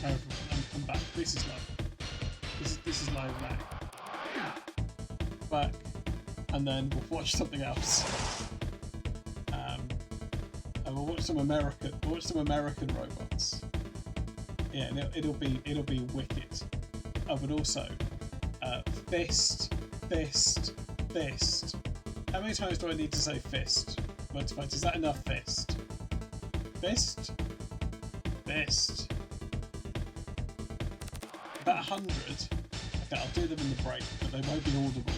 I'm back. This is live. This is live now. Back, and then we'll watch something else. And we'll watch some American robots. Yeah, and it'll be wicked. Oh, but also, fist. How many times do I need to say fist? Motivated. Is that enough? Fist. About 100. Okay, I'll do them in the break, but they won't be audible.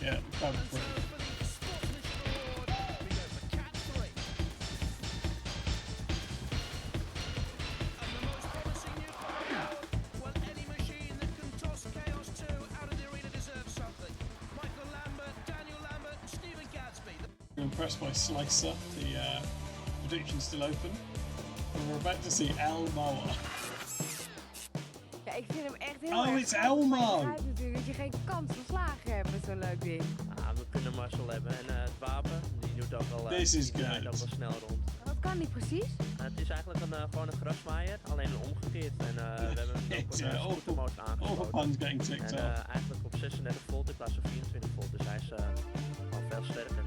Yeah, probably. Impressed by Slicer, the prediction's still open. And we're about to see Elmo. Ja, ik vind hem echt heel erg. Oh, it's Elmo! Het begrijpt natuurlijk dat je geen kans van slagen hebt met zo'n leuk ding. Ah, we kunnen mazzel hebben. En het wapen, die doet ook wel, This is die draait good. ook wel snel rond. Wat kan die precies? Het is eigenlijk gewoon een grasmaaier, alleen omgekeerd. En we hebben hem ook een scootermotor All the aangesloten. puns getting ticked En off. eigenlijk op 36 volt in plaats van 24 volt. Dus hij is al veel sterker.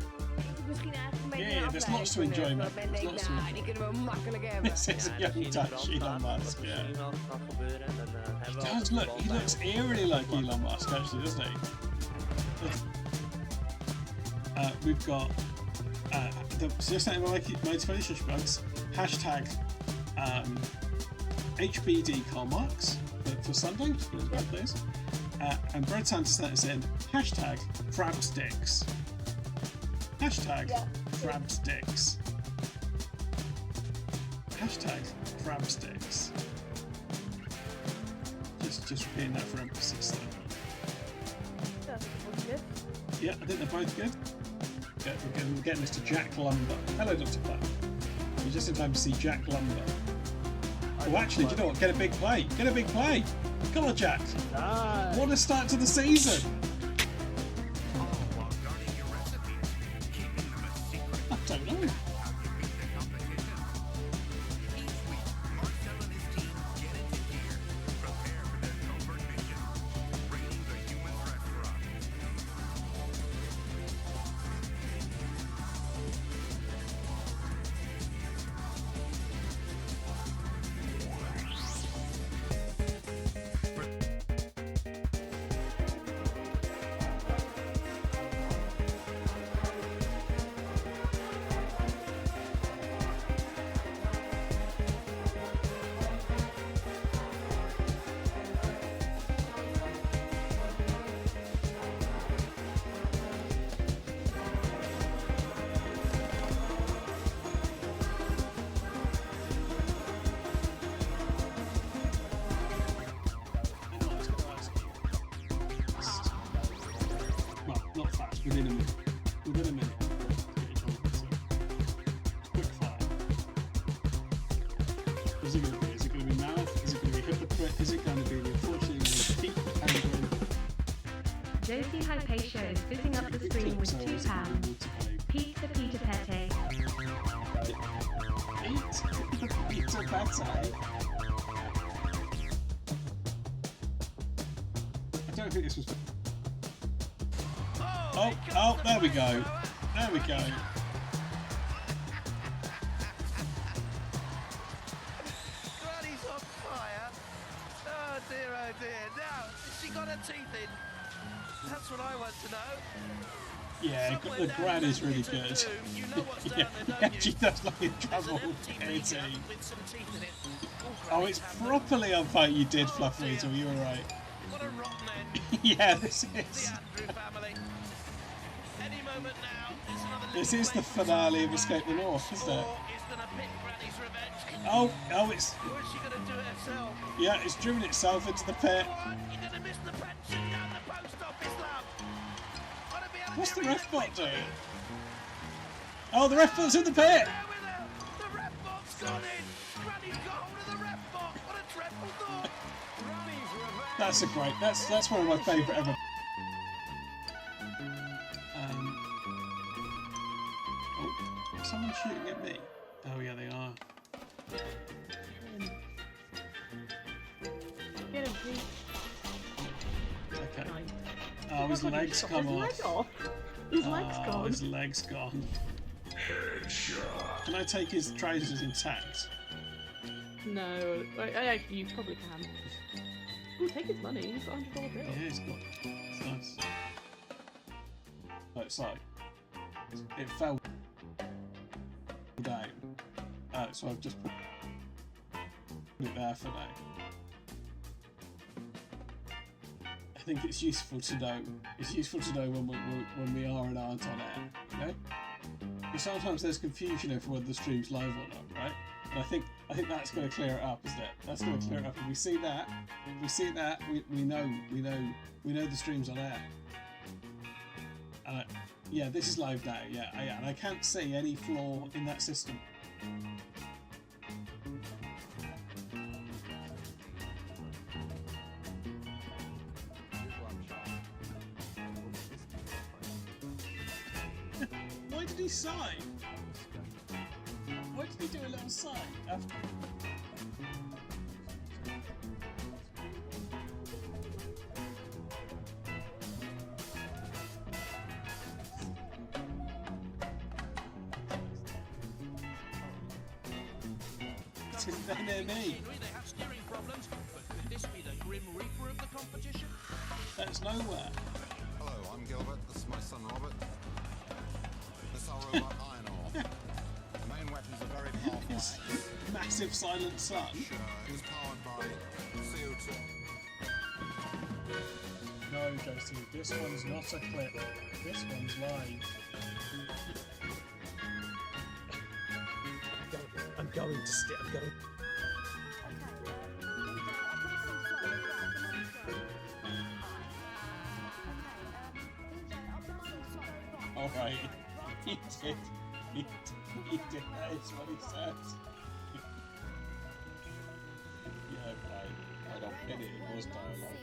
Misschien eigenlijk een beetje Yeah, een there's lots to afleiding enjoy, voor man. Men There's denkt, lots to nou, die kunnen we makkelijk hebben. This is a Ja, en als young hij in de touch brand Elon staat, Musk, wat yeah. misschien wel kan gebeuren, dan hebben we He does look, he looks eerily like Elon Musk, actually, doesn't he? We've got the suggesting motivation bugs, hashtag HBD Karl Marx for Sunday, just put it as please. And Brad Santa sent us in hashtag crab sticks. Hashtag crab sticks. Hashtag crab sticks. Just repeating that for emphasis there. Dat is goed. Yeah, I think they're both good. We're getting this to Jack Lumber. Hello, Dr. Platt. You're just in time to see Jack Lumber. Oh, actually, do you know what? Get a big play. Get a big play. Come on, Jack. Nice. What a start to the season. I don't know. Well, not fast, within a minute. Within a minute. Quick fire. Is it going to be? Is it going to be mouth? Is it going to be hypocrite? Is it going to be the unfortunately Pete Penguin? Josie Hypatia is fizzing up the screen with £2. Pete the Peter Pete. Pete the Pete. I don't think this was. Oh, there we go. There we go. Granny's on fire. Oh dear, oh dear. Now, has she got her teeth in? That's what I want to know. Yeah, the Grad is really good. Yeah, she does look in trouble. It's Oh, it's properly on fire. You did, Fluff Weasel. You were right. What a rotten end. Yeah, this is. The Andrew family. Any moment now, there's another This is the finale of Escape the North, isn't it? Or is gonna pick Granny's revenge. Oh, it's. Or is she gonna do it herself? Yeah, it's driven itself into the pit. Or you're gonna miss the pension down the post office, love. Gotta be able to What's the do ref it bot quickly. doing? Oh, the ref bot's in the pit! There with her. The ref bot's gone in. Granny's got hold of the ref bot. What a dreadful thought. Granny's That's a great. That's one of my favourite ever. Oh, is someone shooting at me? Oh yeah, they are. Get him, please. Okay. Oh, his legs come off. His legs gone. His legs gone. Can I take his trousers intact? No, you probably can. Oh, take his money. He's got $100 bill. Yeah, he's got. It's nice. Oh, sorry. It fell down. So I've just put it there for now. I think it's useful to know. It's useful to know when we are and aren't on air. You know? Because sometimes there's confusion over whether the stream's live or not, right? And I think that's going to clear it up, isn't it? That's going to clear it up. If we see that, we know the stream's on air. Yeah, this is live now. Yeah, and I can't see any flaw in that system. Why did he sigh? Why did he do a little sigh after? They're near me. They have steering problems, but could this be the Grim Reaper of the competition? That's nowhere. Hello, I'm Gilbert. This is my son Robert. This is our robot Iron Ore. The main weapons are very powerful. His massive silent son. It's powered by CO2. No, Josie, this one's not a clip. This one's live. I'm going to stay. I'm going. All right, he did. That is what he says. Yeah, but I don't get it. It was dialogue.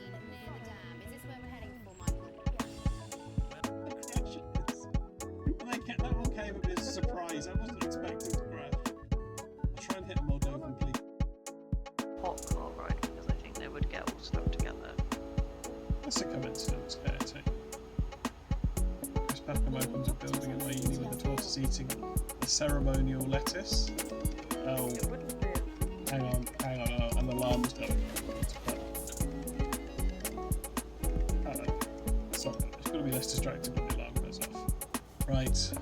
That one came a bit of a surprise. I wasn't expecting to crash. I'll try and hit Moldovan, please. Hot car ride because I think they would get all stuck together. That's a coincidence, Katie. Chris Peckham opens a building at my uni with the tortoise eating the ceremonial lettuce. Oh, It wouldn't be. hang on, oh, and the alarm's going. Sorry, it's got to be less distracted when the alarm goes off. Right,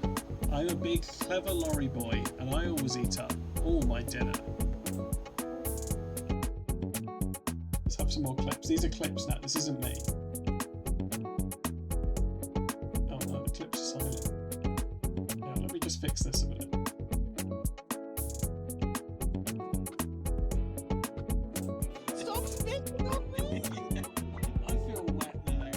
I'm a big, clever lorry boy, and I always eat up all my dinner. Let's have some more clips. These are clips now, this isn't me. Oh no, the clips are silent. Now, let me just fix this a minute. Stop spitting on me! I feel wet now.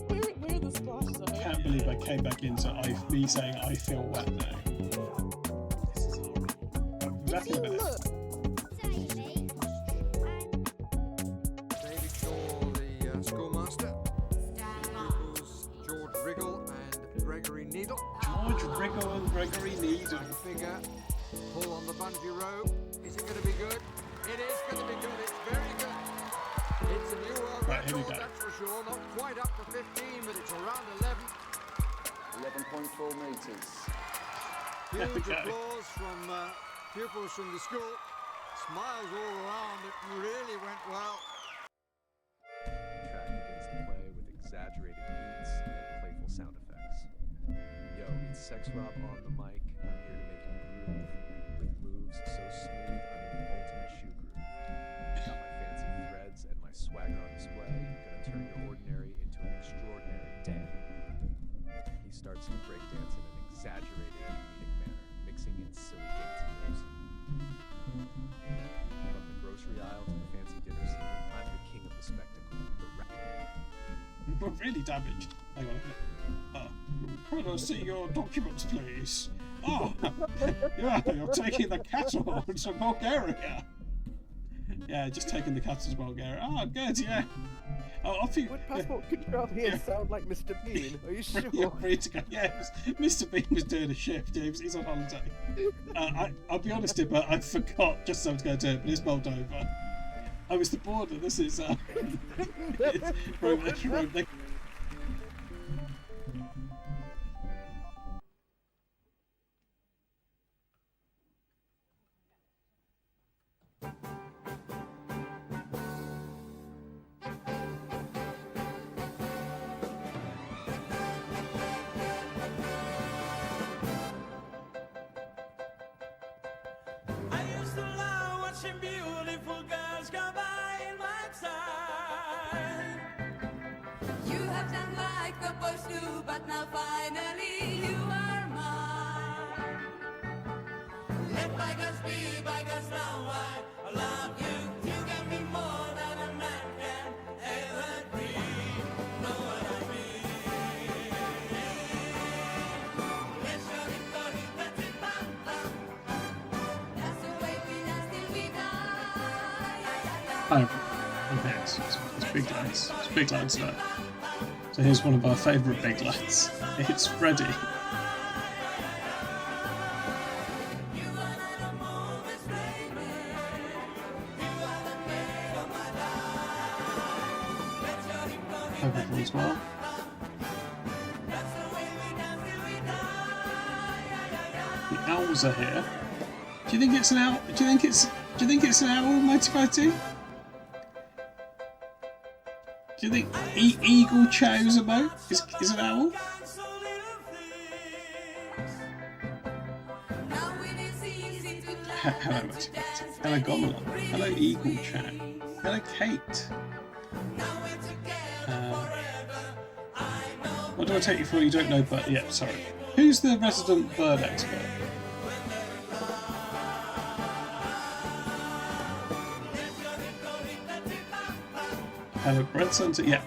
We're in the splash zone. I can't believe I came back into me saying I feel wet now. This is horrible. I'll be back in a minute. David Shaw, the schoolmaster. Pupils George Wriggle and Gregory Needle. George Wriggle and Gregory Needle. Figure, pull on the bungee rope. Is it going to be good? It is going to be good. It's very good. It's a new world Right, here we record, go. that's for sure. Not quite up to 15, but it's around 11. 11.4 metres. There we Huge go. applause from pupils from the school. Smiles all around. It really went well. Track begins to play with exaggerated beats and playful sound effects. Yo, it's Sex Rob on the mic. I'm here to make you groove with moves so smooth. I'm in the ultimate shoe groove. Got my fancy threads and my swagger on display. Gonna turn your ordinary into an extraordinary day. He starts to break dance in an exaggerated comedic manner, mixing in silly dancing moves. From the grocery aisle to the fancy dinner scene, I'm the king of the spectacle, the rap. We're really damaged. Hang on a minute. Can I see your documents, please? Oh, yeah, you're taking the cattle to Bulgaria. Yeah, just taking the cut as well, Garrett. Oh, good, yeah. Oh, off you. Would Passport Control here sound like Mr. Bean? Are you sure? You're free to go. Yeah, Mr. Bean was doing a shift. Yeah, he's on holiday. I'll be honest here, but I forgot just so I was going to do it, but it's Moldova. I was the border. This is it's Rome. Beautiful girls come by in my time. You have done like the boys do, but now finally you are mine. Let bygones be bygones now. I love you. You give me more than a man can ever dream. Know what I mean? Let's go, let's it, bam, bam. That's the way we dance till we die. Okay, it's Big Lads. It's Big Lads there. So here's one of our favourite Big Lads. It's Freddie. Hope everyone's well. The owls are here. Do you think it's an owl? Do you think it's an owl, Mighty Mighty? Do you think Eagle Chow's a boat? Is an owl? Hello, Mighty Mighty. Hello, Gomalon. Hello, Eagle Chow. Hello, Kate. What do I take you for? You don't know, but yeah, sorry. Who's the resident bird expert? Hello, Bread Center. Yeah,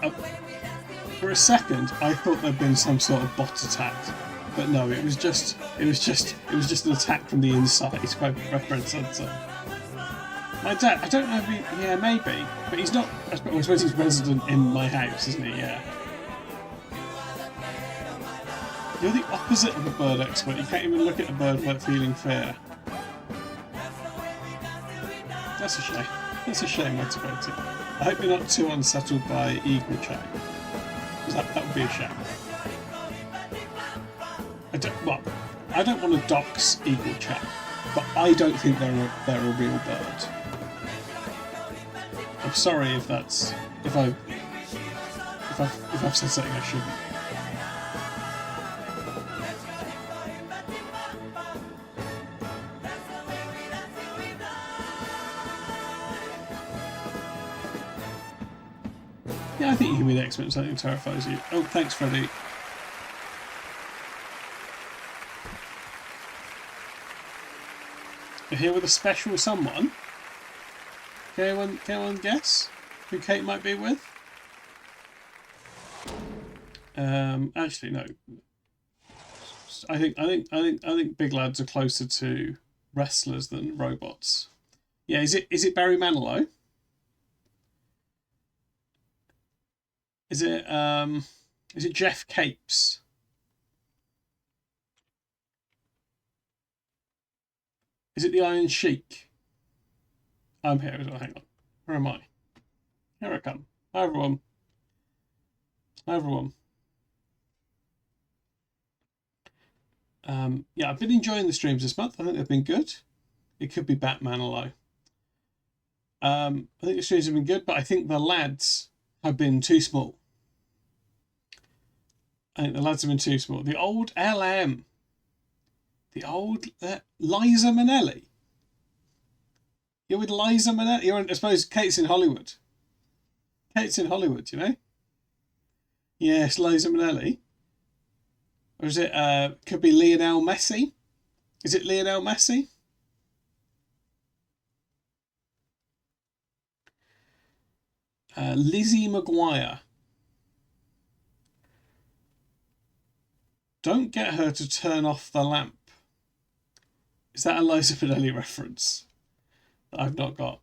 for a second I thought there'd been some sort of bot attack, but no, it was just an attack from the inside by Bread Center. My dad, I don't know if he, yeah, maybe, but he's not. I suppose he's resident in my house, isn't he? Yeah. You're the opposite of a bird expert. You can't even look at a bird without feeling fear. That's a shame. That's a shame, I suppose. I hope you're not too unsettled by Eagle Chow. Because that would be a shame. I don't want to dox Eagle Chow, but I don't think they're a real bird. I'm sorry if I've said something I shouldn't. Yeah, I think you can be the expert in something that terrifies you. Oh, thanks, Freddie. You're here with a special someone. Can anyone guess who Kate might be with? Actually, no. I think big lads are closer to wrestlers than robots. Yeah, is it Barry Manilow? Is it Jeff Capes? Is it the Iron Sheik? I'm here as well, hang on. Where am I? Here I come. Hi everyone. Hi everyone. Yeah, I've been enjoying the streams this month. I think they've been good. It could be Batman alone. I think the streams have been good, but I think the lads have been too small. I think the lads have been too small. The old LM. The old Liza Minnelli. You're with Liza Minnelli. I suppose Kate's in Hollywood. Kate's in Hollywood, you know? Yes, Liza Minnelli. Or is it, could be Lionel Messi? Is it Lionel Messi? Lizzie McGuire. Don't get her to turn off the lamp. Is that a Liza Minnelli reference that I've not got?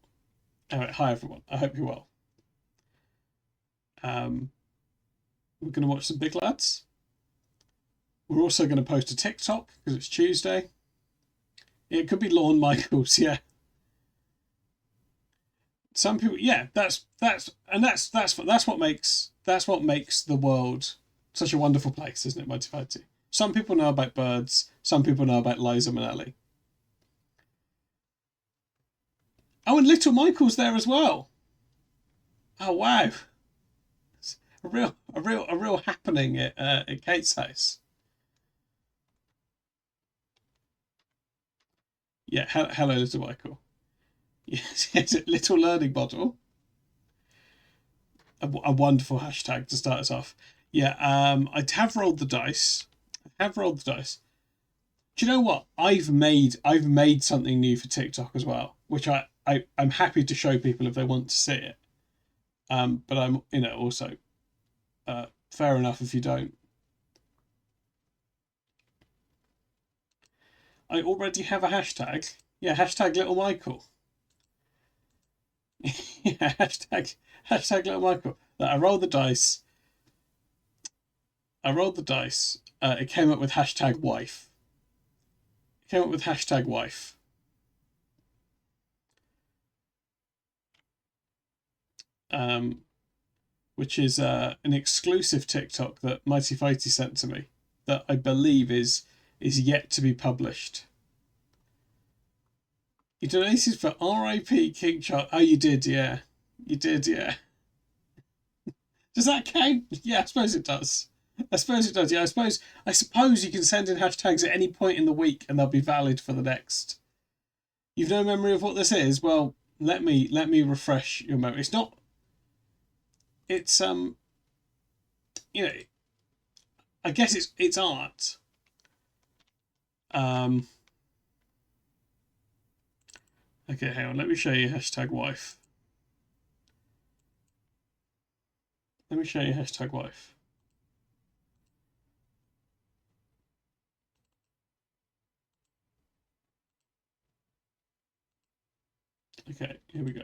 Alright, hi everyone. I hope you're well. We're going to watch some Big Lads. We're also going to post a TikTok because it's Tuesday. It could be Lorne Michaels, yeah. Some people, yeah, that's what makes the world such a wonderful place, isn't it, Mighty Fighty? Some people know about birds. Some people know about Liza Minnelli. Oh, and Little Michael's there as well. Oh wow, it's a real happening at Kate's house. Yeah, hello, Little Michael. Yes, it's a little learning model. A wonderful hashtag to start us off. Yeah, I have rolled the dice. Do you know what? I've made something new for TikTok as well, which I'm happy to show people if they want to see it. But I'm, also fair enough if you don't. I already have a hashtag. Yeah, hashtag Little Michael. Yeah, hashtag Little Michael. I rolled the dice. It came up with hashtag wife. Which is an exclusive TikTok that Mighty Fighty sent to me that I believe is yet to be published. You donated for R.I.P. King Charles. Oh, you did, yeah. Does that count? Yeah, I suppose it does. Yeah, I suppose you can send in hashtags at any point in the week and they'll be valid for the next. You've no memory of what this is? Well, let me refresh your memory. It's not. It's I guess it's art. Okay, hang on. Let me show you hashtag wife. Okay, here we go.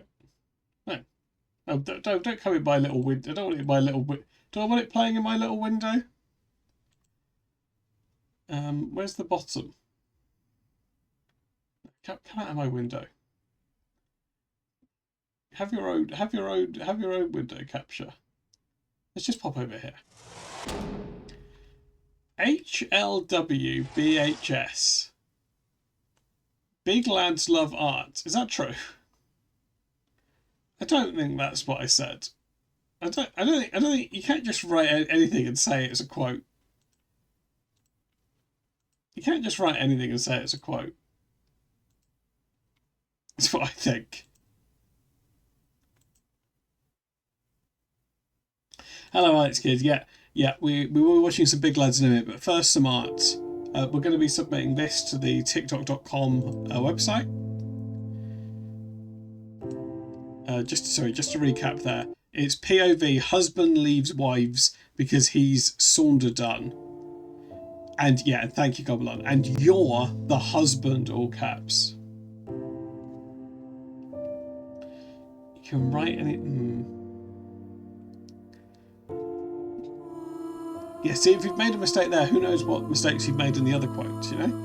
No, don't come in my little window. I don't want it in my little window. Do I want it playing in my little window? Where's the bottom? Come out of my window. Have your own window capture. Let's just pop over here. HLWBHS. Big lads love art. Is that true? I don't think that's what I said. I don't think you can't just write anything and say it's a quote. You can't just write anything and say it's a quote. That's what I think. Hello, Alex Kid. Yeah, we were watching some Big Lads in a minute, but first some art. We're going to be submitting this to the TikTok.com website. Just to recap there, it's POV husband leaves wives because he's saunter done. And yeah, thank you, Goblin. And you're the husband, all caps. You can write any. Yeah, see, if you've made a mistake there, who knows what mistakes you've made in the other quotes, you know?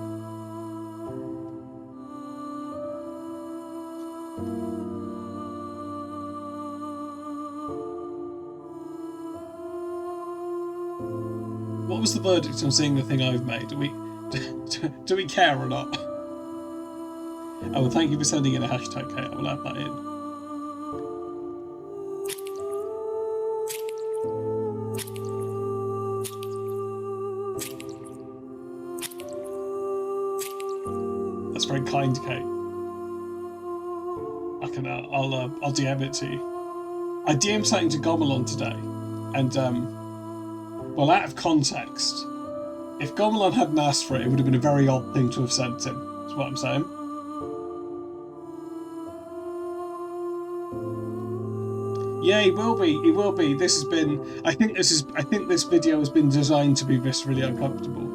What was the verdict on seeing the thing I've made? Do we care or not? Oh, well, thank you for sending in a hashtag, Kate. I will add that in. That's very kind, Kate. I'll DM it to you. I DM'd something to Gomelon today, and well, out of context, if Gomelon hadn't asked for it, it would have been a very odd thing to have sent him. That's what I'm saying. Yeah, he will be. He will be. This has been. I think this video has been designed to be viscerally uncomfortable.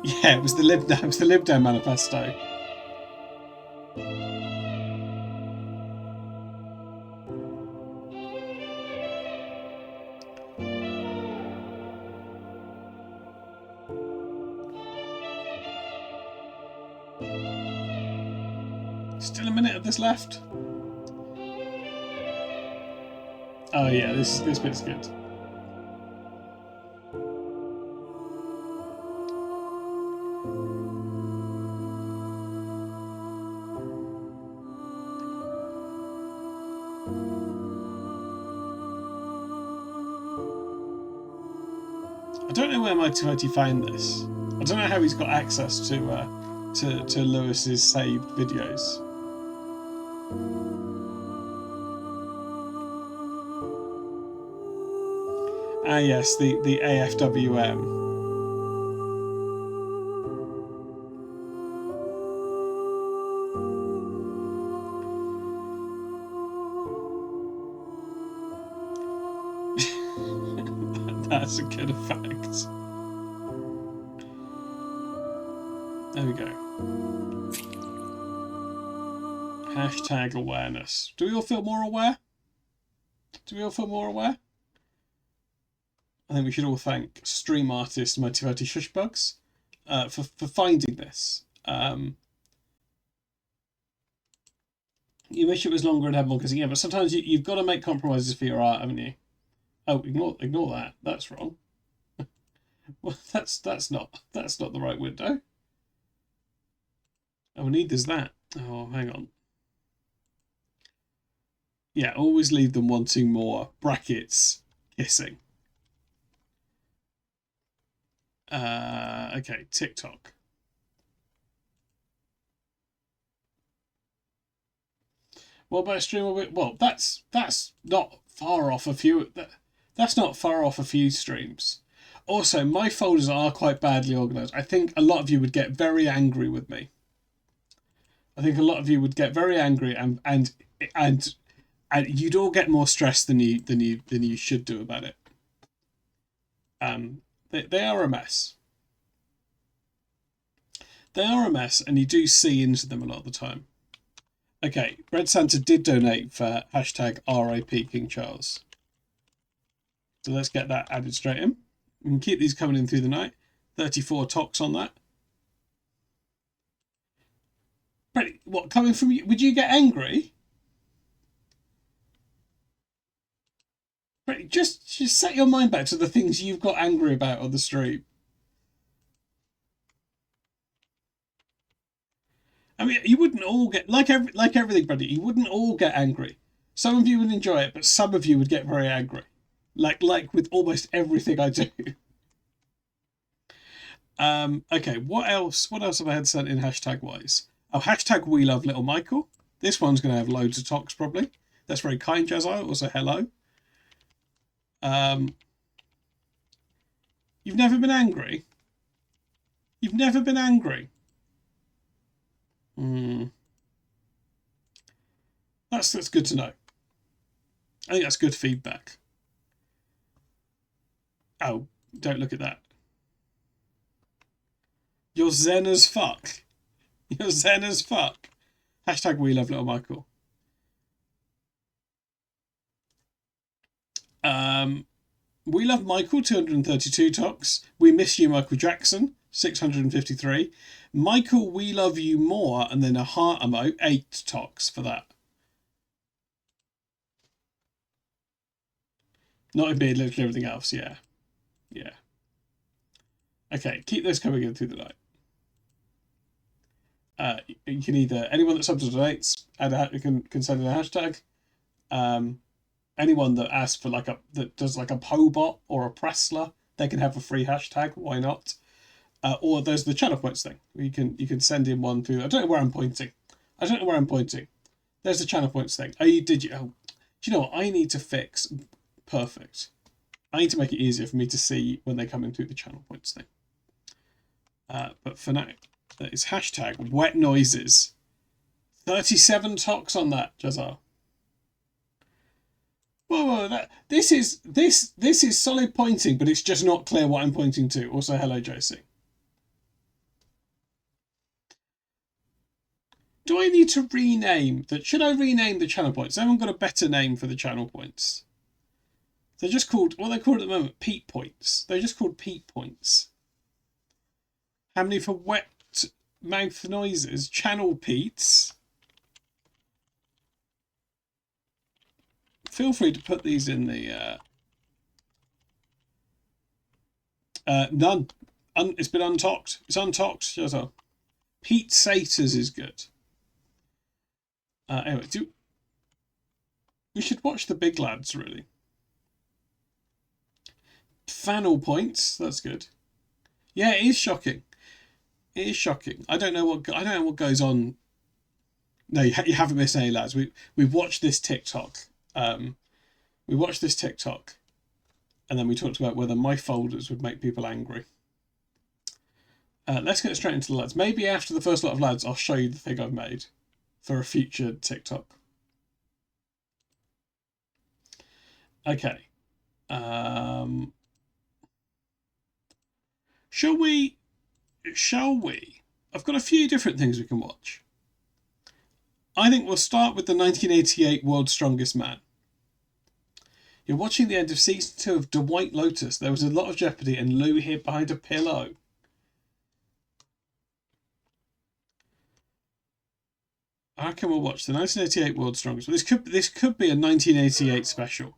Yeah, it was the Lib Dem manifesto. a minute of this left? Oh yeah, this bit's good. I don't know where Mighty Mighty found this. I don't know how he's got access to Lewis's saved videos. Ah yes, the AFWM. That's a good effect. There we go. Hashtag awareness. Do we all feel more aware? Do we all feel more aware? I think we should all thank stream artist Mighty Mighty Shushbugs for finding this. You wish it was longer and had more because yeah, but sometimes you've got to make compromises for your art, haven't you? Oh, ignore that. That's wrong. Well, that's not the right window. Oh, we need is that. Oh, hang on. Yeah, always leave them wanting more. Brackets. Kissing. Okay, TikTok. What about stream? Well, that's not far off a few. That's not far off a few streams. Also, my folders are quite badly organised. I think a lot of you would get very angry with me. I think a lot of you would get very angry, and you'd all get more stressed than you should do about it. They are a mess. They are a mess, and you do see into them a lot of the time. Okay, Red Santa did donate for hashtag RIP King Charles. So let's get that added straight in. We can keep these coming in through the night. 34 talks on that. Pretty, what, coming from you? Would you get angry? Pretty, just set your mind back to the things you've got angry about on the stream. I mean, you wouldn't all get, like everything, buddy, you wouldn't all get angry. Some of you would enjoy it, but some of you would get very angry. Like with almost everything I do. Okay, what else have I had sent in hashtag wise? Oh, hashtag we love little Michael. This one's going to have loads of talks probably. That's very kind, Jazzo. Also, hello. You've never been angry? You've never been angry? That's good to know. I think that's good feedback. Oh, don't look at that. You're zen as fuck. You're zen as fuck. Hashtag we love little Michael. We love Michael, 232 talks. We miss you, Michael Jackson, 653. Michael, we love you more, and then a heart emote, 8 talks for that. Not in beard, literally everything else, yeah. Yeah. Okay, keep those coming in through the night. You can either, anyone that subs or donates, can send in a hashtag. Anyone that asks for that does like a Pobot or a Pressler, they can have a free hashtag. Why not? Or there's the channel points thing. You can send in one through. I don't know where I'm pointing. There's the channel points thing. Do you know what? I need to fix. Perfect. I need to make it easier for me to see when they come in through the channel points thing. But for now, that is hashtag wet noises. 37 talks on that, Jazar. Whoa, this is solid pointing, but it's just not clear what I'm pointing to. Also, hello, Josie. Do I need to rename that? Should I rename the channel points? I haven't got a better name for the channel points. They're just called, what they're called at the moment, peat points. They're just called peat points. How many for wet mouth noises? Channel peats. feel free to put these in the none. It's been untocked. It's untocked. Shut up. Pete Saters is good. Anyway, we should watch the big lads, really. Fannel points. That's good. Yeah, it is shocking. It is shocking. I don't know what goes on. No, you haven't missed any, lads. We watched this TikTok. We watched this TikTok, and then we talked about whether my folders would make people angry. Let's get straight into the lads. Maybe after the first lot of lads, I'll show you the thing I've made for a future TikTok. Okay. Shall we? I've got a few different things we can watch. I think we'll start with the 1988 World's Strongest Man. You're watching the end of season 2 of The White Lotus. There was a lot of jeopardy and Lou hid behind a pillow. I reckon we'll watch the 1988 World's Strongest. This could be a 1988 special,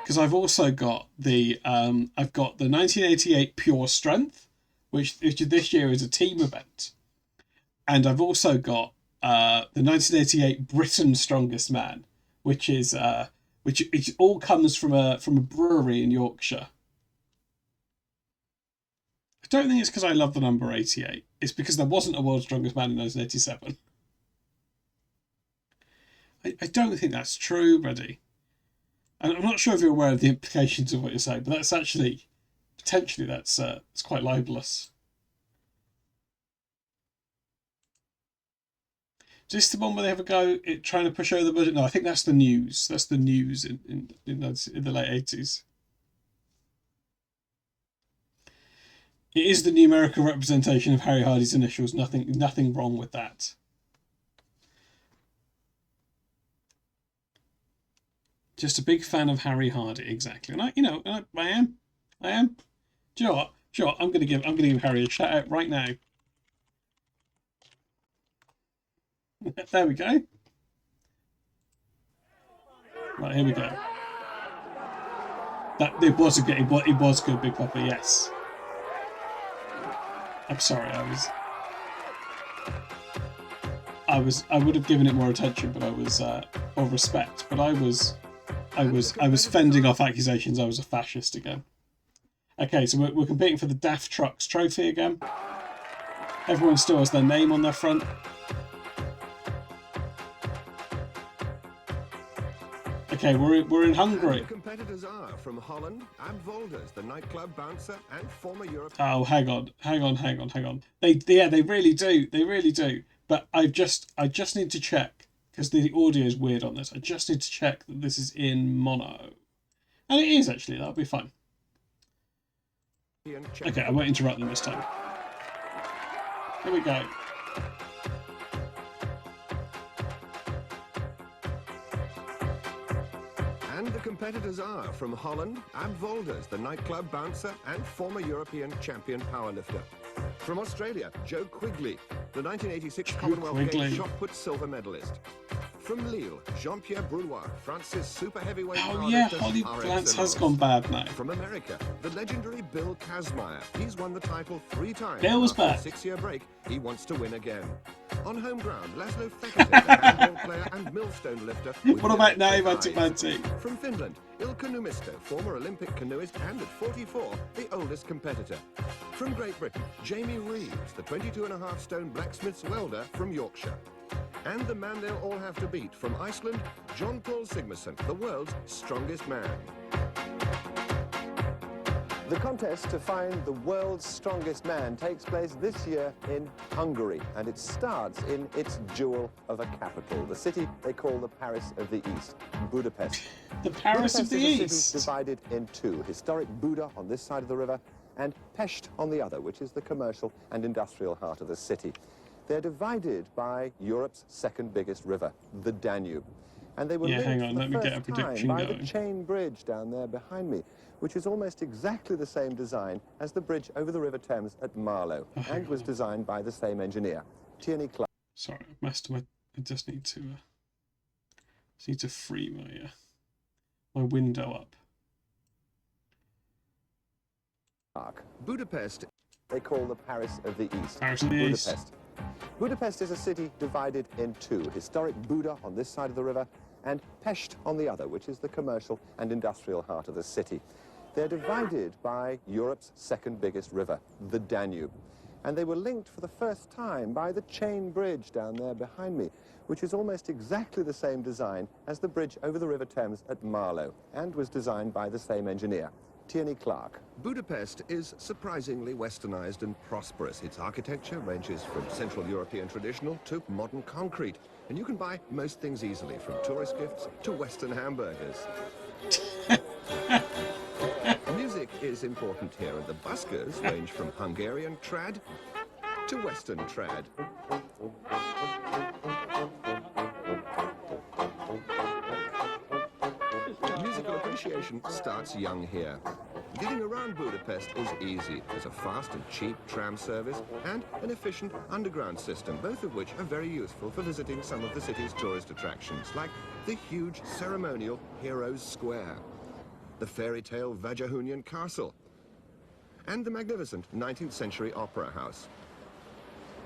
because I've also got the 1988 Pure Strength, which this year is a team event, and I've also got the 1988 Britain's Strongest Man, which it all comes from a brewery in Yorkshire. I don't think it's because I love the number 88. It's because there wasn't a World's Strongest Man in 1987. I don't think that's true, Reddy. And I'm not sure if you're aware of the implications of what you're saying, but that's actually, potentially, it's quite libelous. Is this the one where they have a go at trying to push over the budget? No, I think that's the news. That's the news in the late 80s. It is the numerical representation of Harry Hardy's initials. Nothing wrong with that. Just a big fan of Harry Hardy, exactly. And I am. Do you know what? I'm gonna give Harry a shout out right now. There we go. Right, here we go. It was good, Big Papa. Yes. I'm sorry. I would have given it more attention, but or respect. But I was fending off accusations I was a fascist again. Okay, so we're competing for the Daft Trucks trophy again. Everyone still has their name on their front. Okay, we're in Hungary. The competitors are from Holland, Ab Volders, the nightclub bouncer and former Europe. Oh, hang on. They really do. But I just need to check, because the audio is weird on this. I just need to check that this is in mono. And it is, actually. That'll be fine. Okay, I won't interrupt them this time. Here we go. And the competitors are from Holland, Ab Volders, the nightclub bouncer and former European champion powerlifter. From Australia, Joe Quigley, the 1986 Commonwealth Games shot put silver medalist. From Lille, Jean-Pierre Broulois, France's super heavyweight powerlifter. Oh yeah, Holly Glance has gone bad now. From America, the legendary Bill Kazmaier. He's won the title 3 times. Bill was back. After a 6-year break, he wants to win again. On home ground, Laszlo Fekete, the handball player and millstone lifter. What about now, Manti? From Finland, Ilkka Numisto, former Olympic canoeist and at 44, the oldest competitor. From Great Britain, Jamie Reeves, the 22.5 stone blacksmith's welder from Yorkshire. And the man they'll all have to beat from Iceland, John Paul Sigmarsson, the world's strongest man. The contest to find the world's strongest man takes place this year in Hungary, and it starts in its jewel of a capital, the city they call the Paris of the East, Budapest. The Paris of the East. Budapest is a city divided in two, historic Buda on this side of the river and Pest on the other, which is the commercial and industrial heart of the city. They're divided by Europe's second biggest river, the Danube. And they were linked hang on, for let the me get a first prediction time by going. the chain bridge down there behind me, which is almost exactly the same design as the bridge over the River Thames at Marlow, and was designed by the same engineer, Tierney Clark. Sorry, I just need to free my my window up. Budapest, they call the Paris of the East. Paris of the East. Budapest. Budapest is a city divided in two. Historic Buda on this side of the river and Pest on the other, which is the commercial and industrial heart of the city. They're divided by Europe's second biggest river, the Danube. And they were linked for the first time by the chain bridge down there behind me, which is almost exactly the same design as the bridge over the River Thames at Marlow, and was designed by the same engineer, Tierney Clark. Budapest is surprisingly westernized and prosperous. Its architecture ranges from Central European traditional to modern concrete. And you can buy most things easily, from tourist gifts to Western hamburgers. Music is important here, and the buskers range from Hungarian trad to Western trad. Musical appreciation starts young here. Getting around Budapest is easy. There's a fast and cheap tram service and an efficient underground system, both of which are very useful for visiting some of the city's tourist attractions, like the huge ceremonial Heroes Square, the fairy tale Vajahunian Castle, and the magnificent 19th century opera house.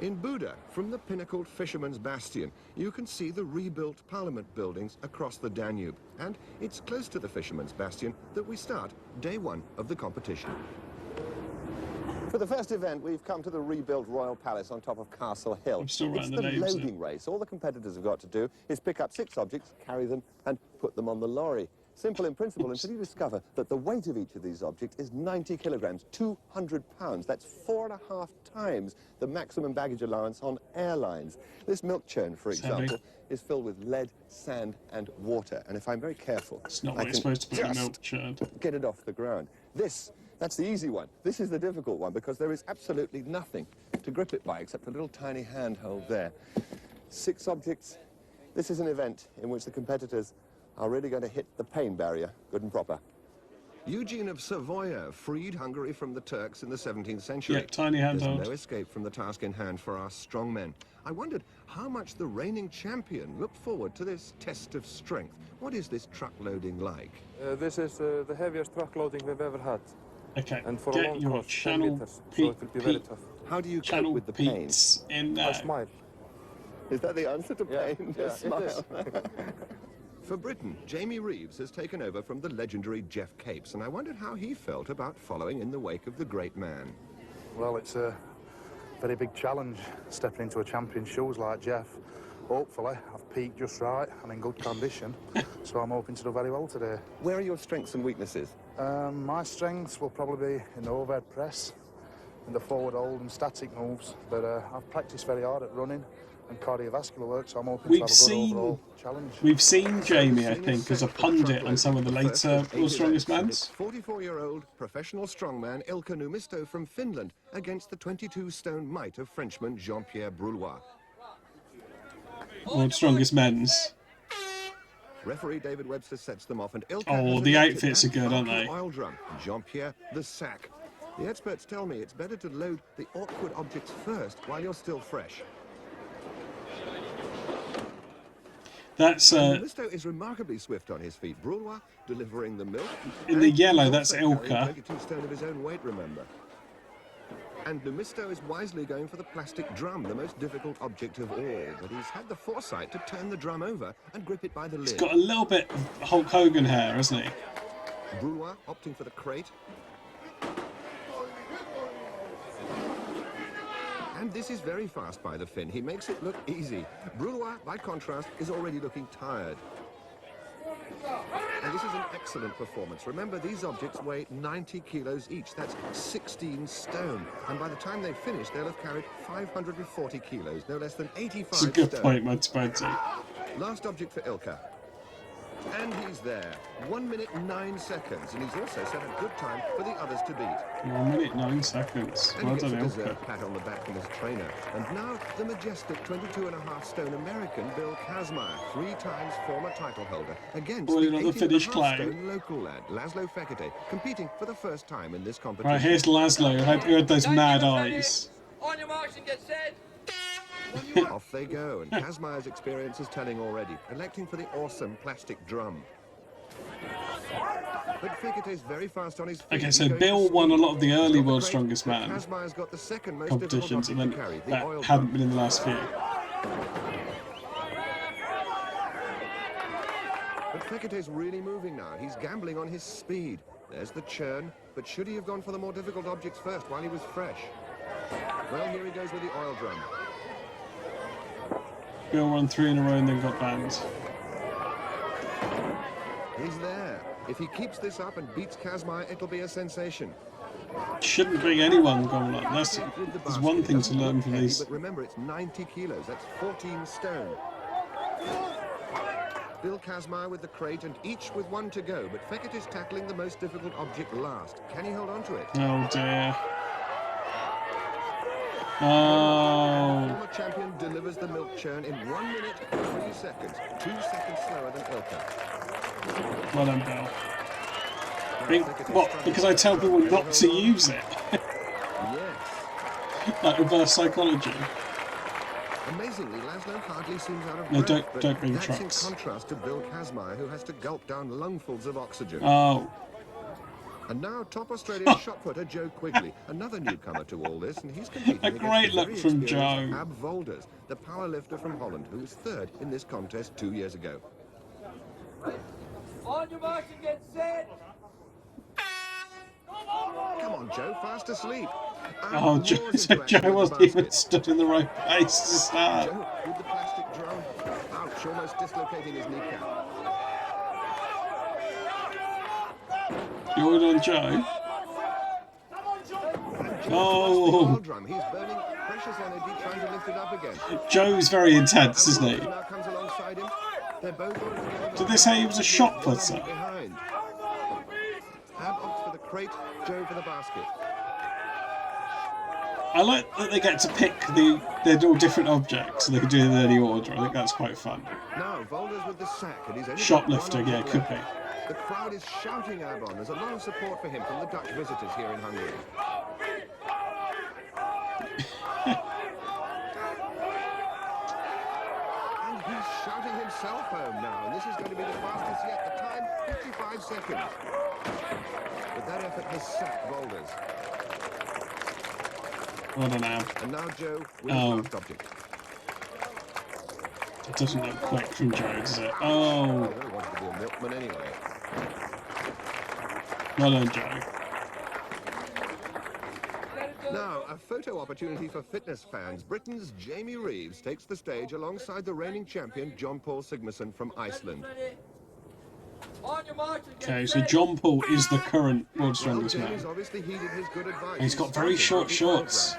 In Buda, from the pinnacled Fisherman's Bastion, you can see the rebuilt Parliament buildings across the Danube. And it's close to the Fisherman's Bastion that we start day one of the competition. For the first event, we've come to the rebuilt Royal Palace on top of Castle Hill. I'm still writing It's the the names loading race. All the competitors have got to do is pick up 6 objects, carry them, and put them on the lorry. Simple in principle until you discover that the weight of each of these objects is 90 kilograms, 200 pounds. That's 4.5 times the maximum baggage allowance on airlines. This milk churn, for example, is filled with lead, sand, and water. And if I'm very careful, it's not I what you're supposed to put in milk just churn. get it off the ground. That's the easy one. This is the difficult one because there is absolutely nothing to grip it by except a little tiny handhold there. 6 objects. This is an event in which the competitors are really going to hit the pain barrier good and proper. Eugene of Savoia freed Hungary from the Turks in the 17th century. Yep, tiny handhold. There's no escape from the task in hand for our strong men. I wondered how much the reigning champion looked forward to this test of strength. What is this truck loading like? This is the heaviest truck loading we've ever had. Okay, and for get a long your course, 10 channel meters, so it will be very tough. How do you channel cope with the pain? Pete's in I smile. Is that the answer to Yeah, pain? yeah, Just it smile. is. For Britain, Jamie Reeves has taken over from the legendary Jeff Capes, and I wondered how he felt about following in the wake of the great man. Well, it's a very big challenge stepping into a champion's shoes like Jeff. Hopefully, I've peaked just right. I'm in good condition, so I'm hoping to do very well today. Where are your strengths and weaknesses? My strengths will probably be in the overhead press, in the forward hold and static moves, but I've practiced very hard at running and cardiovascular work, so I'm hoping to have a good overall challenge. We've seen Jamie, I think, as a pundit on some of the later World's Strongest Mans. 44-year-old professional strongman Ilkka Numisto from Finland against the 22-stone mite of Frenchman Jean-Pierre Broulois. World's Strongest Men's. Referee David Webster sets them off, and Ilkka Oh, has the elected outfits are an good, aren't Arthur they? Oil drum, and Jean-Pierre the sack. The experts tell me it's better to load the awkward objects first while you're still fresh. That's Numisto is remarkably swift on his feet. Broulois delivering the milk. in the And yellow. he's That's also carrying Ilkka. 22 stone of his own weight, remember. And Numisto is wisely going for the plastic drum, the most difficult object of all. But he's had the foresight to turn the drum over and grip it by the lid. He's got a little bit of Hulk Hogan hair, hasn't he? Broulois opting for the crate. And this is very fast by the Finn. He makes it look easy. Broulois, by contrast, is already looking tired. And this is an excellent performance. Remember, these objects weigh 90 kilos each. That's 16 stone. And by the time they finish, they'll have carried 540 kilos, no less than 85 It's a good stone. point, Monty. Last object for Ilkka. And he's there. 1 minute 9 seconds. And he's also set a good time for the others to beat. 1 minute 9 seconds. And Well he gets done, a Ilkka. deserved pat on the back from his trainer. And now the majestic 22.5 stone American Bill Kazmaier, 3 times former title holder, against Well, the you're not the 18.5 finished climb. stone local lad, Laszlo Fekete, competing for the first time in this competition. Right, here's Laszlo, who had those mad eyes. On your marks and get set. Off they go, and Kazmaier's experience is telling already, electing for the awesome plastic drum. But Fikete's very fast on his feet. Okay, so Bill won a lot of the early World's Strongest Man Kazmai's got the second most competitions, and difficult then object to carry, the that oil hadn't drum. been in the last few. But Fikete's really moving now. He's gambling on his speed. There's the churn, but should he have gone for the more difficult objects first while he was fresh? Well, here he goes with the oil drum. Bill won 3 in a row and then got banned. He's there. If he keeps this up and beats Kazmai, it'll be a sensation. Shouldn't bring anyone going like this. There's one thing to learn from these. But remember, it's 90 kilos. That's 14 stone. Bill Kazmai with the crate, and each with 1 to go. But Fekete is tackling the most difficult object last. Can he hold on to it? Oh dear. The Oh. former champion delivers the milk churn in 1 minute, 3 seconds. 2 seconds slower than Ilka. Well done, Bill. What? Because I tell people not to use it. Yes. Like reverse psychology. Amazingly, Laszlo hardly seems out of No, breath, but don't bring that's trucks. in contrast to Bill Kazmai, who has to gulp down lungfuls of oxygen. Oh. And now top Australian shot putter Joe Quigley, another newcomer to all this, and he's competing A against great the look very from experienced Joe. Ab Volders, the powerlifter from Holland, who was 3rd in this contest 2 years ago. On your mark and get set. Come on, Joe, fast asleep. Oh, Joe wasn't even stood in the right place to start. Joe with the plastic drum. Ouch, almost dislocating his kneecap. You're on Joe. Oh. Oh. Drum. He's burning precious energy trying to lift it up again. Joe's very intense, isn't he? Now comes alongside him. They're both on together. Did they say he was a shot putter? Behind. Ab opts for the crate, Joe for the basket. I like that they get to pick they're all different objects, so they can do it in any order. I think that's quite fun. Now Volders with the sack, and he's only Shoplifter, got 1 yeah, object could be. left. The crowd is shouting Ab on. There's a lot of support for him from the Dutch visitors here in Hungary. And he's shouting himself home now, and this is going to be the fastest yet. The time, 55 seconds. But that effort has sacked Volders. Well done, Ab. And now Joe with his last object. It doesn't look quick from Joe, does it? Oh. I don't want to be a milkman anyway. Well done, Joe. Now, a photo opportunity for fitness fans. Britain's Jamie Reeves takes the stage alongside the reigning champion John Paul Sigmarsson from Iceland. Okay, so John Paul is the current world's strongest man. Jamie's obviously heeded his good advice. And he's got very short shorts.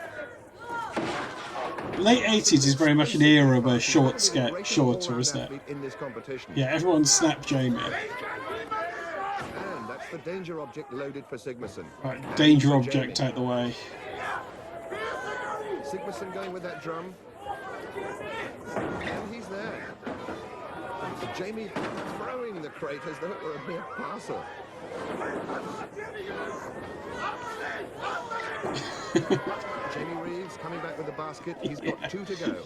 Late 80s is very much an era where shorts get shorter, isn't it? In this competition. Yeah, everyone snapped Jamie. And that's the danger object loaded for Sigmarsson. Right, danger object out the way. Sigmarsson going with that drum. And he's there. Jamie throwing the crate as though it were a mere parcel. Jamie Reeves coming back with the basket. He's got 2 to go.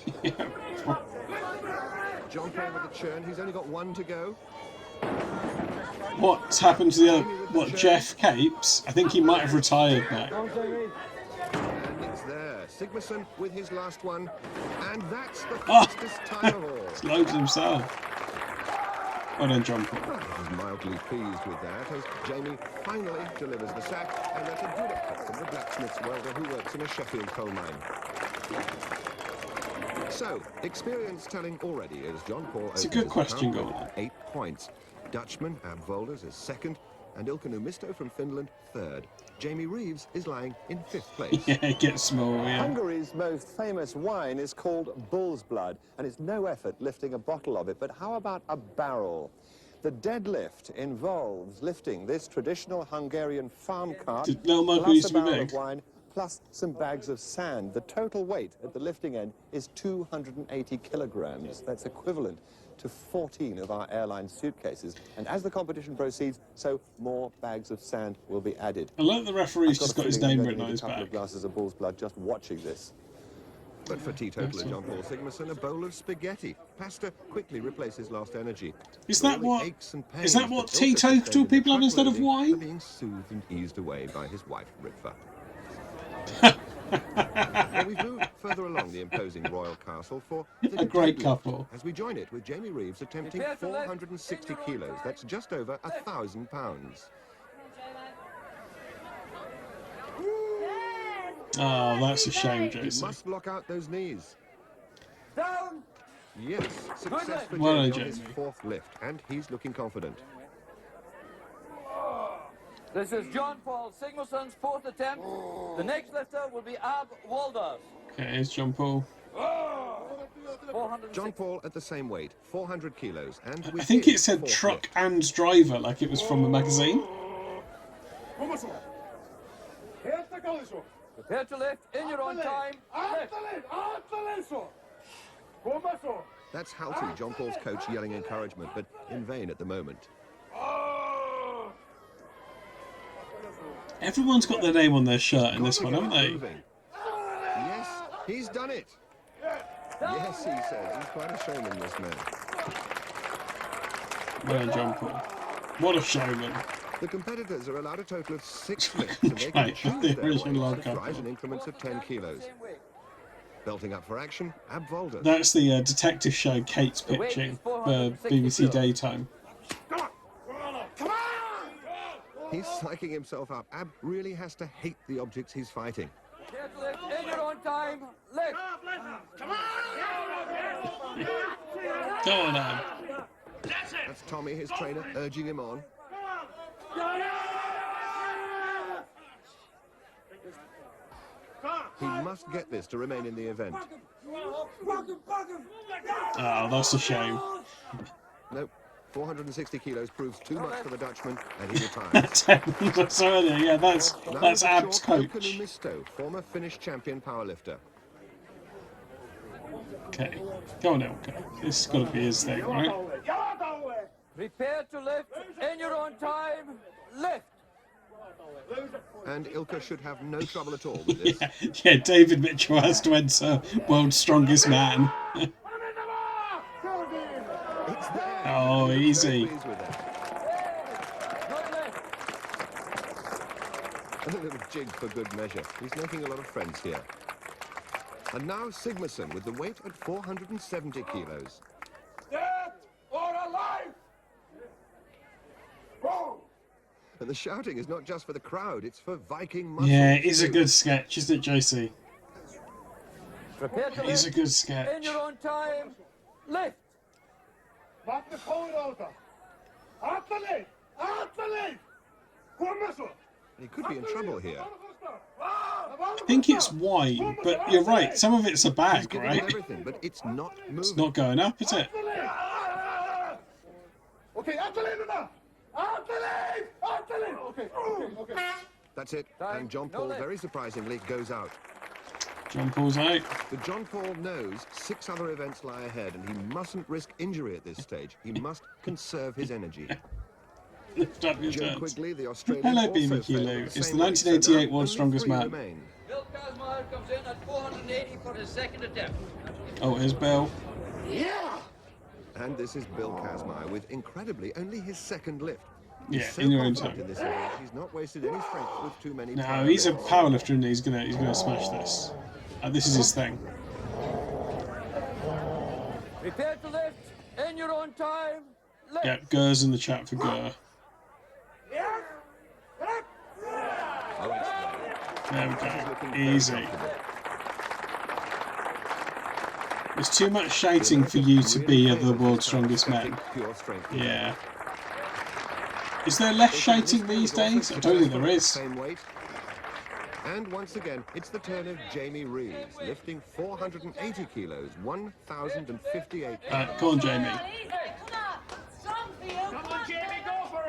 John Paul with the churn. He's only got 1 to go. What's happened to the other... What, Jeff Capes? I think he might have retired now. And it's there. Sigmarsson with his last one. And that's the Oh. fastest time of all. He's loaded himself. Well done, John Paul. He's mildly pleased with that as Jamie finally delivers the sack, and that's a good effort from the blacksmith's welder who works in a Sheffield coal mine. So, experience telling already as John Paul It's a opens good his question, account Gordon. with 8 points. Dutchman Ab Volders is 2nd, and Ilkka Numisto from Finland 3rd. Jamie Reeves is lying in 5th place. Yeah, it gets small, yeah. Hungary's most famous wine is called bull's blood, and it's no effort lifting a bottle of it. But how about a barrel? The deadlift involves lifting this traditional Hungarian farm cart Did Little Michael plus used a to be barrel big? of wine plus some bags of sand. The total weight at the lifting end is 280 kilograms. That's equivalent to 14 of our airline suitcases. And as the competition proceeds, so more bags of sand will be added. I like the referee's just got his name written on his a couple back. of glasses of bull's blood just watching this. But for teetotaler John Paul Sigmarsson, a bowl of spaghetti. Pasta quickly replaces lost energy. Is But that all the what? aches and Is pains that what Ilka sustained teetotal in the people have truck instead of loading wine? are being soothed and eased away by his wife, Ritva. Well, we've moved further along the imposing royal castle for the A great deadlift, couple. as we join it with Jamie Reeves attempting 460 kilos. That's just over 1,000 pounds. Oh, that's a shame, He Josie. must lock out those knees. Down. Yes, success for Well done, Jamie on his Jamie. 4th lift, and he's looking confident. This is John Paul Sigmarsson's 4th attempt. The next lifter will be Ab Walders. Okay, here's John Paul. John Paul at the same weight, 400 kilos, and with I think his it said 4th truck lift. and driver, like it was from a magazine. Prepare to lift in your own time. That's Halty, John Paul's coach, yelling encouragement, but in vain at the moment. Everyone's got their name on their shirt in this one, Gotta haven't get they? moving. Yes, he's done it. Yes, he says. He's quite a showman, this man. Well done, John Paul. What a showman. The competitors are allowed a total of 6 lifts, and they can Right, choose the their original weights to couple. rise in increments of 10 kilos. Belting up for action, Ab Walders. That's the detective show Kate's pitching for BBC Daytime. He's psyching himself up. Ab really has to hate the objects he's fighting. Prepare to lift in your own time. Lift. Go on, Ab. That's Tommy, his trainer, urging him on. He must get this to remain in the event. Oh, that's a shame. Nope. 460 kilos proves too much for the Dutchman, and he retires. That's earlier, yeah, that's Ab's coach. Ilka Numisto, former Finnish champion powerlifter. Okay, go on, Ilka. This has got to be his thing, right? Prepare to lift in your own time. Lift. And Ilka should have no trouble at all with this. Yeah, David Mitchell has to enter World's Strongest Man. Oh, easy. A little jig for good measure. He's making a lot of friends here. And now Sigmarsson with the weight at 470 kilos. Dead or alive? And the shouting is not just for the crowd, it's for Viking muscle. Yeah, it is a good sketch, isn't it, JC? Prepare to It is a lift good in sketch. your own time. Lift. He could be in trouble here. I think it's wide, but you're right, some of it's a He's bag, giving right? him everything, but it's not moving. It's not going up, is it? That's it. And John Paul, very surprisingly, goes out. John Paul's out. But John Paul knows 6 other events lie ahead, and he mustn't risk injury at this stage. He must conserve his energy. Lift up your Joe turns. Quigley, the Australian, Hello, also BB failed Kilo. with the It's same the weight, so 1988 now World's only Strongest 3 Man. remain. Bill Kazmaier comes in at 480 for his second attempt. Oh, here's Bill. And this is Bill Kazmaier with, incredibly, only his 2nd lift. Yeah, He's so in your own confident time. in this event, he's not wasted any strength with too many No, trial he's a lifts. powerlifter and he's gonna smash this. This is his thing. Prepare to lift in your own time. Lift. Yeah, Gur's in the chat for Gur. There we go. Easy. There's too much shouting for you to be the world's strongest man. Pure strength. Yeah. Is there less shouting these days? I don't think there is. Same weight. And once again, it's the turn of Jamie Reeves, lifting 480 kilos, 1,058 pounds. Go on, Jamie.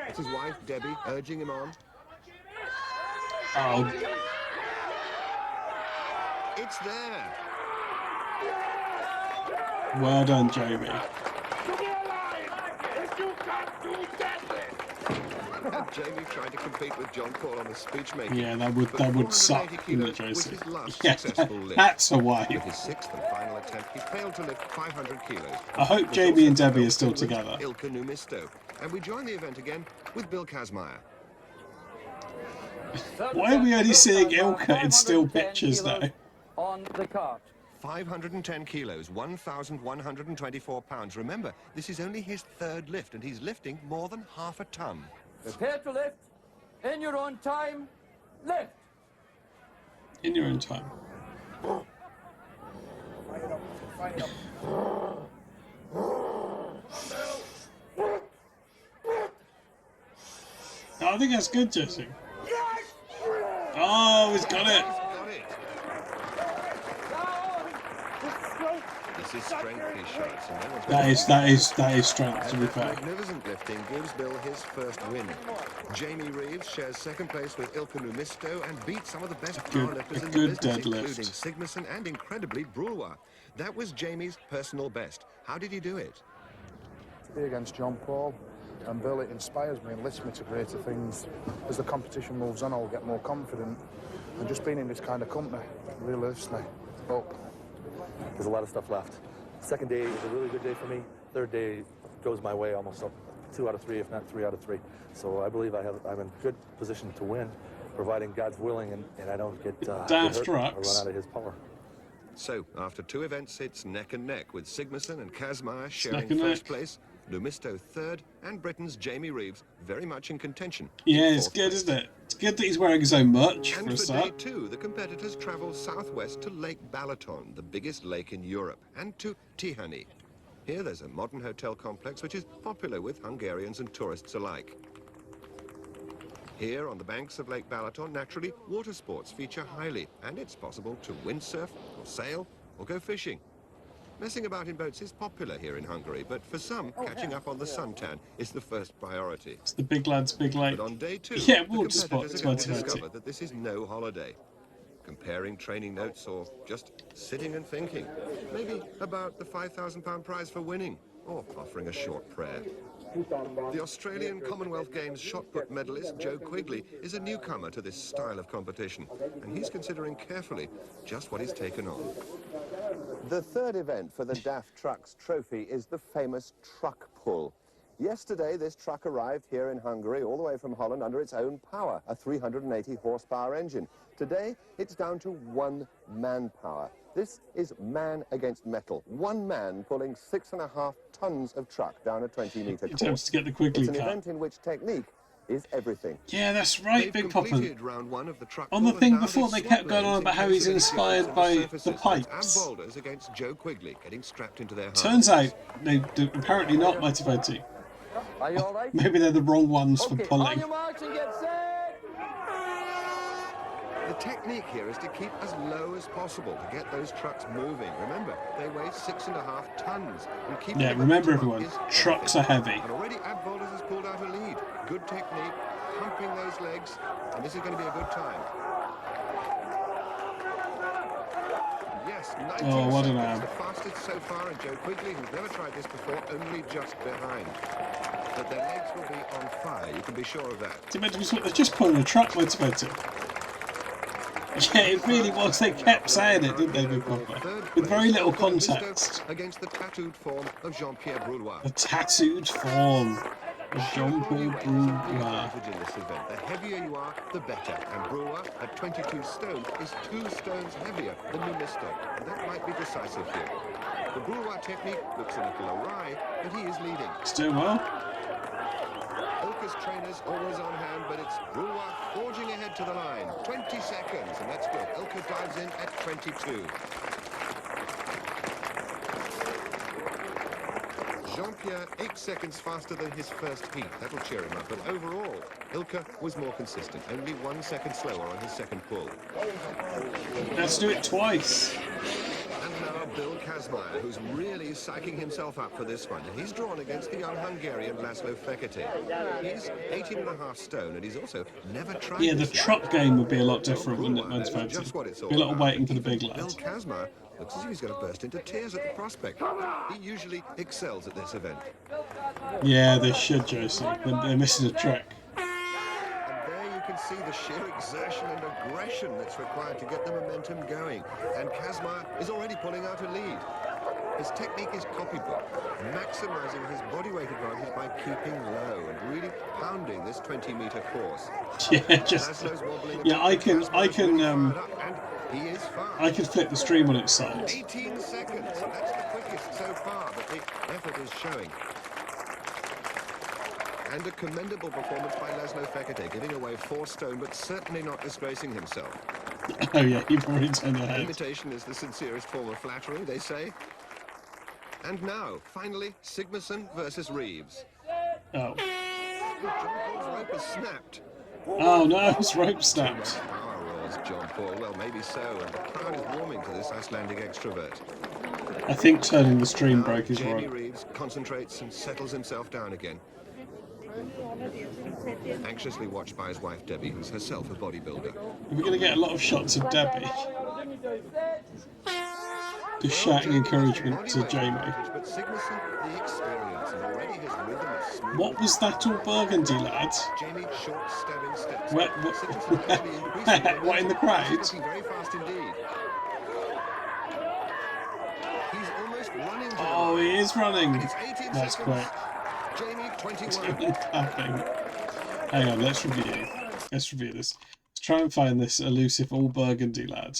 It's his wife, Debbie, urging him on. Oh, It's there. well done, Jamie. And Jamie trying to compete with John Paul on the speech making. Yeah, that would suck, wouldn't it, Jason? Yeah, Lift. that's a wipe. With his 6th and final attempt, he failed to lift 500 kilos. I hope Jamie and Debbie are still together. Ilka Numisto. And we join the event again with Bill Kazmaier. Why are we only seeing Ilka in still pictures now? On the cart. 510 kilos, 1,124 pounds. Remember, this is only his 3rd lift, and he's lifting more than half a ton. Prepare to lift. In your own time, lift. In your own time. Oh, I think that's good, Jesse. Oh, he's got it. This is strength he shows. That is strength, to be fair. Magnificent lifting gives Bill his first win. Jamie Reeves shares 2nd place with Ilka Numisto and beats some of the best powerlifters in the business, including Sigmarsson and, incredibly, Brulwa. That was Jamie's personal best. How did he do it? To be against John Paul and Bill, it inspires me and lifts me to greater things. As the competition moves on, I'll get more confident. And just being in this kind of company really lifts me up. There's a lot of stuff left. 2nd day is a really good day for me. 3rd day goes my way almost up 2 out of 3, if not 3 out of 3. So I believe I'm in good position to win, providing God's willing and I don't get hurt or run out of his power. So, after 2 events, it's neck and neck, with Sigmarsson and Kazmaier sharing 1st place, Numisto 3rd, and Britain's Jamie Reeves very much in contention. Yeah, it's good, isn't it? It's good that he's wearing his own merch for a And for start. day 2, the competitors travel southwest to Lake Balaton, the biggest lake in Europe, and to Tihany. Here there's a modern hotel complex which is popular with Hungarians and tourists alike. Here on the banks of Lake Balaton, naturally, water sports feature highly, and it's possible to windsurf, or sail, or go fishing. Messing about in boats is popular here in Hungary, but for some, catching up on the suntan is the first priority. It's the big lads, big lake. But on day 2, yeah, the water sports competitors are going to discover that this is no holiday. Comparing training notes or just sitting and thinking. Maybe about the £5,000 prize for winning, or offering a short prayer. The Australian Commonwealth Games shot put medalist Joe Quigley is a newcomer to this style of competition, and he's considering carefully just what he's taken on. The 3rd event for the DAF Trucks Trophy is the famous truck pull. Yesterday, this truck arrived here in Hungary, all the way from Holland, under its own power, a 380 horsepower engine. Today, it's down to 1 manpower. This is man against metal. 1 man pulling 6.5 tons of truck down a 20-metre course. Attempts to get the Quigley It's an cut. event in which technique is everything. Yeah, that's right, Big Papa. Round 1 of the truck On the pull, thing and now before, they kept going on about how he's inspired by the pipes. boulders against Joe Quigley getting strapped into their Turns out they're apparently not motivating. Are you all right? Maybe they're the wrong ones for On pulling. your marks and get set. The technique here is to keep as low as possible to get those trucks moving. Remember, they weigh 6.5 tons. And keeping Yeah, them remember at the top everyone, is trucks are heavy. And already Ad Boulders has pulled out a lead. Good technique, pumping those legs, and this is going to be a good time. Yes, 19 Oh, what an seconds, arm. the fastest so far, and Joe Quigley, who's never tried this before, only just behind. But their legs will be on fire, you can be sure of that. They're just pulling a truck motivator. Yeah, it really was. They kept saying it, didn't they, Big Papa? With very little context. Against the tattooed form of Jean-Pierre Brulwa. The tattooed form of Jean-Paul Brulwa. In this event, the heavier you are, the better. And Brulwa, at 22 stone, is 2 stones heavier than Numisto. And that might be decisive here. The Brulwa technique looks a little awry, but he is leading. He's doing well. Ilka's trainers always on hand, but it's Brulwa forging ahead to the line. 20 seconds, and that's good. Ilka dives in at 22. Jean-Pierre 8 seconds faster than his first heat. That'll cheer him up. But overall, Ilka was more consistent. Only 1 second slower on his second pull. Let's do it twice. And now Bill Kazmaier, who's really psyching himself up for this one. And he's drawn against the young Hungarian Laszlo Fekete. He's 18.5 stone, and he's also never tried Yeah, the this truck game would be a lot different, wouldn't it, motivating? Be a lot of waiting for the big Bill lads. Kazmaier looks as if he's going to burst into tears at the prospect. He usually excels at this event. Yeah, they should, Josie. They're missing a trick. see the sheer exertion and aggression that's required to get the momentum going. And Kazmaier is already pulling out a lead. His technique is copybook, maximising his bodyweight advantage by keeping low and really pounding this 20-metre course. Yeah, just yeah. I can flip the stream on its side. 18 seconds. That's the quickest so far, but the effort is showing. And a commendable performance by Laszlo Fekete, giving away 4 stone, but certainly not disgracing himself. Oh yeah, you've already turned your head. Imitation is the sincerest form of flattery, they say. And now, finally, Sigmarsson versus Reeves. Oh. John Paul's rope has snapped. Oh no, his rope snapped. Power roars, John Paul. Well, maybe so, and the crowd is warming to this Icelandic extrovert. I think turning the stream broke his rope. Jamie Reeves concentrates and settles himself down again. Anxiously watched by his wife Debbie, who's herself a bodybuilder. We're going to get a lot of shots of Debbie. Just shouting encouragement to Jamie. What was that all burgundy, lads? What in the crowd? Oh, he is running. That's quick. Hang on, let's review. Let's review this. Let's try and find this elusive all burgundy lad.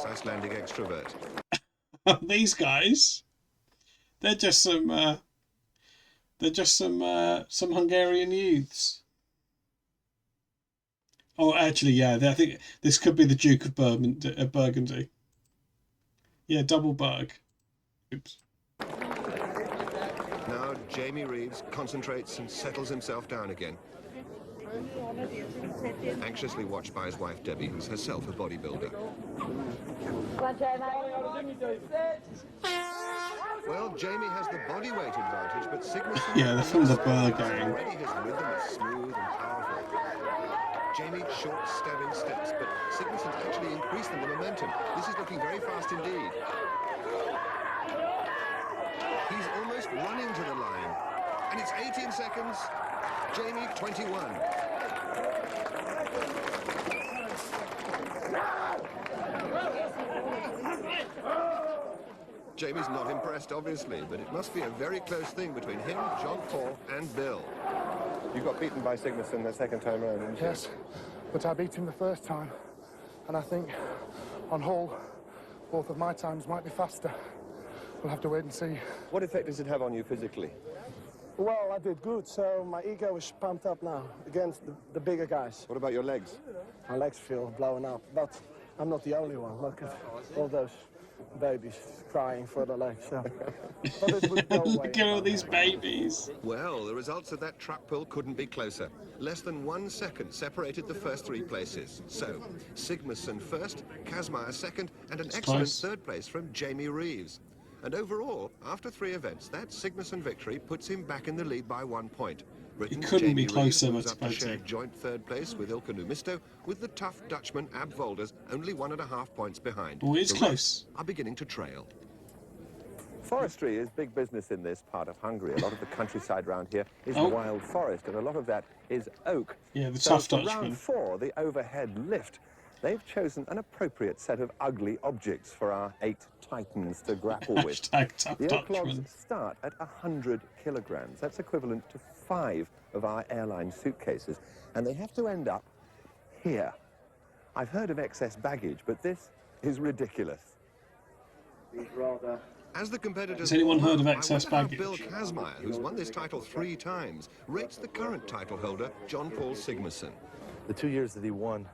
Icelandic extrovert. These guys, they're just some Hungarian youths. Oh, actually, yeah, I think this could be the Duke of Burgundy. Yeah, double Berg. Oops. Now Jamie Reeves concentrates and settles himself down again. Anxiously watched by his wife Debbie, who's herself a bodybuilder. Well, Jamie has the bodyweight advantage, but Sigmarsson... Yeah, they're from the Berg gang. Already his rhythm is smooth and powerful. Jamie short stabbing steps, but Sigmarsson's actually increasing the momentum. This is looking very fast indeed. He's almost running to the line. And it's 18 seconds. Jamie, 21. Jamie's not impressed, obviously, but it must be a very close thing between him, John Paul, and Bill. You got beaten by Sigmarsson the second time around, didn't you? Yes, but I beat him the first time, and I think, on whole, both of my times might be faster. We'll have to wait and see. What effect does it have on you physically? Well, I did good, so my ego is pumped up now against the bigger guys. What about your legs? My legs feel blown up, but I'm not the only one. Look at all those babies crying for the legs. So. But it would go away. Look at all these babies. Well, the results of that truck pull couldn't be closer. Less than 1 second separated the first 3 places. So, Sigmarsson first, Kazmaier second, and an excellent third place from Jamie Reeves. And overall, after 3 events, that Sigmarsson victory puts him back in the lead by 1 point. Britain's couldn't be Jamie closer, Reeves moves up to Matipati. share joint third place with Ilka Numisto, with the tough Dutchman Ab Volders only 1.5 points behind. Oh, it's The close. rest are beginning to trail. Forestry is big business in this part of Hungary. A lot of the countryside around here is Oh. wild forest, and a lot of that is oak. Yeah, the so tough for Dutchman. round 4, the overhead lift, they've chosen an appropriate set of ugly objects for our 8 titans to grapple with. Hashtag tough The oak Dutchman. logs start at 100 kilograms. That's equivalent to 5 of our airline suitcases, and they have to end up here. I've heard of excess baggage, but this is ridiculous. As the competitors... Has anyone heard of I excess wonder how baggage? Bill Kazmaier, who's won this title 3 times, rates the current title holder, John Paul Sigmarsson. The 2 years that he won,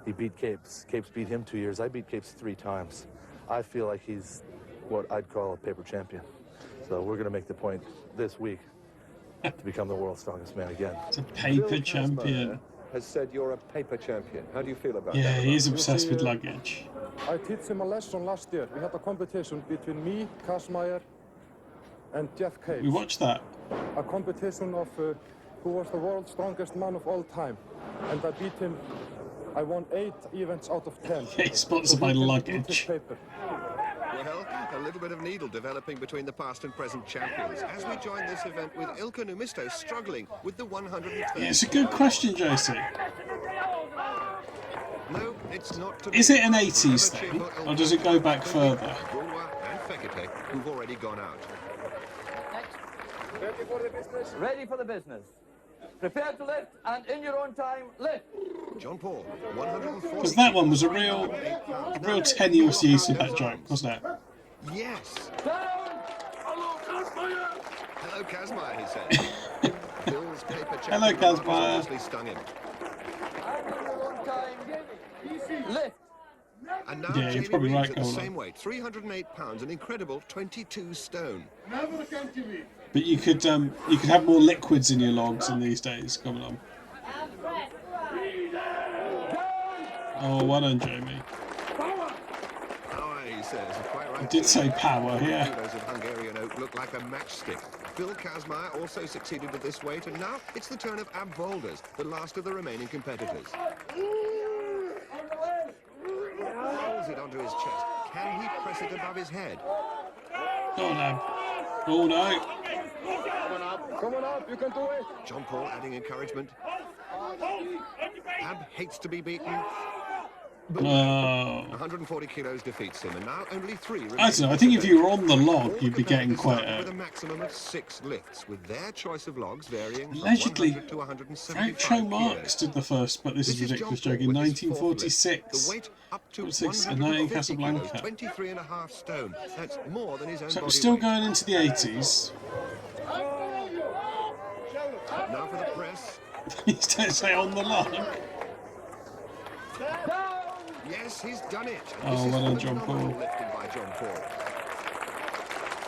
he beat Capes. Capes beat him 2 years. I beat Capes 3 times. I feel like he's what I'd call a paper champion. So we're going to make the point this week to become the world's strongest man again. It's a paper Bill champion. Kazmaier has said you're a paper champion. How do you feel about Yeah, that? he is obsessed with luggage. I teach him a lesson last year. We had a competition between me, Kazmaier, and Jeff Capes. We watched that. A competition of who was the world's strongest man of all time. And I beat him. I won 8 events out of 10. He's sponsored by luggage. Well, a little bit of needle developing between the past and present champions as we join this event with Ilka Numisto struggling with the 130. Yeah, it's a good question, Josie. No, it's not to Is be. it an 80s thing, or does it go back further? Bournois and Fekete, who've already gone out. Ready for the business? Ready for the business. Prepare to lift, and in your own time, lift. John Paul, 140. Because that one was a real tenuous use of that joke, wasn't it? Yes. Hello, Kazmaier. Hello, Kazmaier, he said. Bill's paper check. Hello, Kazmaier. Obviously stung him. And in your own time, lift. And now Yeah, you're Jamie probably Reeves right, at the Cola. same weight, 308 pounds, an incredible 22 stone. But you could have more liquids in your logs in these days. Come on. Oh, well done, Jamie. Power, he says. Quite right. I did say power, yeah. Kilos of Hungarian oak look like a matchstick. Bill Kazmaier also succeeded at this weight, and now it's the turn of Ab Volders, the last of the remaining competitors. Rolls it onto his chest. Can he press it above his head? Oh no. Oh no. Come on up, you can do it. John Paul adding encouragement. Ab hates to be beaten. But No. 140 kilos defeats him, and now only 3 remain. I don't know. I think if you were on the log, you'd be getting quite with a a. maximum of 6 lifts, with their choice of logs varying from Allegedly, 100 to 175 Groucho Marx kilos. did the first, but this is ridiculous joke, in With his fourth lift, 1946. the weight up to 46, 150 in kilos, Casablanca. 23 and a half stone. That's more than his own So body it's still weight. going into the 80s. Now for the press. You don't say on the log. Yes, he's done it. Oh, well done, John phenomenal Paul. lifting by John Paul.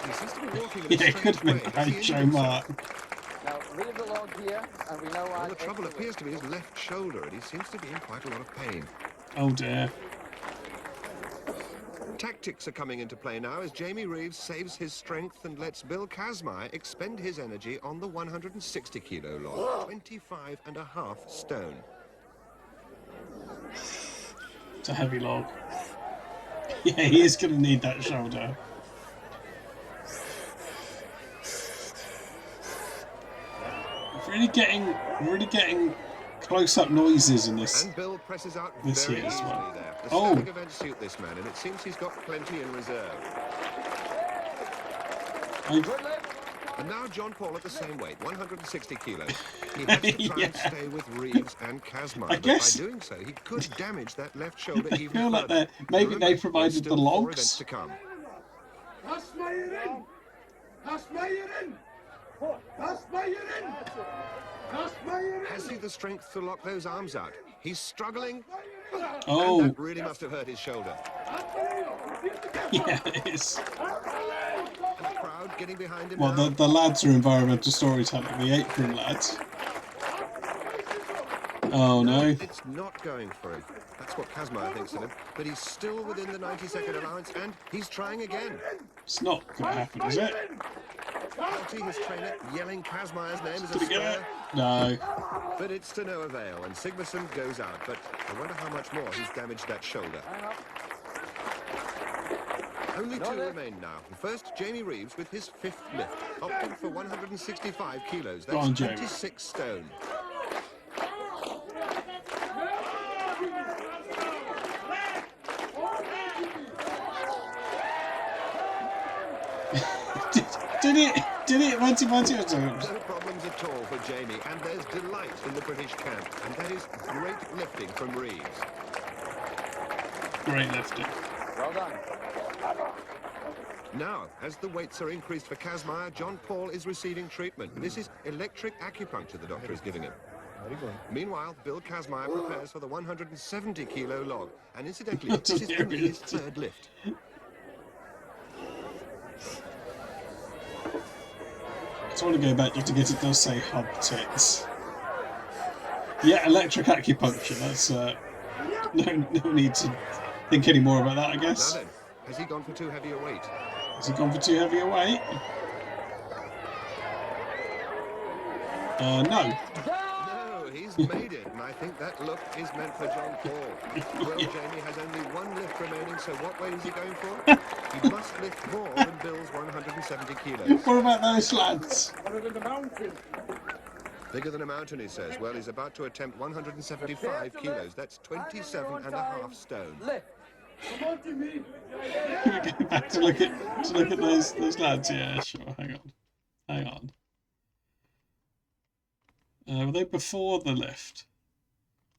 He seems to be walking in Yeah, a it could strange have been way. Has he Groucho injured Marx. himself? Now, leave the log here, and we know Well, the trouble appears to be his left shoulder, and he seems to be in quite a lot of pain. Oh dear. Tactics are coming into play now as Jamie Reeves saves his strength and lets Bill Kazmaier expend his energy on the 160 kilo log, 25 and a half stone. It's a heavy log. Yeah, he is going to need that shoulder. Really getting close-up noises in this. And Bill presses out This very here as easily well. there. The Oh. static events suit this man, and it seems he's got plenty in reserve. And now John Paul at the same weight, 160 kilos. He has to try and Yeah. stay with Reeves and Kazmaier, but guess- by doing so, he could damage that left shoulder I even feel like further. maybe Remember, they there's provided the still 4 logs. events to come. Has he the strength to lock those arms out? He's struggling. Oh. And that really must have hurt his shoulder. Yeah, it is. And the crowd getting behind him Well, now. the lads are environmental storytelling, the apron lads. Oh no. It's not going for him. That's what Kazmaier thinks of him. But he's still within the 90-second allowance, and he's trying again. It's not going to happen, is it? Alty, his trainer, yelling Kazmaier's name as a Did he get swear. it? No. But it's to no avail, and Sigmarsson goes out. But I wonder how much more he's damaged that shoulder. Only 2 remain now. First, Jamie Reeves with his 5th lift, opting for 165 kilos. Go That's on, Jamie. 26 stone. Did it? Once No problems at all for Jamie, and there's delight in the British camp, and that is great lifting from Reeves. Great lifting. Well done. Now, as the weights are increased for Kazmaier, John Paul is receiving treatment. This is electric acupuncture the doctor is giving him. Meanwhile, Bill Kazmaier prepares for the 170 kilo log, and incidentally, this is only his 3rd lift. I just want to go back just in case it does say hub tits. Yeah, electric acupuncture. That's no need to think any more about that, I guess. Now then, has he gone for too heavy a weight? Has he gone for too heavy a weight? No. No, he's made it, and I think that look is meant for John Paul. Well, Jamie has only one lift remaining, so what weight is he going for? He must lift more than Bill's 170 kilos. What about those lads? Bigger than a mountain, he says. Well, he's about to attempt 175 kilos. That's 27 and a half stone. Can we go back to look at those lads? Yeah, sure. Hang on. Were they before the lift?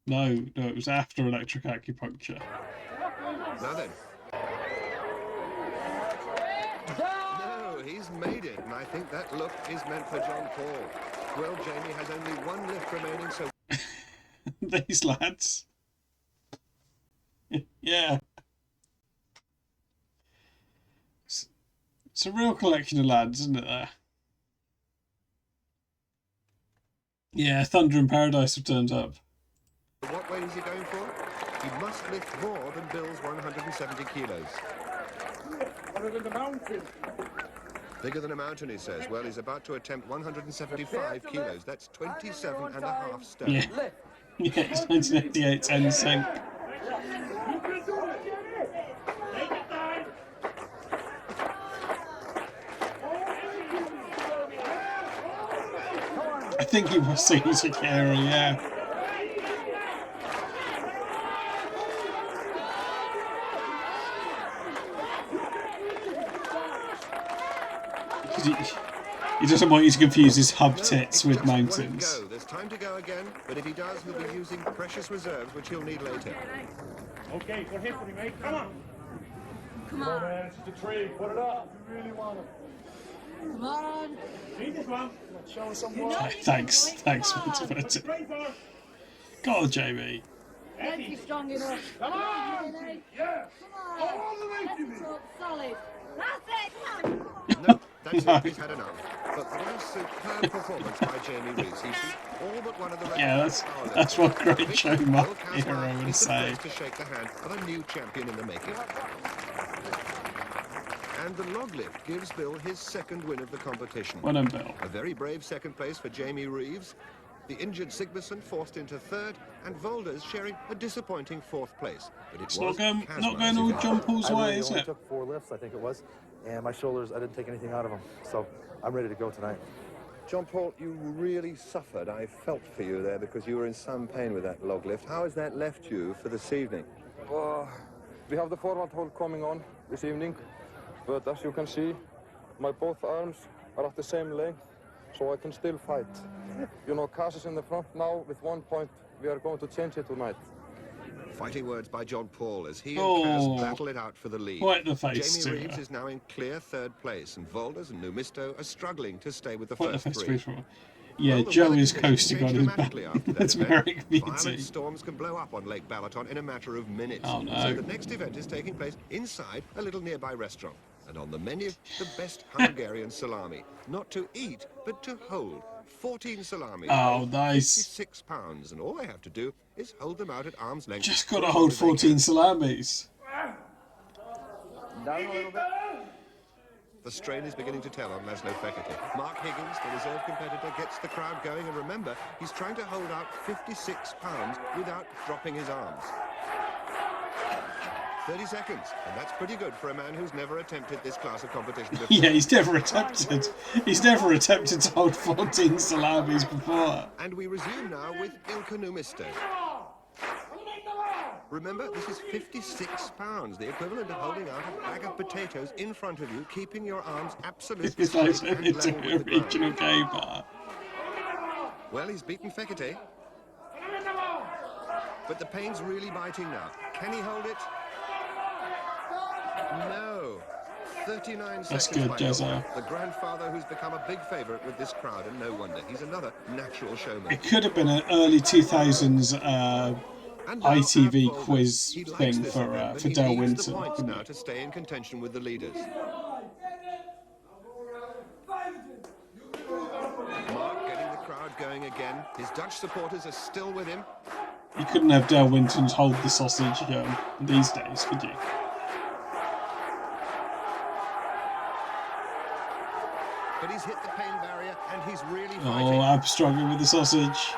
No, it was after electric acupuncture. Now then. No, he's made it, and I think that look is meant for John Paul. Well, Jamie has only one lift remaining, so... These lads. Yeah. It's a real collection of lads, isn't it, there? Yeah, Thunder in Paradise have turned up. What weight is he going for? He must lift more than Bill's 170 kilos. Bigger than a mountain. Bigger than a mountain, he says. Well, he's about to attempt 175 kilos. That's 27 and a half stone. Yeah, it's 1988's NSYNC. I think he was singing Shakira, yeah. He doesn't want you to confuse his hub tits with mountains. There's time to go again, but if he does, he'll be using precious reserves, which he'll need later. Okay, we're here for me, mate. Come on. Come on. Man, it's just a tree. Put it up. You really want it. Come on. See this one? Show us some Thanks, Motivate. Go on, Jamie. Let's be strong enough. Come on. Yeah. Come on. All the way to me. Solid. That's it. Come on. No, that's it. He's had enough. But what a superb performance by Jamie Reeves. He beat all but one of the records. Yeah, that's what great show Mark Hero would say. To shake the hand of a new champion in the making. And the log lift gives Bill his second win of the competition. Well done, Bill. A very brave second place for Jamie Reeves. The injured Sigmarsson forced into third, and Volders sharing a disappointing fourth place. But it's not going all John Paul's way, is I it? took 4 lifts, I think it was, and my shoulders, I didn't take anything out of them. So I'm ready to go tonight. John Paul, you really suffered. I felt for you there because you were in some pain with that log lift. How has that left you for this evening? We have the forward hold coming on this evening, but as you can see, my both arms are at the same length, so I can still fight. You know, Cass is in the front now with 1 point. We are going to change it tonight. Fighting words by John Paul as he and Kaz battle it out for the lead. Right in the face, Jamie Reeves is now in clear third place, and Volders and Numisto are struggling to stay with the What first the three. Yeah, Well, Joe is weather coasting on conditions his changed back. dramatically after that That's event. very Violent meaty. storms can blow up on Lake Balaton in a matter of minutes. Oh, no. So the next event is taking place inside a little nearby restaurant. And on the menu, the best Hungarian salami. Not to eat, but to hold. 14 salamis. Oh, nice. 56 pounds, and all they have to do is hold them out at arm's length. Just got to hold 14 salamis. Down a little bit. The strain is beginning to tell on Laszlo Fekete. Mark Higgins, the reserve competitor, gets the crowd going, and remember, he's trying to hold out 56 pounds without dropping his arms. 30 seconds, and that's pretty good for a man who's never attempted this class of competition before. Yeah, he's never attempted. He's never attempted to hold 14 salamis before. And we resume now with Ilkka Numisto. Remember, this is 56 pounds, the equivalent of holding out a bag of potatoes in front of you, keeping your arms absolutely It's like straight and it's level a with the ground. regional gay bar. Well, he's beaten Fekete. But the pain's really biting now. Can he hold it? No. 39 That's seconds. good, by Jezza. Noel, the grandfather who's become a big favourite with this crowd, and no wonder. He's another natural showman. It could have been an early 2000s ITV quiz He likes thing this for event, but he Dale needs Winton. the points now to stay in contention with the leaders. Mark getting the crowd going again. His Dutch supporters are still with him. You couldn't have Dale Winton hold the sausage these days, could you? But he's hit the pain barrier, and he's really Oh, fighting. I'm struggling with the sausage.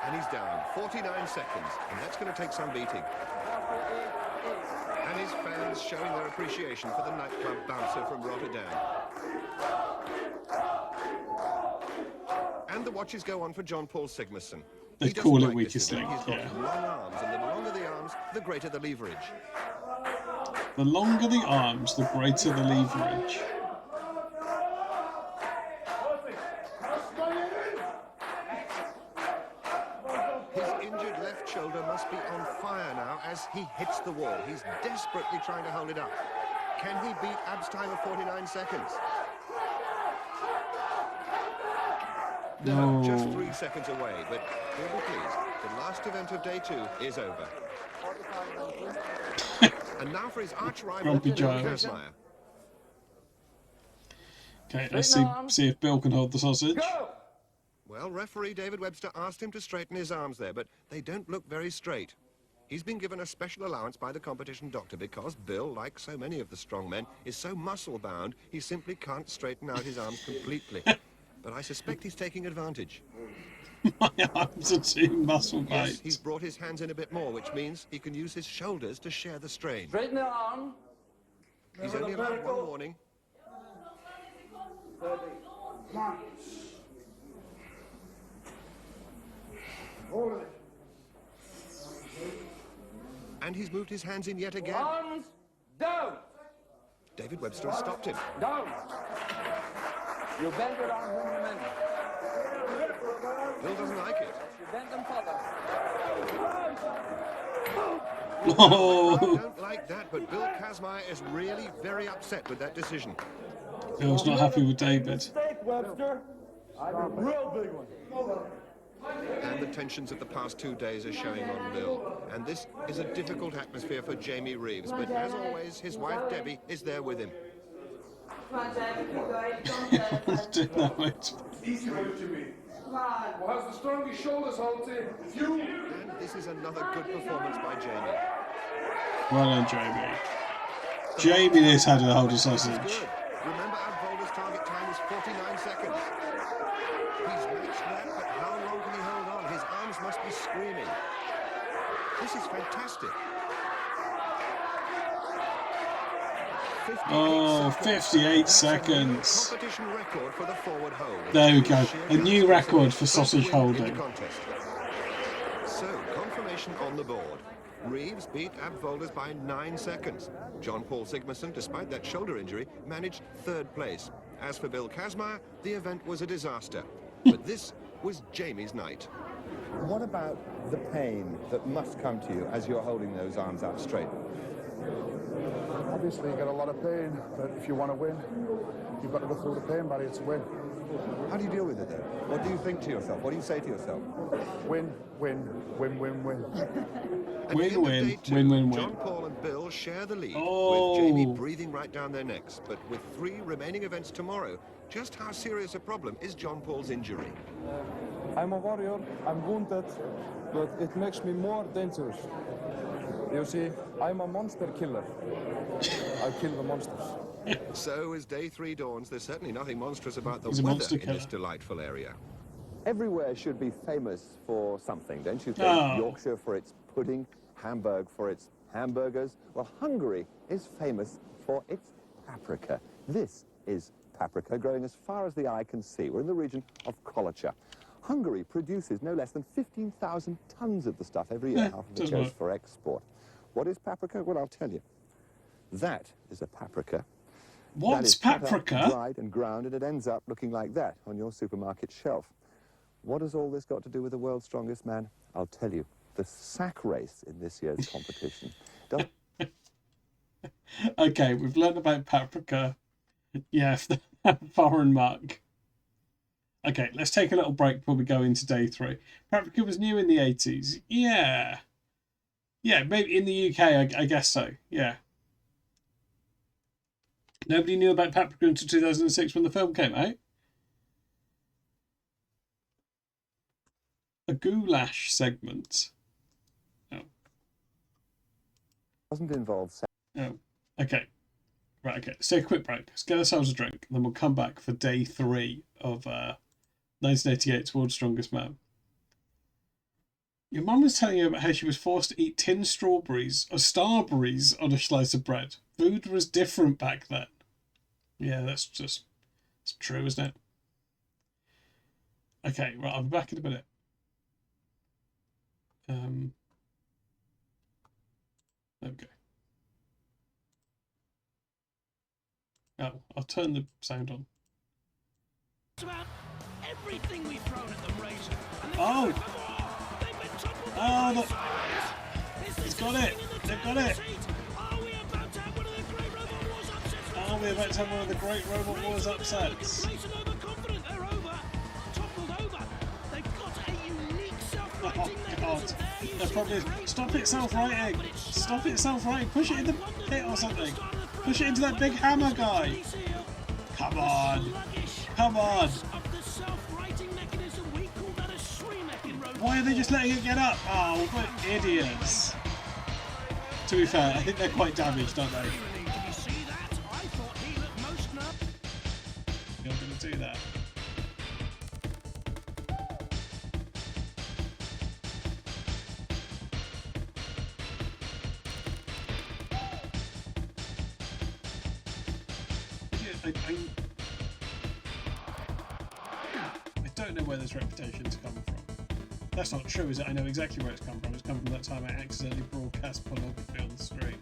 And he's down. 49 seconds. And that's going to take some beating. And his fans showing their appreciation for the nightclub bouncer from Rotterdam. And the watches go on for John Paul Sigmarsson. They call it weakest link, He's got long arms, and the longer the arms, the greater the leverage. The longer the arms, the greater the leverage. His injured left shoulder must be on fire now as he hits the wall. He's desperately trying to hold it up. Can he beat Ab's time of 49 seconds? No, just 3 seconds away, but he'll be pleased. The last event of day 2 is over. And now for his arch rival, Grumpy Bill Joe. Kazmaier. Okay, let's see if Bill can hold the sausage. Well, referee David Webster asked him to straighten his arms there, but they don't look very straight. He's been given a special allowance by the competition doctor because Bill, like so many of the strong men, is so muscle-bound he simply can't straighten out his arms completely. But I suspect he's taking advantage. My arms are too muscle-bound. Yes, he's brought his hands in a bit more, which means he can use his shoulders to share the strain. Straighten the arm. He's only allowed one warning. And he's moved his hands in yet again. Arms down. David Webster has stopped him. Down. You bend your arms in a minute. Bill doesn't like it. You bend them further. Oh. I don't like that, but Bill Kazmaier is really very upset with that decision. Bill's not happy with David. Mistake, Webster. Real big one. And the tensions of the past 2 days are showing on Bill. And this is a difficult atmosphere for Jamie Reeves, but as always, his wife Debbie is there with him. Easy with it, Jimmy. Who has the strongest shoulders, Halty? You. And this is another good performance by Jamie. Well done, Jamie. Jamie has had a hold of sausage. Remember, Abvolder's target time is 49 seconds. He's matched that, but how long can he hold on? His arms must be screaming. This is fantastic. 58 seconds. Competition record for the forward hold. There we go. A new record for sausage holding. So, confirmation on the board. Reeves beat Abvolders by 9 seconds. John Paul Sigmarsson, despite that shoulder injury, managed 3rd place. As for Bill Kazmaier, the event was a disaster. But this was Jamie's night. What about the pain that must come to you as you're holding those arms out straight? Obviously, you get a lot of pain, but if you want to win, you've got to go through the pain barrier to win. How do you deal with it then? What do you think to yourself? What do you say to yourself? Win, win, win, win, win. Win, win, win, win, win. John Paul and Bill share the lead, Oh. with Jamie breathing right down their necks. But with 3 remaining events tomorrow, just how serious a problem is John Paul's injury? I'm a warrior, I'm wounded, but it makes me more dangerous. You see, I'm a monster killer. I kill the monsters. So as day 3 dawns, there's certainly nothing monstrous about the He's a weather monster in killer. this delightful area. Everywhere should be famous for something, don't you think? Oh. Yorkshire for its pudding, Hamburg for its hamburgers. Well, Hungary is famous for its paprika. This is paprika growing as far as the eye can see. We're in the region of Kolocha. Hungary produces no less than 15,000 tons of the stuff every year. Half of it doesn't goes work. for export. What is paprika? Well, I'll tell you. That is a paprika. What's That is cut up, paprika? dried and ground, and it ends up looking like that on your supermarket shelf. What has all this got to do with the world's strongest man? I'll tell you. The sack race in this year's competition. Okay, we've learned about paprika. Yeah, foreign muck. Okay, let's take a little break before we go into day 3. Paprika was new in the 80s. Yeah. Yeah, maybe in the UK, I guess so. Yeah. Nobody knew about paprika until 2006 when the film came out. A goulash segment. Oh. Doesn't involve sack. Oh. Okay. Right, okay. Let's take a quick break. Let's get ourselves a drink. Then we'll come back for day 3 of 1988's World's Strongest Man. Your mum was telling you about how she was forced to eat tin strawberries or starberries on a slice of bread. Food was different back then. Yeah, it's true, isn't it? Okay, right, I'll be back in a minute. There we go. Oh, I'll turn the sound on. About everything we've thrown at them, Razor. Oh! Oh, look! He's got it! They've got it! Are we about to have one of the great robot wars upsets? Are we about to have one of the great robot wars upsets? Racing overconfident, they're over. Toppled over. They've got a unique self-righting mechanism there, They're probably... Stop it self-righting! Stop it self-righting! Push it in the pit or something! Push it into that big hammer guy! Come on! Come on! Why are they just letting it get up? Oh, what idiots! To be fair, I think they're quite damaged, aren't they? You're going to do that. I don't know where this reputation's come from. That's not true, is it? I know exactly where it's come from. It's come from that time I accidentally broadcast pornography on the stream.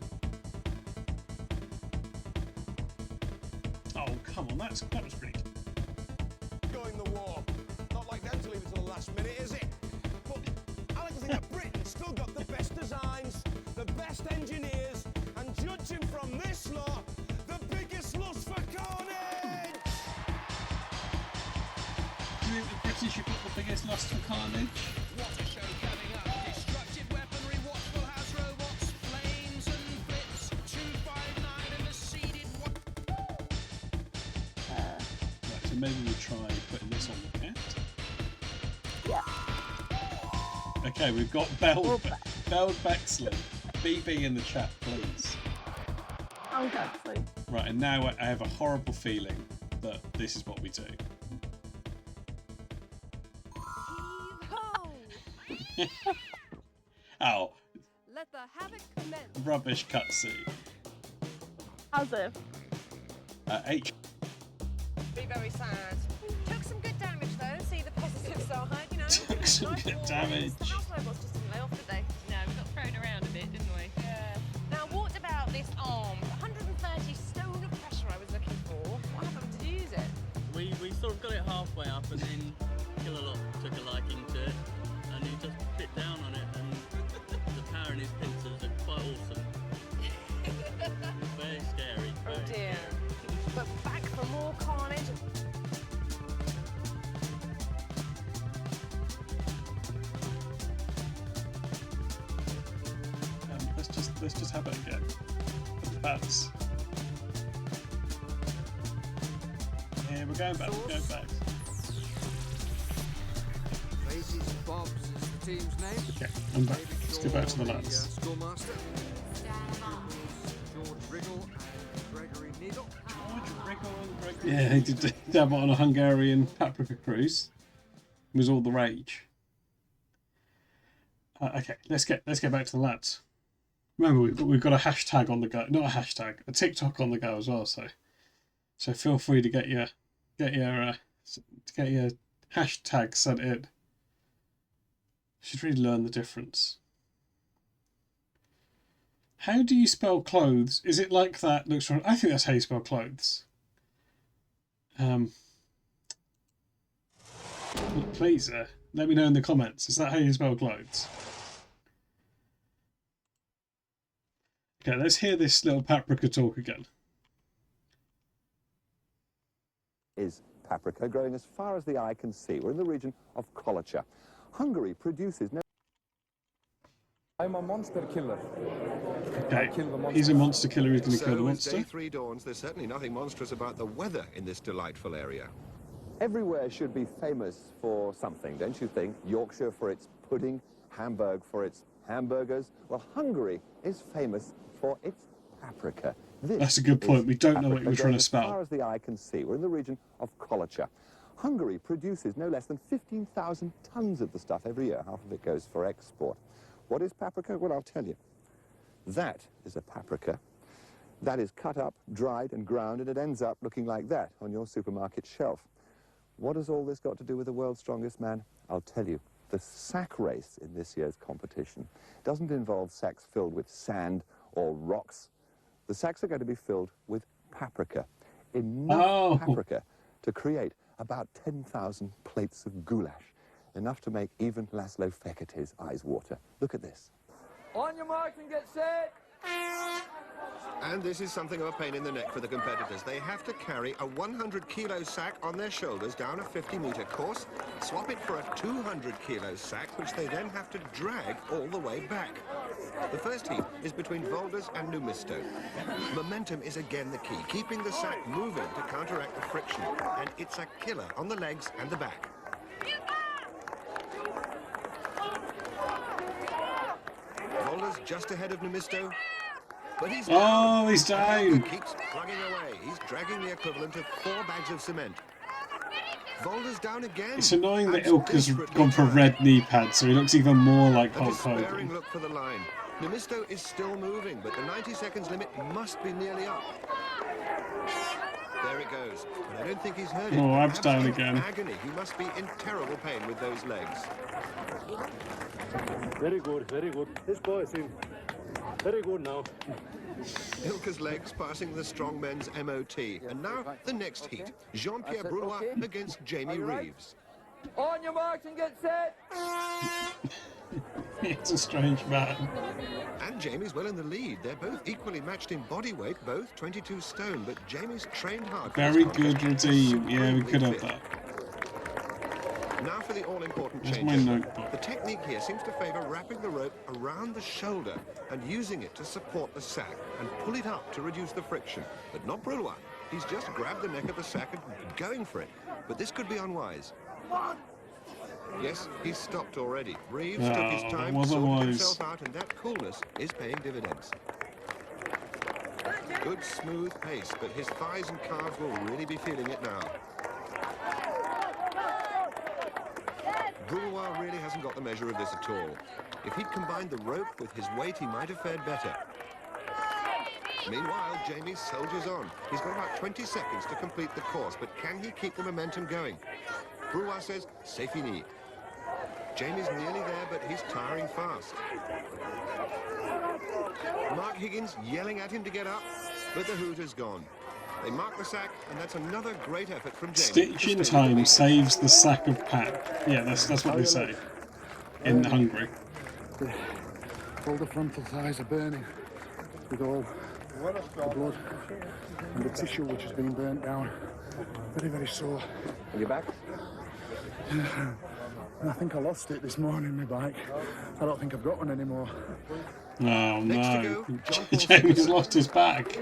Oh, come on, that was pretty... Going the war. Not like them to leave it till the last minute, is it? But I like to think that Britain's still got the best designs, the best engineers, and judging from this lot, the biggest lust for carnage! Do you think the British have got the biggest lust for carnage? What a show coming up. Destructive weaponry, watchful house robots, flames and flips, 259 and the seeded one. Right, so maybe we'll try putting this on the cat. Yeah. Okay, we've got Bell Bexley. BB in the chat, please. Oh, Bexley. Right, and now I have a horrible feeling that this is what we do. Oh. Let the havoc commence. Rubbish cutscene. How's it? H. Be very sad. Took some good damage though. See the positive side, you know. Took some good damage. The house robots just didn't lay off, did they? No, we got thrown around a bit, didn't we? Yeah. Now, what about this arm? 130 stone of pressure I was looking for. What happened? Did you use it? We sort of got it halfway up and then Killalot took a liking to it and he just bit down on it and the power in his pincers are quite awesome. Very scary. Oh dear. But back for more carnage. Let's just have it again. That's. Yeah, we're going back. We're going back. Faces Bob's is the team's name. Okay, I'm back. Let's go back to the lads. Schoolmaster. George Riggle and Gregory Needle. Yeah, he did dab on a Hungarian paprika cruise. It was all the rage. Okay, let's get back to the lads. Remember, we've got a hashtag on the go. Not a hashtag, a TikTok on the go as well. So feel free to get your hashtag sent in. Should really learn the difference. How do you spell clothes? Is it like that? Looks wrong. I think that's how you spell clothes. Please, let me know in the comments. Is that how you spell clothes? Okay, let's hear this little paprika talk again. Is paprika growing as far as the eye can see. We're in the region of Kolocha. Hungary produces no... I'm a monster killer. Okay, he's a monster killer. He's going to kill the So as monster. day 3 dawns, there's certainly nothing monstrous about the weather in this delightful area. Everywhere should be famous for something, don't you think? Yorkshire for its pudding, Hamburg for its hamburgers. Well, Hungary is famous for its paprika. This That's a good point. We don't know what you were paprika trying to as spell. far as the eye can see. We're in the region of Kolocha. Hungary produces no less than 15,000 tons of the stuff every year. Half of it goes for export. What is paprika? Well, I'll tell you. That is a paprika. That is cut up, dried and ground, and it ends up looking like that on your supermarket shelf. What has all this got to do with the world's strongest man? I'll tell you. The sack race in this year's competition doesn't involve sacks filled with sand or rocks. The sacks are going to be filled with paprika. Enough paprika to create about 10,000 plates of goulash. Enough to make even Laszlo Fekete's eyes water. Look at this. On your marks and get set. And this is something of a pain in the neck for the competitors. They have to carry a 100-kilo sack on their shoulders down a 50-metre course, swap it for a 200-kilo sack, which they then have to drag all the way back. The first heat is between Volders and Numisto. Momentum is again the key, keeping the sack moving to counteract the friction. And it's a killer on the legs and the back. Volders just ahead of Numisto. But he's down. Oh, he's down. Keeps plugging away. He's dragging the equivalent of 4 bags of cement. Volders down again. It's annoying that Ilka's gone for red knee pads, so he looks even more like A Hulk despairing Hogan. look for the line. Numisto is still moving, but the 90 seconds limit must be nearly up. There it goes. But I don't think he's heard it. Oh, abs down Absolute again. Agony. He must be in terrible pain with those legs. Very good, very good. This boy seems very good now. Ilka's legs passing the strong men's MOT. And now the next heat. Jean-Pierre Brulois against Jamie Reeves. On your marks and get set. It's a strange man. And Jamie's well in the lead. They're both equally matched in body weight, both 22 stone, but Jamie's trained hard. for Very this good contest. routine. Yeah, we could have Fit. that. Now for the all-important Where's change. my notebook? The technique here seems to favour wrapping the rope around the shoulder and using it to support the sack and pull it up to reduce the friction. But not Brulois. He's just grabbed the neck of the sack and going for it. But this could be unwise. Yes, he's stopped already. Reeves took his Oh, time, wasn't sorted wise. himself out, and that coolness is paying dividends. Good smooth pace, but his thighs and calves will really be feeling it now. Brulois really hasn't got the measure of this at all. If he'd combined the rope with his weight, he might have fared better. Meanwhile, Jamie soldiers on. He's got about 20 seconds to complete the course, but can he keep the momentum going? Brulois says, c'est fini. Jamie's nearly there, but he's tiring fast. Mark Higgins yelling at him to get up, but the hoot is gone. They mark the sack, and that's another great effort from Jamie. Stitch in time saves the sack of pack. Yeah, that's what they say in Hungary. All the frontal thighs are burning with all the blood and the tissue which has been burnt down. Very, very sore. Are you back? I think I lost it this morning, my bike. I don't think I've got one anymore. Oh Next to no, go, John Paul Jamie's lost his back.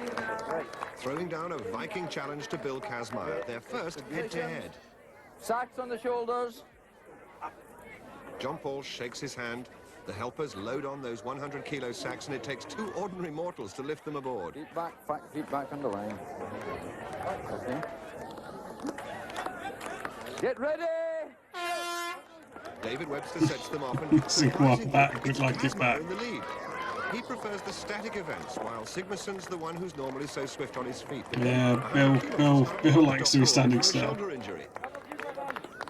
Throwing down a Viking challenge to Bill Kazmaier. Their first head-to-head. Sacks on the shoulders. John Paul shakes his hand. The helpers load on those 100-kilo sacks, and it takes 2 ordinary mortals to lift them aboard. Feet back on the line. Okay. Get ready! David Webster sets them off, and Sigmar back would it's like it Kazmaier back. in the lead. He prefers the static events, while Sigmundsson's the one who's normally so swift on his feet. Yeah, Bill likes to be standing still. Shoulder injury.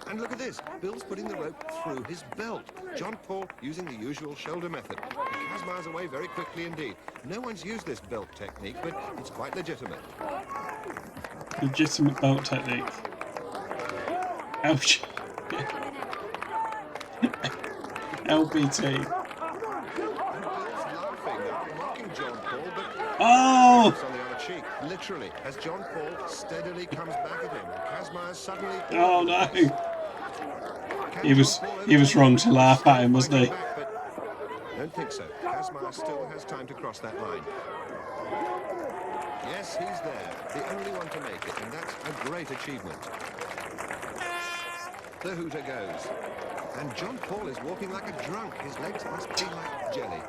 And look at this. Bill's putting the rope through his belt. John Paul using the usual shoulder method. Kazmaier's away very quickly indeed. No one's used this belt technique, but it's quite legitimate. Legitimate belt technique. Ouch. LBT. Mocking John Paul, but Oh! on the other cheek, literally, as John Paul steadily comes back at him. Kazmaier suddenly. Oh no! He was wrong to laugh at him, wasn't he? Don't think so. Kazmaier still has time to cross that line. Yes, he's there, the only one to make it, and that's a great achievement. The hooter goes. And John Paul is walking like a drunk. His legs must be like jelly.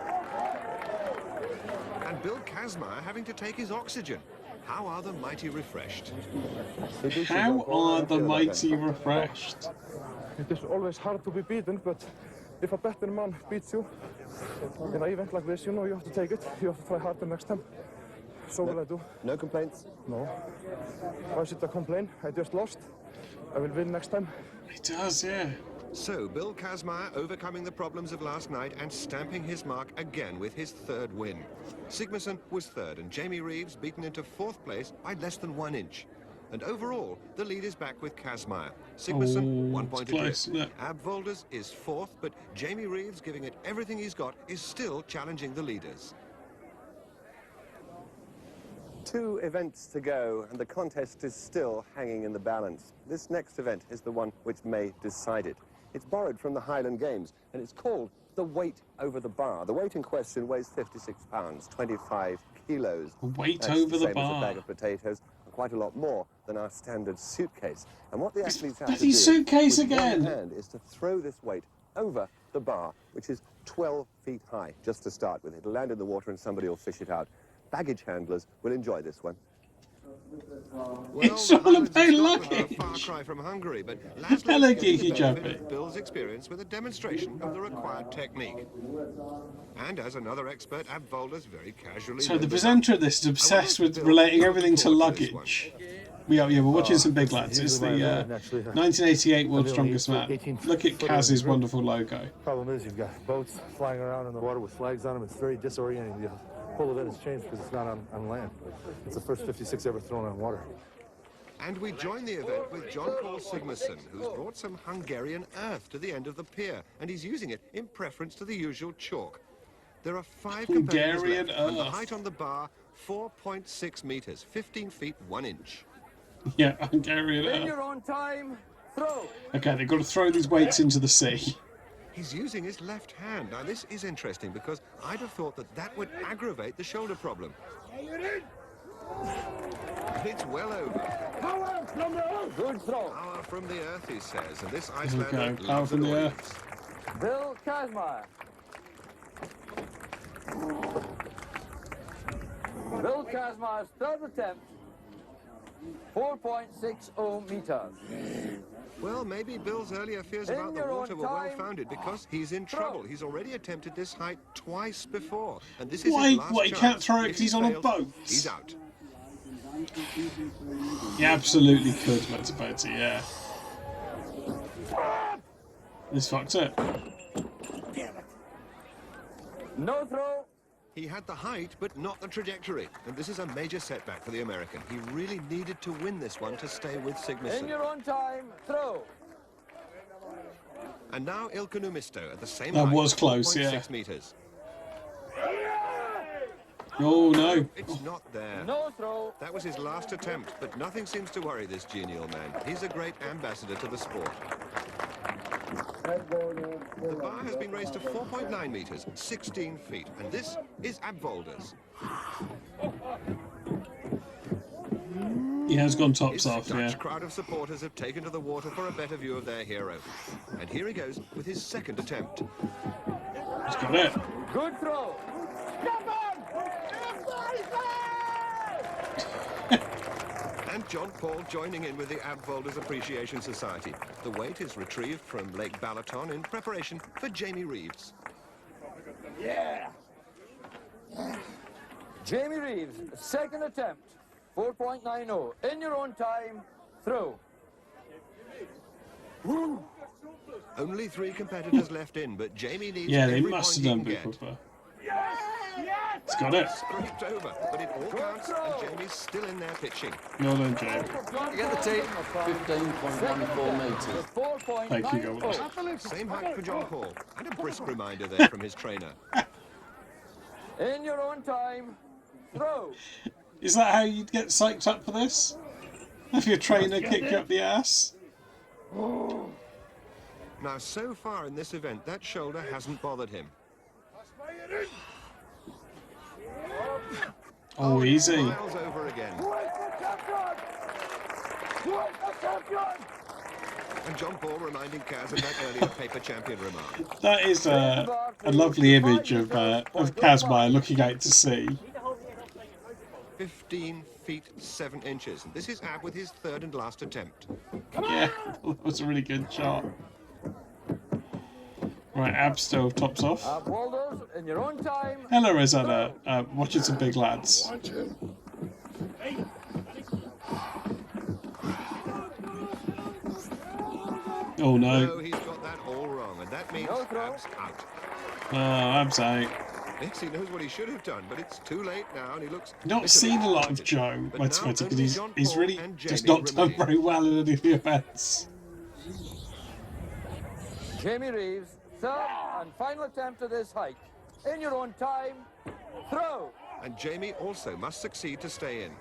And Bill Kazmaier having to take his oxygen. How are the mighty refreshed? How are the mighty refreshed? It is always hard to be beaten, but if a better man beats you in an event like this, you know you have to take it. You have to try harder next time. So will I do. No complaints? No. Why should I complain? I just lost. I will win next time. He does, yeah. So, Bill Kazmaier overcoming the problems of last night and stamping his mark again with his third win. Sigmarsson was third and Jamie Reeves beaten into fourth place by less than 1 inch. And overall, the lead is back with Kazmaier. Sigmarsson, 1 point close, adrift. Abvolders is fourth, but Jamie Reeves, giving it everything he's got, is still challenging the leaders. 2 events to go, and the contest is still hanging in the balance. This next event is the one which may decide it. It's borrowed from the Highland Games, and it's called the weight over the bar. The weight in question weighs 56 pounds, 25 kilos. Weight That's over the same bar. as a bag of potatoes, and quite a lot more than our standard suitcase. And what the athletes have to bloody do suitcase with again. one hand is to throw this weight over the bar, which is 12 feet high, just to start with. It'll land in the water and somebody will fish it out. Baggage handlers will enjoy this one. Well, It's the all Highlands about of Scotland are a luggage. far cry from Hungary, but Hello, Laszlo's getting Geeky the benefit Jumpy. of Bill's experience with a demonstration of the required technique. And as another expert, Abvolders very casually... So the presenter of this is obsessed with relating everything to luggage. Yeah, we're watching some big lads. It's the 1988 World's Strongest Man. Look at Kaz's wonderful logo. Problem is, you've got boats flying around in the water with flags on them. It's very disorienting. The whole event has changed because it's not on land. It's the first 56 ever thrown on water. And we join the event with John Paul Sigmarsson, who's brought some Hungarian earth to the end of the pier, and he's using it in preference to the usual chalk. There are 5 competitors Hungarian left, and the earth. height on the bar, 4.6 meters, 15 feet 1 inch. Yeah, Hungarian In earth. your own time, throw. Okay, they've got to throw these weights into the sea. He's using his left hand. Now, this is interesting because I'd have thought that that would aggravate the shoulder problem. It's well over. Power from the earth. Good throw. Power from the earth, he says, and this There we Icelander go, power loves from an the audience. Bill Kazmaier. Bill Kazmaier's third attempt, 4.60 meters. Well, maybe Bill's earlier fears In about the your own water were time, well-founded because he's in throw. trouble. He's already attempted this height twice before, and this is Why? his last What, he chance. can't throw it If 'cause he he's on a fails, boat? He's out. He absolutely could, Motorboaty, yeah. This fucked up. No throw. He had the height, but not the trajectory, and this is a major setback for the American. He really needed to win this one to stay with In Sigmarsson. your own time, throw. And now Ilkka Numisto at the same That height, was close, 4.6 yeah. meters. Oh, no. It's not there. No throw. That was his last attempt, but nothing seems to worry this genial man. He's a great ambassador to the sport. The bar has been raised to 4.9 meters, 16 feet, and this is Abvolders. He has gone tops His off, Dutch yeah. crowd of supporters have taken to the water for a better view of their hero. And here he goes with his second attempt. He's got it. Good throw. And John Paul joining in with the Abvolders Appreciation Society. The weight is retrieved from Lake Balaton in preparation for Jamie Reeves. Yeah. Jamie Reeves, second attempt, 4.90. In your own time, throw. Only 3 competitors left in, but Jamie needs Yeah, they every must have point done he can Big get. Papa. He's got it. Scraped over, but it all counts, and Jamie's still in there pitching. Well done, Jamie. Get the tape. 15.14 meters. Thank you, Gold. Same height for John Paul, and a brisk reminder there from his trainer. In your own time, throw. Is that how you'd get psyched up for this? Have your trainer kick you up the ass? Now, so far in this event, that shoulder hasn't bothered him. Oh, easy. Miles over again. And John Paul reminding Kaz of that earlier paper champion remark. That is a lovely image of Kazmaier looking out to sea. 15 feet 7 inches. And this is Ab with his third and last attempt. Yeah, that was a really good shot. Right, Ab still tops off. Walders, in your own time. Hello, Rosanna. Watching some big lads. Oh no. No, he's got that all wrong, and that means Ab's out. Oh, Ab's out. Yes, he knows what he should have done, but it's too late now, and he looks... Not seen a lot of Joe, because he's really just not done very well in any of the events. Jamie Reeves, third and final attempt at this hike. In your own time, throw. And Jamie also must succeed to stay in.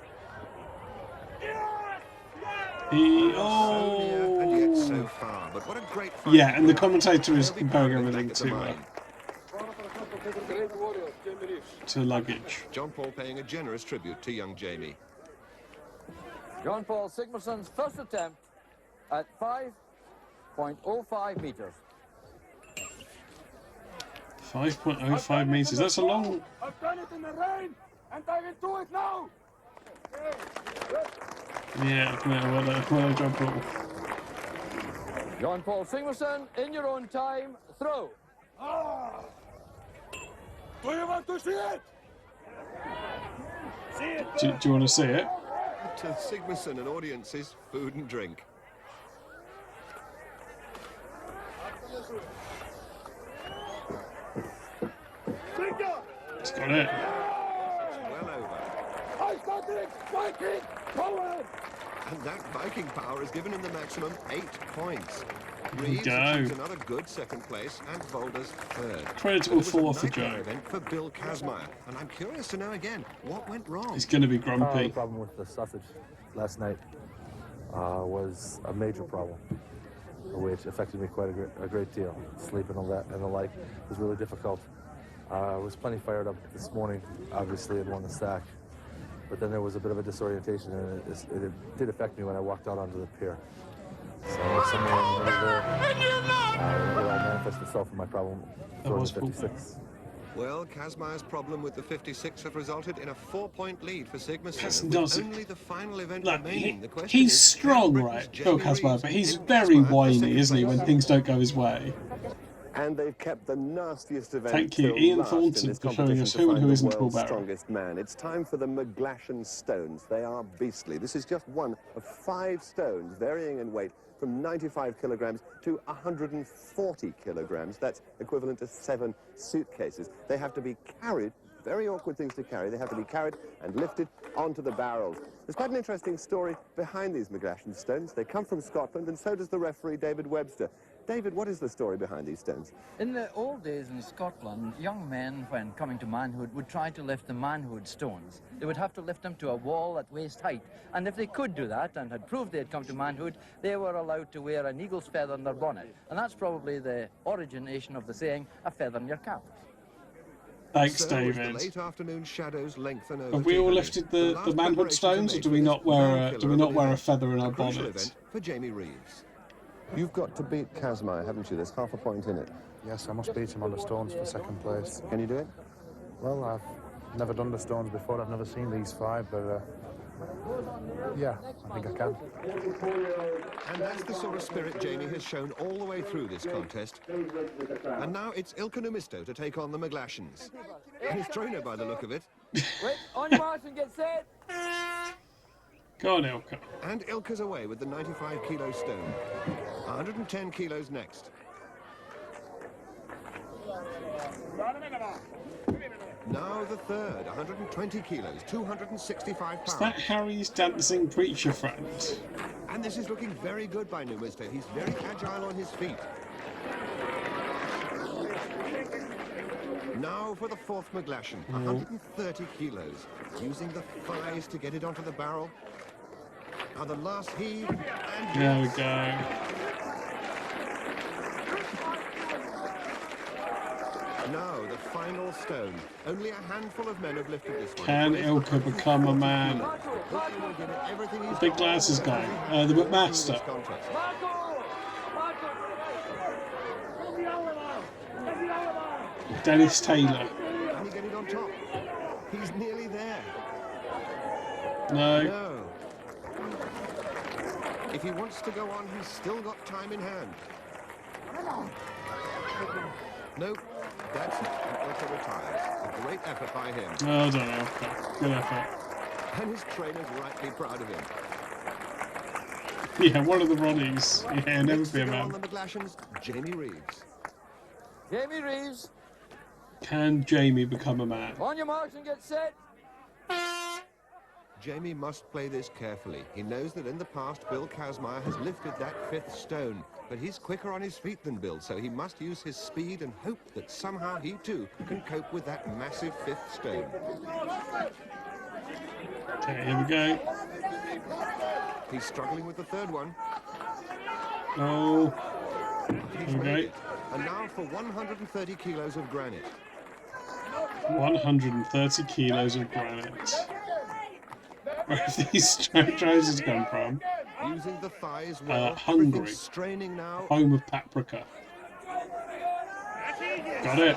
Oh. And yet so far, but what a great fight. Yeah, and the commentator is comparing everything to luggage. John Paul paying a generous tribute to young Jamie. John Paul Sigmundsson's first attempt at 5.05 metres. 5.05 metres. That's a long... I've done it in the rain, and I will do it now. Yeah, well, John Paul. John Paul Sigmundsson, in your own time, throw. Do you want to see it? See it? Do you want to see it? To Sigmundsson and audiences, food and drink. It's got it. Well over. I got it! Viking power! And that Viking power has given him the maximum 8 points. There we Reeves go. achieves another good second place, and Volders third. Creditable four for Joe. Event for Bill Kazmaier, and I'm curious to know again what went wrong. He's going to be grumpy. The problem with the sausage last night was a major problem, which affected me quite a great deal. Sleep and all that and the like was really difficult. I was plenty fired up this morning, obviously, and won the stack. But then there was a bit of a disorientation, and it did affect me when I walked out onto the pier. So somewhere in the middle there, it all manifested itself in my problem throwing the 56. Well, Kazmaier's problem with the 56 have resulted in a 4-point lead for Sigmundsson. That's With nuts. only the final event Look, remaining, the question he's is, strong, right, Bill Kazmaier, but he's very whiny, isn't he, when things don't go his way? And they've kept the nastiest event. Thank you, till Ian last Thornton, in this for showing us competition to who and find who the isn't Paul world's Barry. strongest man. It's time for the McGlashan stones. They are beastly. This is just one of 5 stones, varying in weight from 95 kilograms to 140 kilograms. That's equivalent to 7 suitcases. They have to be carried, very awkward things to carry. They have to be carried and lifted onto the barrels. There's quite an interesting story behind these McGlashan stones. They come from Scotland, and so does the referee, David Webster. David, what is the story behind these stones? In the old days in Scotland, young men, when coming to manhood, would try to lift the manhood stones. They would have to lift them to a wall at waist height. And if they could do that and had proved they had come to manhood, they were allowed to wear an eagle's feather in their bonnet. And that's probably the origination of the saying, a feather in your cap. Thanks, So as David. the late afternoon shadows lengthen over Have we all Tiffany, lifted the last manhood preparations stones, are or made do we for not this wear final a killer feather in our crucial bonnet? event for Jamie Reeves. You've got to beat Kazmaier, haven't you? There's half a point in it. Yes, I must beat him on the stones for second place. Can you do it? Well, I've never done the stones before. I've never seen these 5, but yeah, I think I can. And that's the sort of spirit Jamie has shown all the way through this contest. And now it's Ilka Numisto to take on the McGlashans. He's trainer by the look of it. Wait, on your march and get set. Go on, Ilka. And Ilka's away with the 95-kilo stone. 110 kilos next. Now the third, 120 kilos, 265 pounds. Is that Harry's dancing preacher friend? And this is looking very good by Numisto. He's very agile on his feet. Now for the fourth McGlashan, 130 kilos. Using the thighs to get it onto the barrel. Now the last heave, and There we go. now the final stone. Only a handful of men have lifted this one. Can Ilka become a man? The big glasses guy, the McMaster. Dennis Taylor. Can he get it on top? He's nearly there. No. No. If he wants to go on, he's still got time in hand. Nope. That's it. He also retires. A great effort by him. Oh, I don't know. Good effort. And his trainer's rightly proud of him. Yeah, one of the Ronnies. Yeah, never Next be a to go man. on the McGlashans, Jamie Reeves. Jamie Reeves, Can Jamie become a man? on your marks and get set. Jamie must play this carefully. He knows that in the past, Bill Kazmaier has lifted that 5th stone, but he's quicker on his feet than Bill, so he must use his speed and hope that somehow he too can cope with that massive 5th stone. Okay, here we go. He's struggling with the 3rd one. Oh. He's Here we made go. it. And now for 130 kilos of granite. 130 kilos of granite. Where have these trousers come from? Using the thighs well. Hungary. Everything's straining now. Home of paprika. Got it.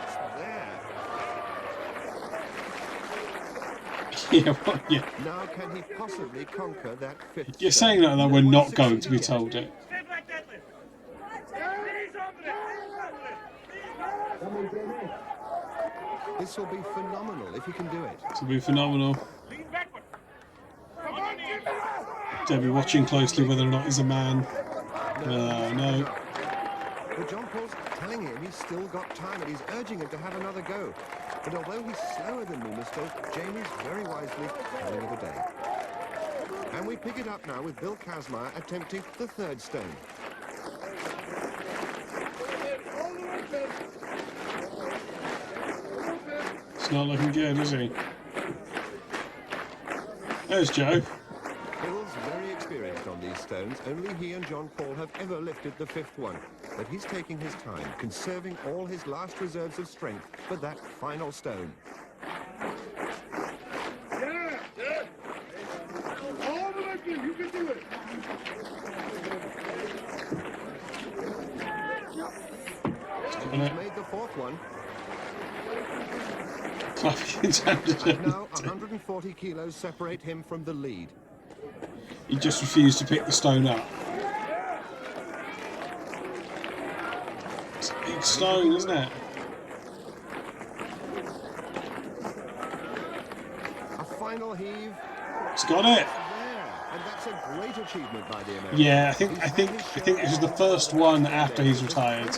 Yeah, what? Yeah. Now can he possibly conquer that 5th You're stone? saying that we're not going to be told it. This will be phenomenal if he can do it. This will be phenomenal. Debbie watching closely whether or not he's a man. No. But John Paul's telling him he's still got time and he's urging him to have another go. But although he's slower than Numisto, Jamie's very wisely calling it a day. And we pick it up now with Bill Kazmaier attempting the 3rd stone. It's not looking good, is he? There's Joe. Bill's very experienced on these stones. Only he and John Paul have ever lifted the 5th one. But he's taking his time, conserving all his last reserves of strength for that final stone. You can do it. He's made the 4th one. And now 140 kilos separate him from the lead. He just refused to pick the stone up. It's a big stone, isn't it? A final heave. It's got it. And that's a great achievement by the American. Yeah, I think this is the first one after he's retired.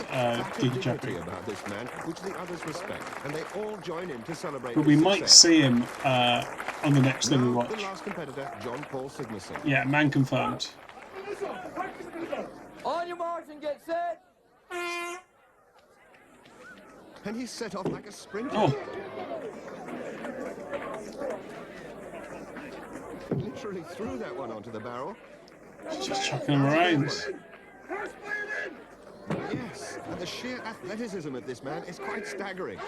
Dignity about this man, which the others respect, and they all join in to celebrate. But we his might success. see him on the next thing we Now, watch. the last competitor, John Paul Sigmarsson. Yeah, man confirmed. On your marks and get set. And he's set off like a sprinter. Oh. Literally threw that one onto the barrel. Just chucking him around. Yes, and the sheer athleticism of this man is quite staggering.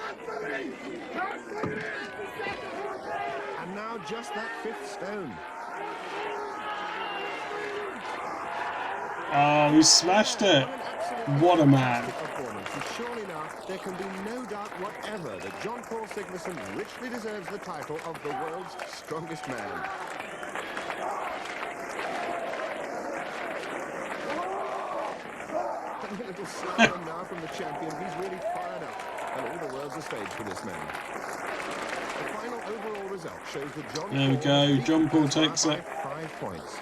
And now just that 5th stone. Oh, he smashed it. What a man. Performance. And surely now there can be no doubt whatever that John Paul Sigmarsson richly deserves the title of the world's strongest man. A little slalom now from the champion. He's really fired up. And all the world's a stage for this man. The final overall result shows that John There we Paul go. John Paul takes by it. 5 points.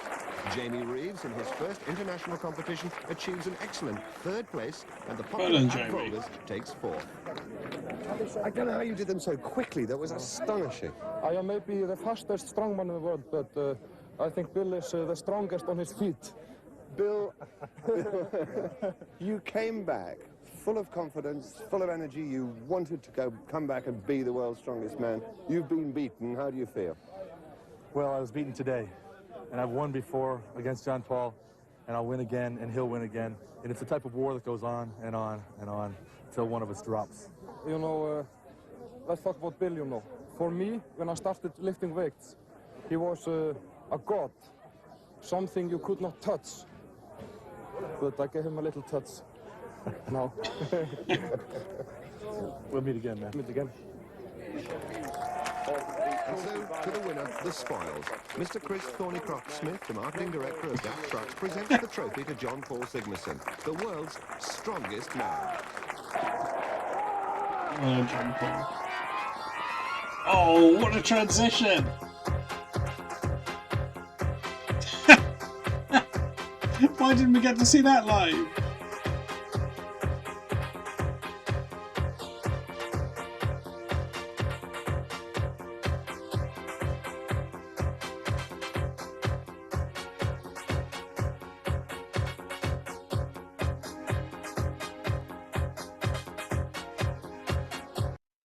Jamie Reeves, in his first international competition, achieves an excellent 3rd place, and the popular done, Ab Jamie. Boulders takes 4th. I don't know how you did them so quickly. That was astonishing. I am maybe the fastest strongman in the world, but I think Bill is the strongest on his feet. Bill, you came back full of confidence, full of energy. You wanted to come back and be the world's strongest man. You've been beaten. How do you feel? Well, I was beaten today, and I've won before against John Paul, and I'll win again, and he'll win again. And it's a type of war that goes on and on and on until one of us drops. You know, let's talk about Bill, you know. For me, when I started lifting weights, he was a god, something you could not touch. But I gave him a little touch. Now. We'll meet again, man. Meet again. And so, to the winner, the spoils. Mr. Chris Thornycroft-Smith, the marketing director of DAF Trucks, presents the trophy to John Paul Sigmason, the world's strongest man. Oh, John Paul. Oh, what a transition! Why didn't we get to see that live?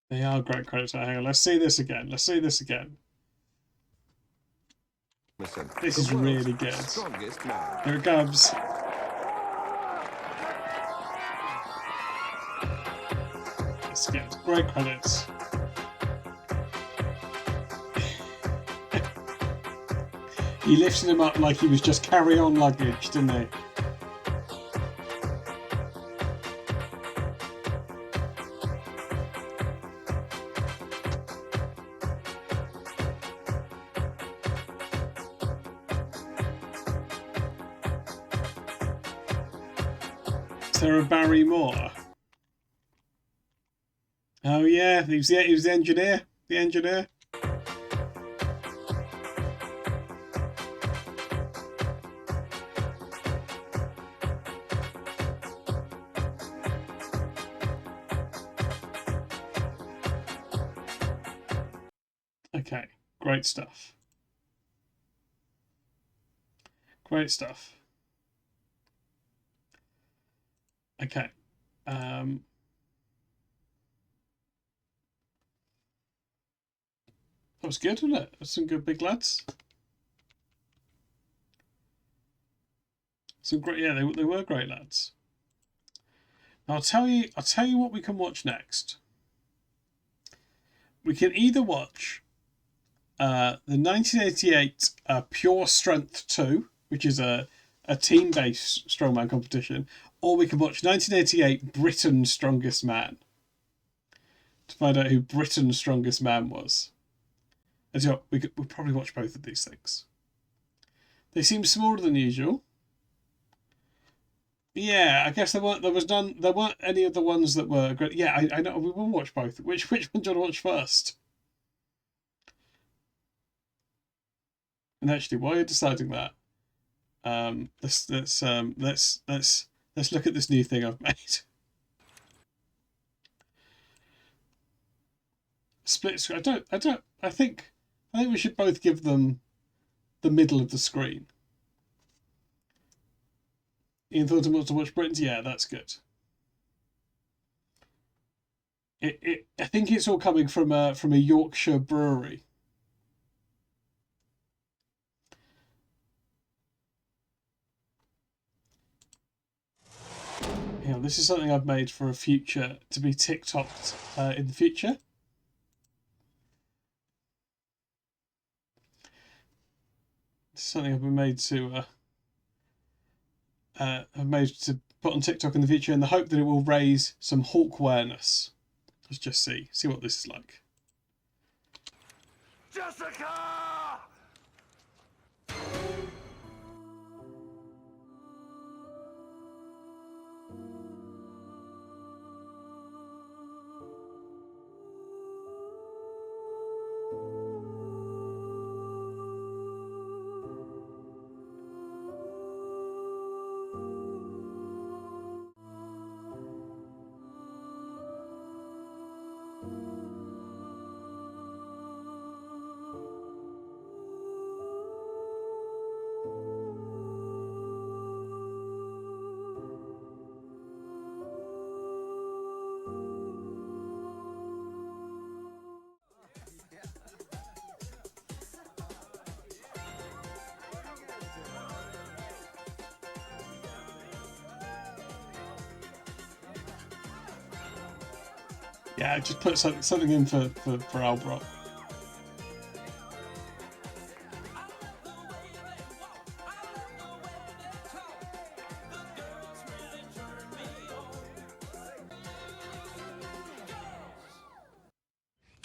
They are great credits. Hang on, let's see this again. Let's see this again. This is really good. Here it comes. It's good. Great credits. He lifted him up like he was just carry-on luggage, didn't he? Sarah Barry Moore. Oh yeah, he was the engineer. The engineer. Okay, great stuff. Great stuff. Okay. That was good, wasn't it? That's some good big lads. Some great, yeah, they were great lads. I'll tell you what we can watch next. We can either watch the 1988 Pure Strength 2, which is a team-based strongman competition, or we can watch 1988 Britain's Strongest Man to find out who Britain's Strongest Man was. And so we'll probably watch both of these things. They seem smaller than usual. Yeah, I guess there weren't any of the ones that were great. Yeah, I know we will watch both. Which one do you want to watch first? And actually, while you're deciding that, let's look at this new thing I've made. Split screen. I think we should both give them the middle of the screen. Ian Thornton wants to watch Britain's. Yeah, that's good. I think it's all coming from a Yorkshire brewery. Yeah, this is something I've made for a future to be TikToked in the future. It's something I've been made to put on TikTok in the future in the hope that it will raise some hawk awareness. Let's just see what this is like. Jessica! Yeah, just put something in for Albrock.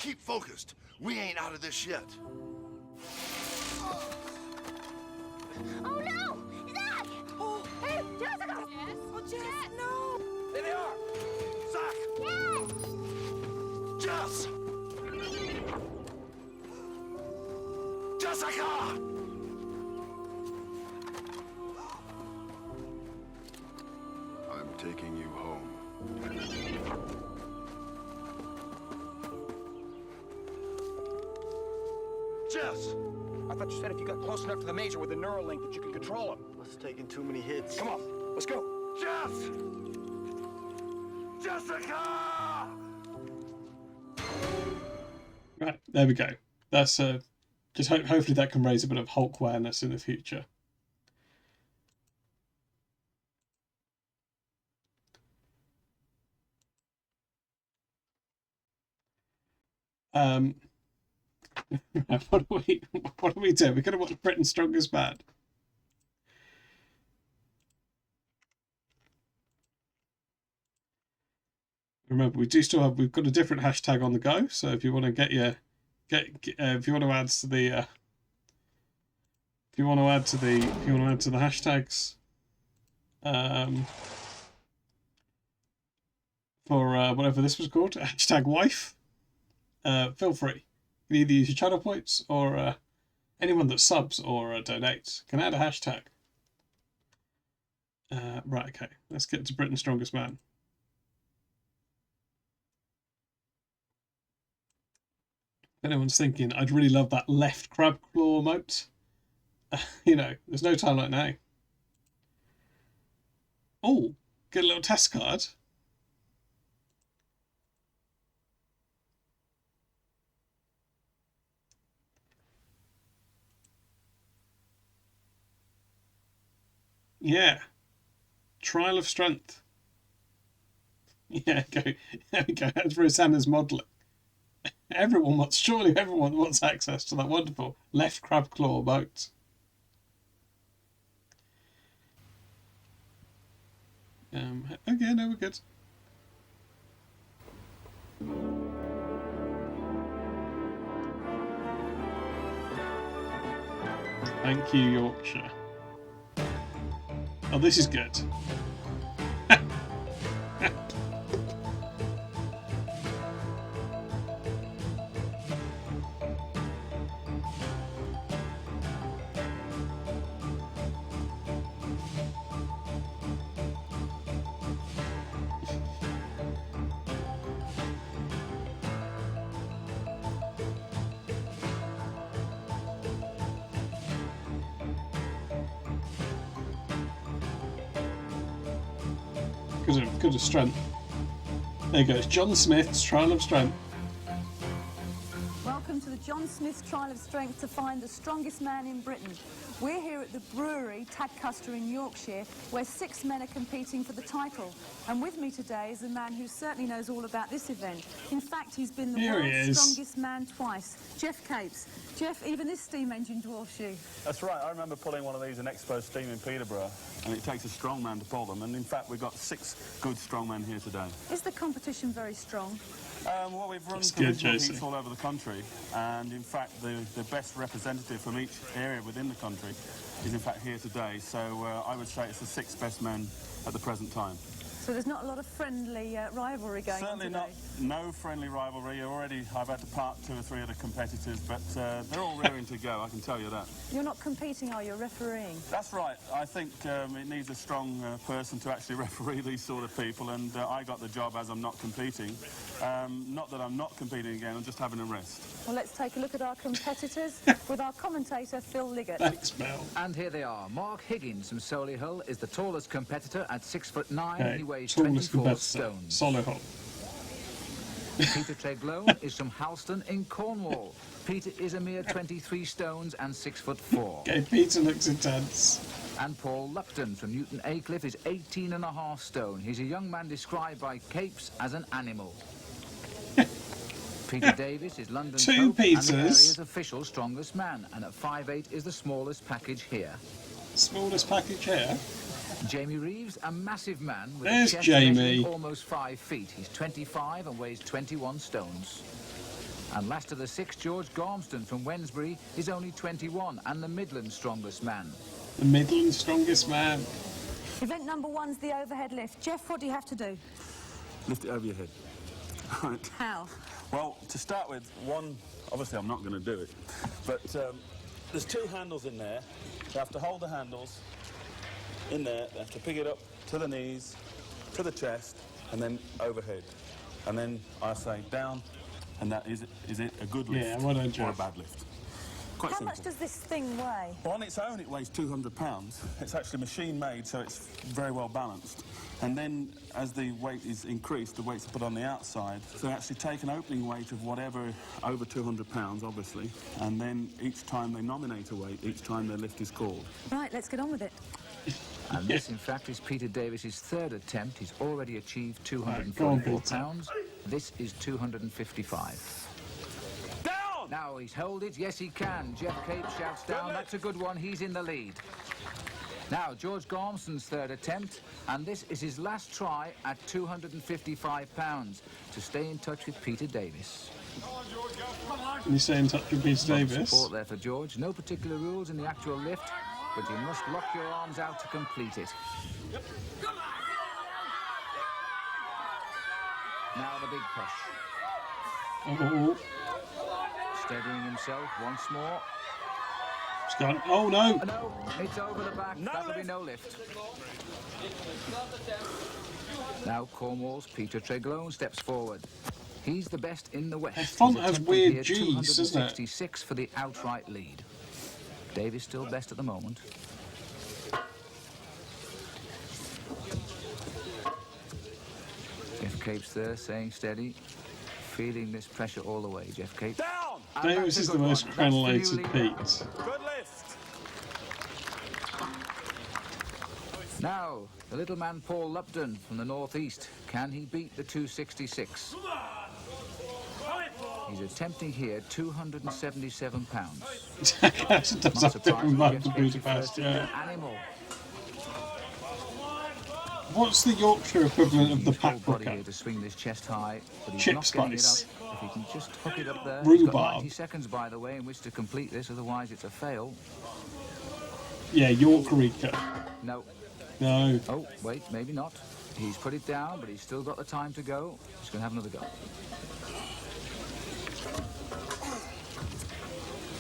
Keep focused. We ain't out of this yet. Oh no! Zach! Oh, hey, Jessica! Yes? Oh, Jess, no! There they are! Zach! Yes! Jess! Jessica! I'm taking you home. Jess! I thought you said if you got close enough to the Major with the neural link that you could control him. Let's taking too many hits. Come on, let's go. Jess! Jessica! Right, there we go. That's just hopefully that can raise a bit of Hulk awareness in the future. What do we do? We're going to watch Britain's Strongest Man. Remember, we've got a different hashtag on the go. So if you want to if you want to add to the hashtags, for whatever this was called, hashtag wife, feel free. You can either use your channel points or anyone that subs or donates can add a hashtag. Right, okay, let's get to Britain's Strongest Man. If anyone's thinking, I'd really love that left crab claw emote, you know, there's no time like now. Oh, get a little test card. Yeah. Trial of strength. Yeah, go. There we go. That's Rosanna's modelling. Surely everyone wants access to that wonderful left crab claw boat. Okay, no, we're good. Thank you, Yorkshire. Oh, this is good. Good of strength. There goes John Smith's Trial of Strength. Welcome to the John Smith's Trial of Strength to find the strongest man in Britain. We're here at the brewery Tadcaster in Yorkshire, where 6 men are competing for the title. And with me today is a man who certainly knows all about this event. In fact, he's been the world's strongest man twice, Jeff Capes. Jeff, even this steam engine dwarfs you. That's right. I remember pulling one of these in Expo Steam in Peterborough, and it takes a strong man to pull them. And in fact, we've got 6 good strong men here today. Is the competition very strong? Well, we've run provincial heats all over the country, and in fact, the best representative from each area within the country is in fact here today. So I would say it's the 6 best men at the present time. So there's not a lot of friendly rivalry going on today? Certainly not. No friendly rivalry. I've had to park 2 or 3 other competitors, but they're all raring to go, I can tell you that. You're not competing, are you? You're refereeing? That's right. I think it needs a strong person to actually referee these sort of people, and I got the job as I'm not competing. Not that I'm not competing again, I'm just having a rest. Well, let's take a look at our competitors with our commentator, Phil Liggett. Thanks, Mel. And here they are. Mark Higgins from Solihull is the tallest competitor at 6'9". Okay. He weighs Tallest 24 stones. Solihull. Peter Treglow is from Halston in Cornwall. Peter is a mere 23 stones and 6'4". Okay, Peter looks intense. And Paul Lupton from Newton Aycliffe is 18.5 stone. He's a young man described by Capes as an animal. Peter Davis is London's Pope and the area's official strongest man, and at 5'8" is the smallest package here. Smallest package here? Jamie Reeves, a massive man with There's a chest Jamie. measuring almost 5 feet. He's 25 and weighs 21 stones. And last of the 6, George Gormston from Wednesbury is only 21 and the Midland's strongest man. The Midland's strongest man. Event number 1's the overhead lift. Jeff, what do you have to do? Lift it over your head. Right. How? Well, to start with, one, obviously I'm not going to do it, but there's 2 handles in there. You have to hold the handles in there. You have to pick it up to the knees, to the chest, and then overhead. And then I say down, and that is it a good lift Yeah, well done, or a Jeff. bad lift? Quite How simple. much does this thing weigh? Well, on its own, it weighs 200 pounds. It's actually machine-made, so it's very well balanced. And then, as the weight is increased, the weights are put on the outside. So they actually take an opening weight of whatever, over 200 pounds, obviously, and then each time they nominate a weight, each time their lift is called. Right, let's get on with it. And this, in fact, is Peter Davis's 3rd attempt. He's already achieved 244 pounds. This is 255. Down! Now he's held it. Yes, he can. Jeff Cape shouts down. That's a good one. He's in the lead. Now, George Gormston's 3rd attempt, and this is his last try at 255 pounds to stay in touch with Peter Davis. Can you stay in touch with Peter Davis? Support there for George. No particular rules in the actual lift, but you must lock your arms out to complete it. Now the big push. Oh, Steadying himself once more. it's gone. Oh, no. No, it's over the back. That'll be no lift. Now Cornwall's Peter Treglone steps forward. He's the best in the West. Their font He's has attempting weird here G's, doesn't it? 266 for the outright lead. Davis still best at the moment. Jeff Cape's there, saying steady. Feeling this pressure all the way, Jeff Cape. Down! Davis is the most crenellated Pete. Good lift. Now, the little man Paul Lupton from the northeast. Can he beat the 266? He's attempting here 277 pounds. Does Not have different surprising, vibe Jeff to Cape's Budapest, first yeah. animal. What's the Yorkshire equivalent of the Body paprika? here to swing this chest high, but he's Chip not getting spice. it up. If he can just hook it up there. He's got Rhubarb. 90 seconds, by the way, in which to complete this, otherwise it's a fail. Yeah, Yorkerika. No. No. Oh, wait, maybe not. He's put it down, but he's still got the time to go. He's going to have another go.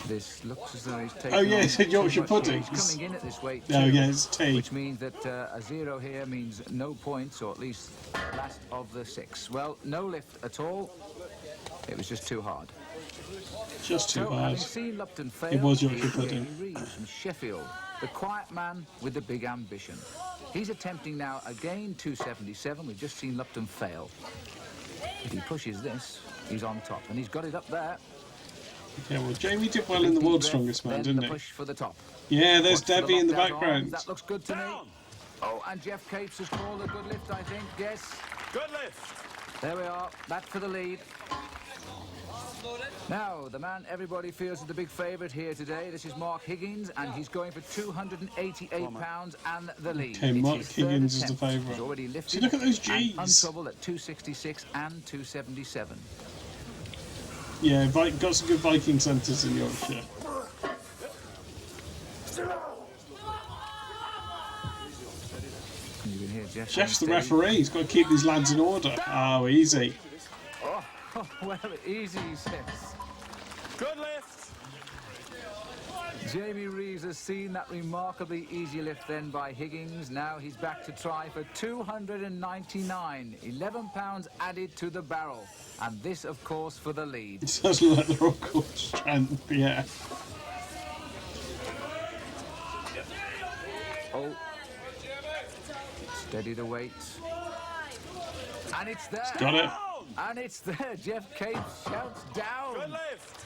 This looks as though he's taking. Oh, yeah, on he said too Yorkshire much. pudding. He's coming in at this weight too. Oh, yeah, it's tea. Which means that a 0 here means no points, or at least last of the 6. Well, no lift at all. It was just too hard. Just too So, hard. having seen Lupton fail, It was Yorkshire here's pudding. Jamie Reeves from Sheffield, the quiet man with the big ambition. He's attempting now again 277. We've just seen Lupton fail. If he pushes this, he's on top, and he's got it up there. Yeah, well, Jamie did well in the World's Strongest Man, Then didn't the he? push for the top. Yeah, there's Watch for Debbie in the locked out background. arms. That looks good to me. Oh, and Jeff Capes has called a good lift, I think. Yes. Good lift. There we are. That for the lead. Now, the man everybody feels is the big favourite here today. This is Mark Higgins, and he's going for 288 pounds and the lead. Okay, It's Mark his third Higgins is the attempt. favourite. He's already See, lifted. look at those and Gs. untroubled at 266 and 277. Yeah, got some good Viking centres in Yorkshire. You can hear Jeff. Jeff's the steady. referee. He's got to keep these lads in order. Oh, easy. Oh, well, easy, he says. Good lift. Jamie Reeves has seen that remarkably easy lift then by Higgins. Now he's back to try for 299. 11 pounds added to the barrel. And this, of course, for the lead. It does look like they're all called strength, yeah. Oh. Steady the weight. And it's there. He's got it. And it's there. Jeff Cape shouts down. Good lift.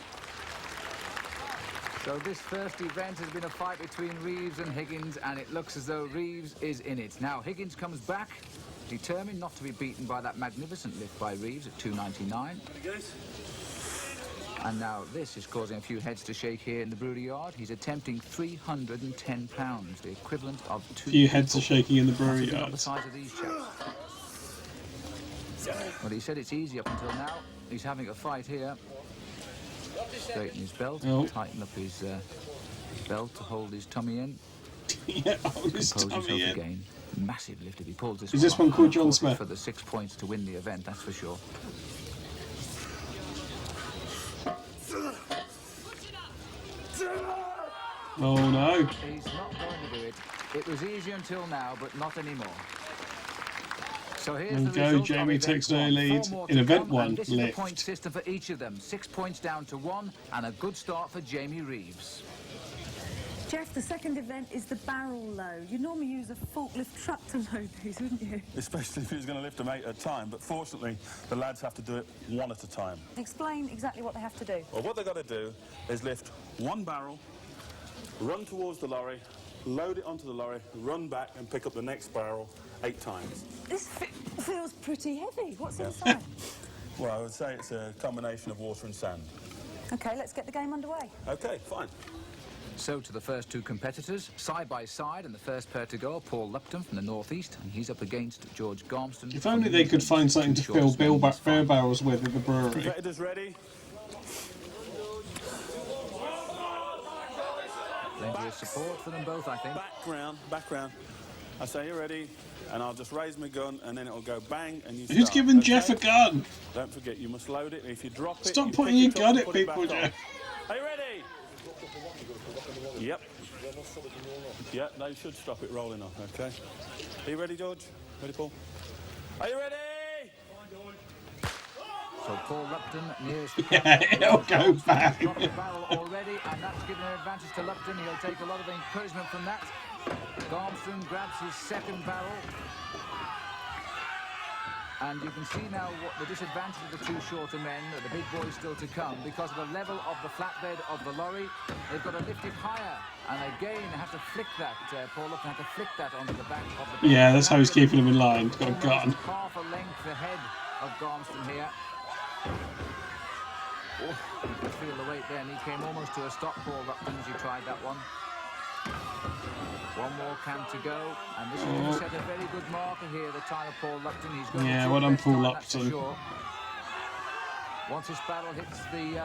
So this first event has been a fight between Reeves and Higgins, and it looks as though Reeves is in it. Now Higgins comes back, determined not to be beaten by that magnificent lift by Reeves at 299. And now this is causing a few heads to shake here in the brewery yard. He's attempting 310 pounds, the equivalent of 2 Few heads are people. shaking in the brewery That's yard. the size of these chaps. Well, he said it's easy up until now. He's having a fight here. straighten his belt, tighten up his belt to hold his tummy in. Yeah, hold his tummy in. Again. Massive lift if he pulls this Is this one called John Smith? For the 6 points to win the event, that's for sure. Oh no. He's not going to do it. It was easy until now, but not anymore. So here's the go, Jamie takes no lead in event 1, this is lift. the point system for each of them. 6 points down to 1, and a good start for Jamie Reeves. Jeff, the second event is the barrel load. You normally use a forklift truck to load these, wouldn't you? Especially if he was going to lift them 8 at a time, but fortunately the lads have to do it 1 at a time. Explain exactly what they have to do. Well, what they've got to do is lift 1 barrel, run towards the lorry, load it onto the lorry, run back and pick up the next barrel 8 times. This feels pretty heavy. What's inside? Well, I would say it's a combination of water and sand. OK, let's get the game underway. OK, fine. So to the first 2 competitors, side by side, and the first pair to go, Paul Lupton from the northeast, and he's up against George Gormston. If only they could find something to fill beer barrels with at the brewery. Competitors ready? Plenty of support for them both, I think. Back round. I say you're ready, and I'll just raise my gun, and then it'll go bang, and you Who's giving Jeff a gun? Don't forget, you must load it. If you drop it, Stop putting your gun at people, Jeff. Are you ready? Yep. Yep, they should stop it rolling off, okay? Are you ready, George? Ready, Paul? Are you ready? So Paul Lupton nears the yeah, it'll go back. Dropped the barrel already, and that's given an advantage to Lupton. He'll take a lot of encouragement from that. Gormston grabs his second barrel. And you can see now what the disadvantage of the 2 shorter men, the big boys still to come, because of the level of the flatbed of the lorry. They've got to lift it higher, and again they have to flick that. Paul Lupton had to flick that onto the back of the. Yeah, that's how he's keeping him in line. He's got a gun. Half a length ahead of Gormston here. Oh, you could feel the weight there, and he came almost to a stop. Paul Lupton as he tried that one. 1 more camp to go, and this is going to set a very good marker here, the time of Paul Lupton. He's going yeah, to well done, Paul time, Lupton. sure. Once his barrel hits the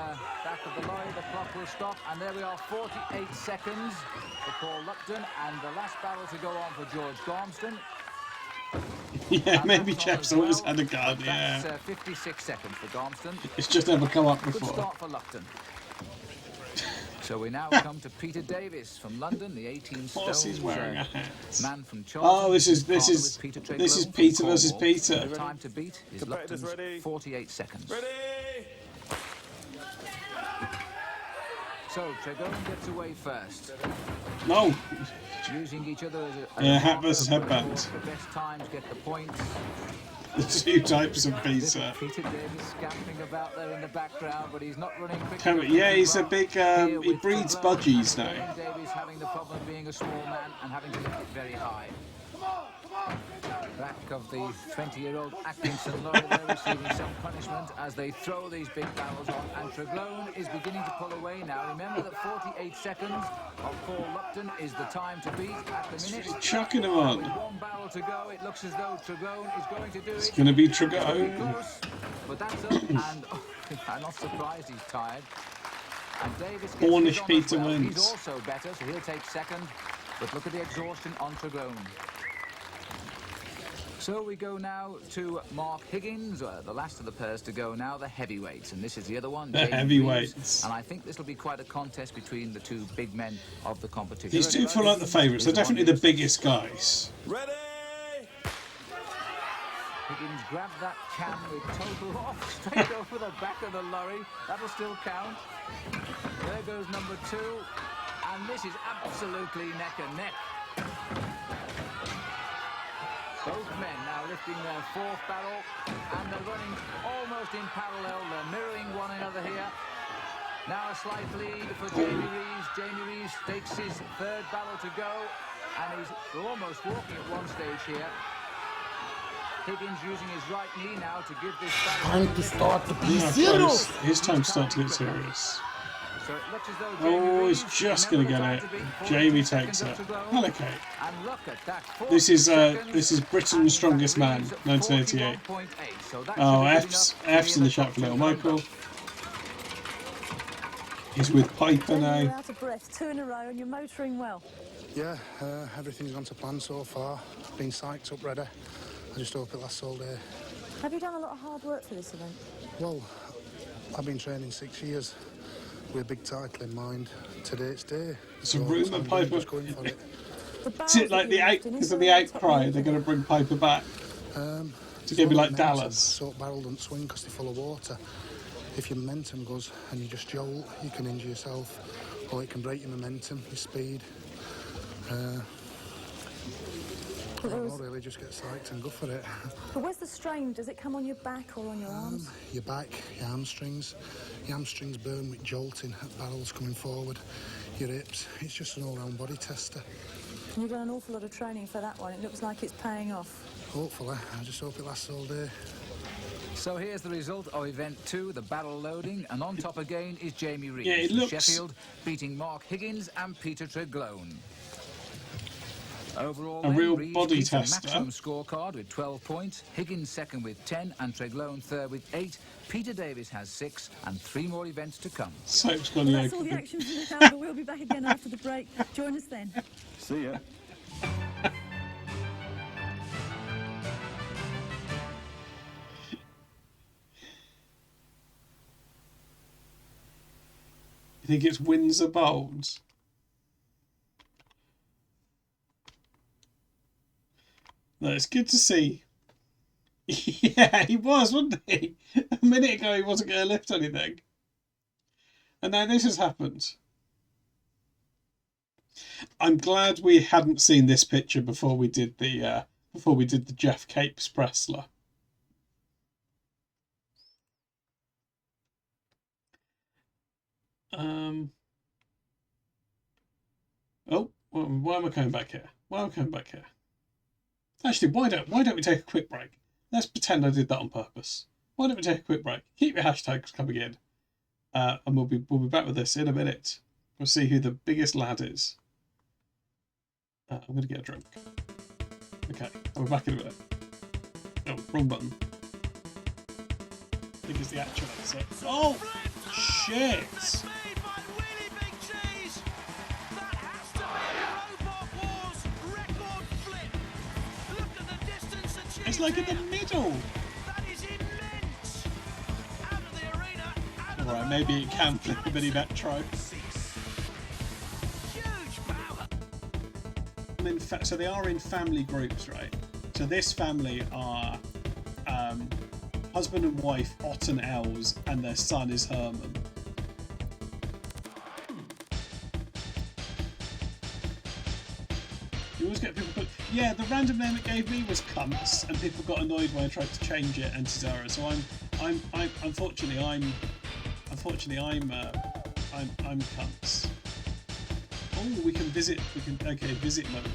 back of the lorry, the clock will stop, and there we are, 48 seconds for Paul Lupton, and the last barrel to go on for George Gormston. Yeah, and maybe Jeff's always had a gun, yeah. That's 56 seconds for Gormston. It's just never come up before. Good start for Lupton. So we now come to Peter Davis from London, the 18 What's he's wearing a hat? Man from Charlton. Oh, this is Peter versus Peter. The time to beat is Lupton's 48 seconds. Ready? So Tregon gets away first. No. Using each other as yeah, hat versus headband. The best times get the points. The 2 types of Peter. Peter Davis scampering about there in the background, but he's not running quickly. Yeah, he's a big. He breeds budgies now. Davis having the problem of being a small man and having to lift it very high. Back of the 20-year-old Atkinson lorry there receiving some punishment as they throw these big barrels on, and Tregon is beginning to pull away now. Remember that 48 seconds of Paul Lupton is the time to beat at the minute. He's chucking him on. With 1 barrel to go, it looks as though Tregon is going to do it. It's going to be Tregon. But that's up, and I'm not surprised he's tired. And Davis gets Cornish Peter wins. He's also better, so he'll take second. But look at the exhaustion on Tregon. So we go now to Mark Higgins, the last of the pairs to go now, the heavyweights. And this is the other one, the heavyweights. And I think this will be quite a contest between the 2 big men of the competition. These 2 feel like the favourites. They're definitely the biggest guys. Ready? Higgins grabbed that can with total off straight over the back of the lorry. That'll still count. There goes number 2. And this is absolutely neck and neck. Both men now lifting their 4th barrel, and they're running almost in parallel. They're mirroring one another here. Now a slight lead for Jamie Reeves. Jamie Reeves takes his 3rd barrel to go, and he's almost walking at one stage here. Higgins using his right knee now to give this barrel. Time to start to be serious. His time to start to get serious. So it looks as though Jamie Reeves, he's just going to get it. Jamie takes it. Okay. And look at that. This is Britain's Strongest Man, 1988. Oh, F's in the chat for Little Michael. He's with Piper You're now. out of breath, 2 in a row, and you're motoring well. Yeah, everything's gone to plan so far. Been psyched up, ready. I just hope it lasts all day. Have you done a lot of hard work for this event? Well, I've been training 6 years with a big title in mind. Today's day. It's a rumour Piper. Just going for it. Is it like because of the outcry, they're going to bring Piper back? It's going to be like Dallas. So barrel don't swing because they're full of water. If your momentum goes and you just jolt, you can injure yourself, or it can break your momentum, your speed. Or really just get psyched and go for it. But where's the strain? Does it come on your back or on your arms? Your back, your hamstrings. Your hamstrings burn with jolting, barrels coming forward, your hips. It's just an all-round body tester. You've done an awful lot of training for that one. It looks like it's paying off. Hopefully. I just hope it lasts all day. So here's the result of event 2, the barrel loading, and on top again is Jamie Reeves Yeah, it from looks... Sheffield, beating Mark Higgins and Peter Treglone. Overall, a real Reeves body keeps tester. a maximum scorecard with 12 points, Higgins second with 10, and Treglone third with 8. Peter Davis has 6, and 3 more events to come. Soap's gone That's all the action from the hour, but we'll be back again after the break. Join us then. See ya. You think it's Windsor Bold? No, it's good to see. Yeah, he was, wasn't he? A minute ago he wasn't going to lift anything. And now this has happened. I'm glad we hadn't seen this picture before we did the Jeff Capes Pressler. Oh, why am I coming back here? Why am I coming back here? Actually, why don't we take a quick break? Let's pretend I did that on purpose. Why don't we take a quick break? Keep your hashtags coming in, and we'll be back with this in a minute. We'll see who the biggest lad is. I'm going to get a drink. Okay, I'll be back in a minute. Oh, wrong button. I think it's the actual exit. Oh, shit! It's like in the middle. Alright, maybe it can flip a mini metro. So they are in family groups, right? So this family are husband and wife Otten Els, and their son is Herman. You always get people put... Yeah, the random name it gave me was Cunts, and people got annoyed when I tried to change it and Cesara. So I'm Cunts. Oh, we can visit. Okay, visit mode.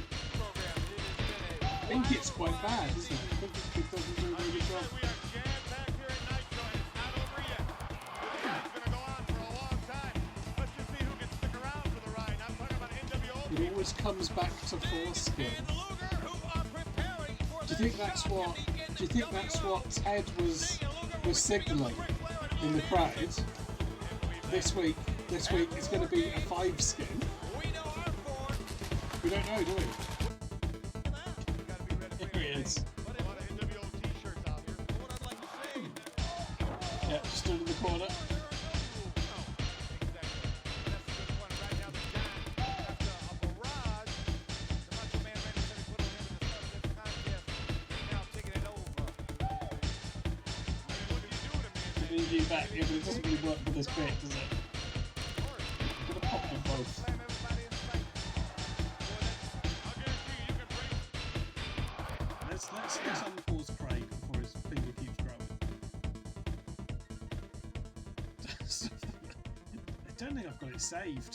I think it's quite bad, isn't it? I think it doesn't do a very good job. It always comes back to foreskin. Do you think that's what Ted was signalling in the crowd? This week it's going to be a 5 skin. We don't know, do we? Here he is. Yeah, stood in the corner. Back, yeah, but it doesn't really work with this bit, does it? I'm gonna pop them both. Let's unpause Craig before his finger keeps growing. I don't think I've got it saved.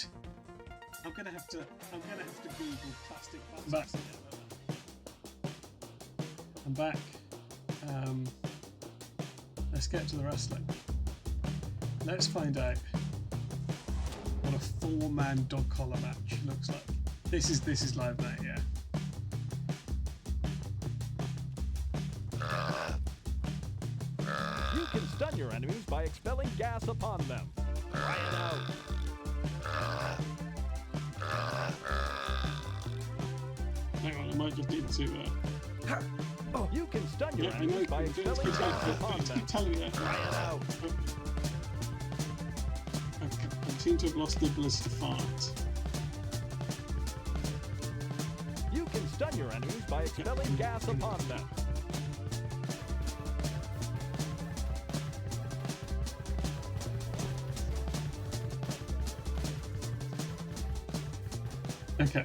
I'm gonna have to Google plastic buttons. I'm back. Let's get to the wrestling. Let's find out what a 4-man dog collar match looks like. This is live now, yeah. You can stun your enemies by expelling gas upon them. Try it out. Hang on, I might just need to. You can stun your Yeah, I know. enemies by It's expelling gas upon them. keep telling me that. Try it out. I seem to have lost the ability to fart. You can stun your enemies by expelling gas upon them. Okay.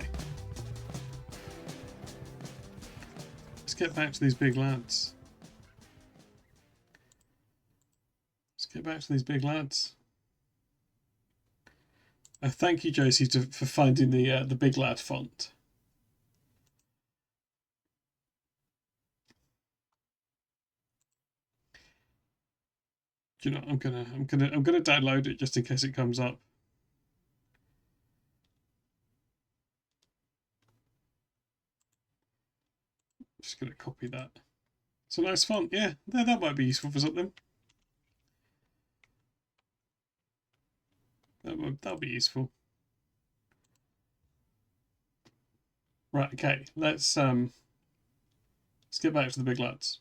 Let's get back to these big lads. Let's get back to these big lads. Thank you, Josie, for finding the Big Lad font. Do you know, I'm gonna download it just in case it comes up. Just gonna copy that. It's a nice font, yeah. That might be useful for something. That'll be useful. Right, okay. Let's get back to the big lads.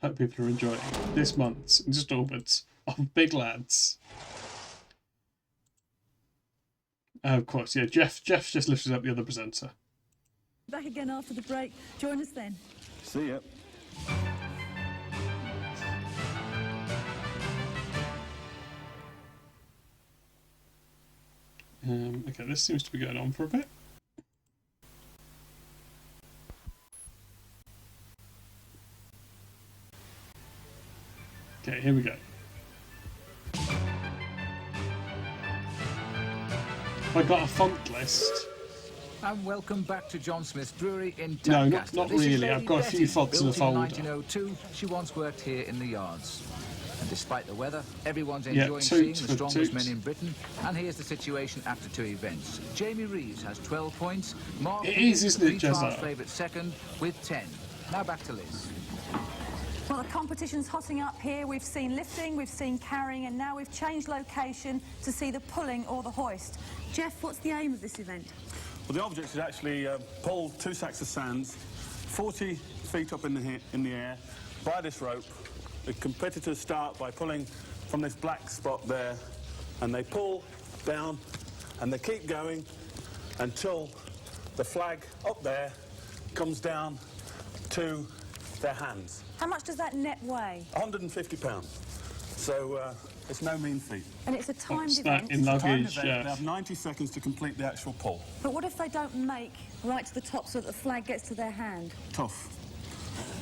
Hope people are enjoying this month's installment of Big Lads. Of course, yeah. Jeff just lifted up the other presenter. Back again after the break. Join us then. See ya. Okay, this seems to be going on for a bit. Okay, here we go. I got a font list. And welcome back to John Smith's Brewery in No, Tadcaster. not This is really. Lady I've got a few Betty. fonts in a Built folder. 1902, she once worked here in the yards. And despite the weather, everyone's Yeah, enjoying toot seeing the for strongest toot. men in Britain. And here's the situation after 2 events. Jamie Reeves has 12 points. Mark It is, isn't it, Reed's Jezza? favourite second with 10. Now back to Liz. Well, the competition's hotting up here. We've seen lifting, we've seen carrying, and now we've changed location to see the pulling or the hoist. Jeff, what's the aim of this event? Well, the object is actually pull 2 sacks of sands 40 feet up in the air by this rope. The competitors start by pulling from this black spot there, and they pull down and they keep going until the flag up there comes down to their hands. How much does that net weigh? 150 pounds. So it's no mean feat. And it's a timed What's event. that in luggage? Timed event, Yeah. They have 90 seconds to complete the actual pull. But what if they don't make right to the top so that the flag gets to their hand? Tough.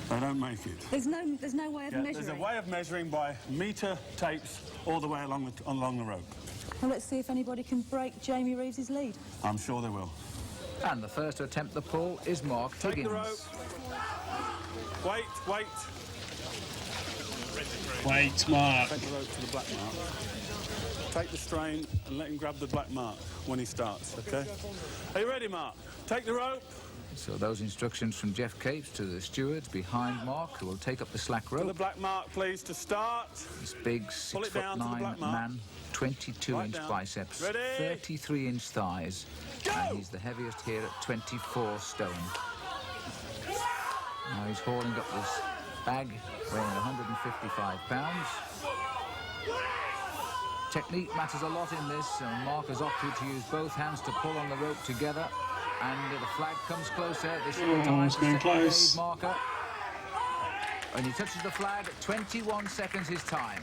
They don't make it. There's no way of measuring. There's a way of measuring by meter tapes all the way along the rope. Well, let's see if anybody can break Jamie Reeves' lead. I'm sure they will. And the first to attempt the pull is Mark Take Higgins. the rope. Wait. Wait, Mark. Take the rope to the black mark. Take the strain and let him grab the black mark when he starts, okay? Are you ready, Mark? Take the rope. So those instructions from Jeff Capes to the stewards behind Mark, who will take up the slack To the rope. black mark, please, to start. This big Pull it down to the 6'9" black mark. man, 22-inch down. biceps, Ready? 33-inch thighs, and he's the heaviest here at 24 stone. Now he's hauling up this bag weighing 155 pounds. Technique matters a lot in this, and Mark has opted to use both hands to pull on the rope together. And the flag comes closer. This time it's getting close. marker. And he touches the flag at 21 seconds his time.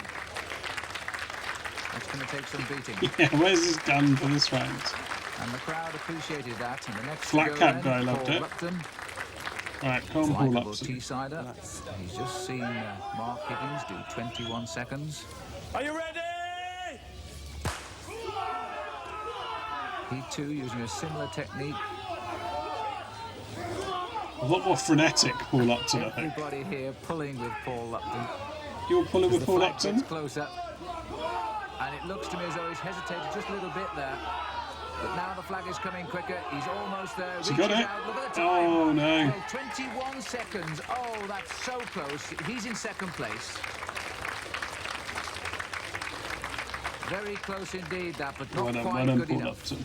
That's going to take some beating. Yeah, where's this gun for this round? And the crowd appreciated that. And the next Flat to go cap then, guy loved Paul it. Lupton. Right, come Paul Likeable Upson. Teessider. He's just seen Mark Higgins do 21 seconds. Are you ready? He too using a similar technique. A lot more frenetic, Paul Upton, I think. Everybody here pulling with Paul Lupton. You were pulling with As the Paul flag Upton? gets closer. And it looks to me as though he's hesitated just a little bit there. But now the flag is coming quicker. He's almost there. Has he got Reaches it? out. Look at the time. Oh, no. Well, 21 seconds. Oh, that's so close. He's in second place. Very close indeed, that, but not Well quite done, good Paul enough. Upton.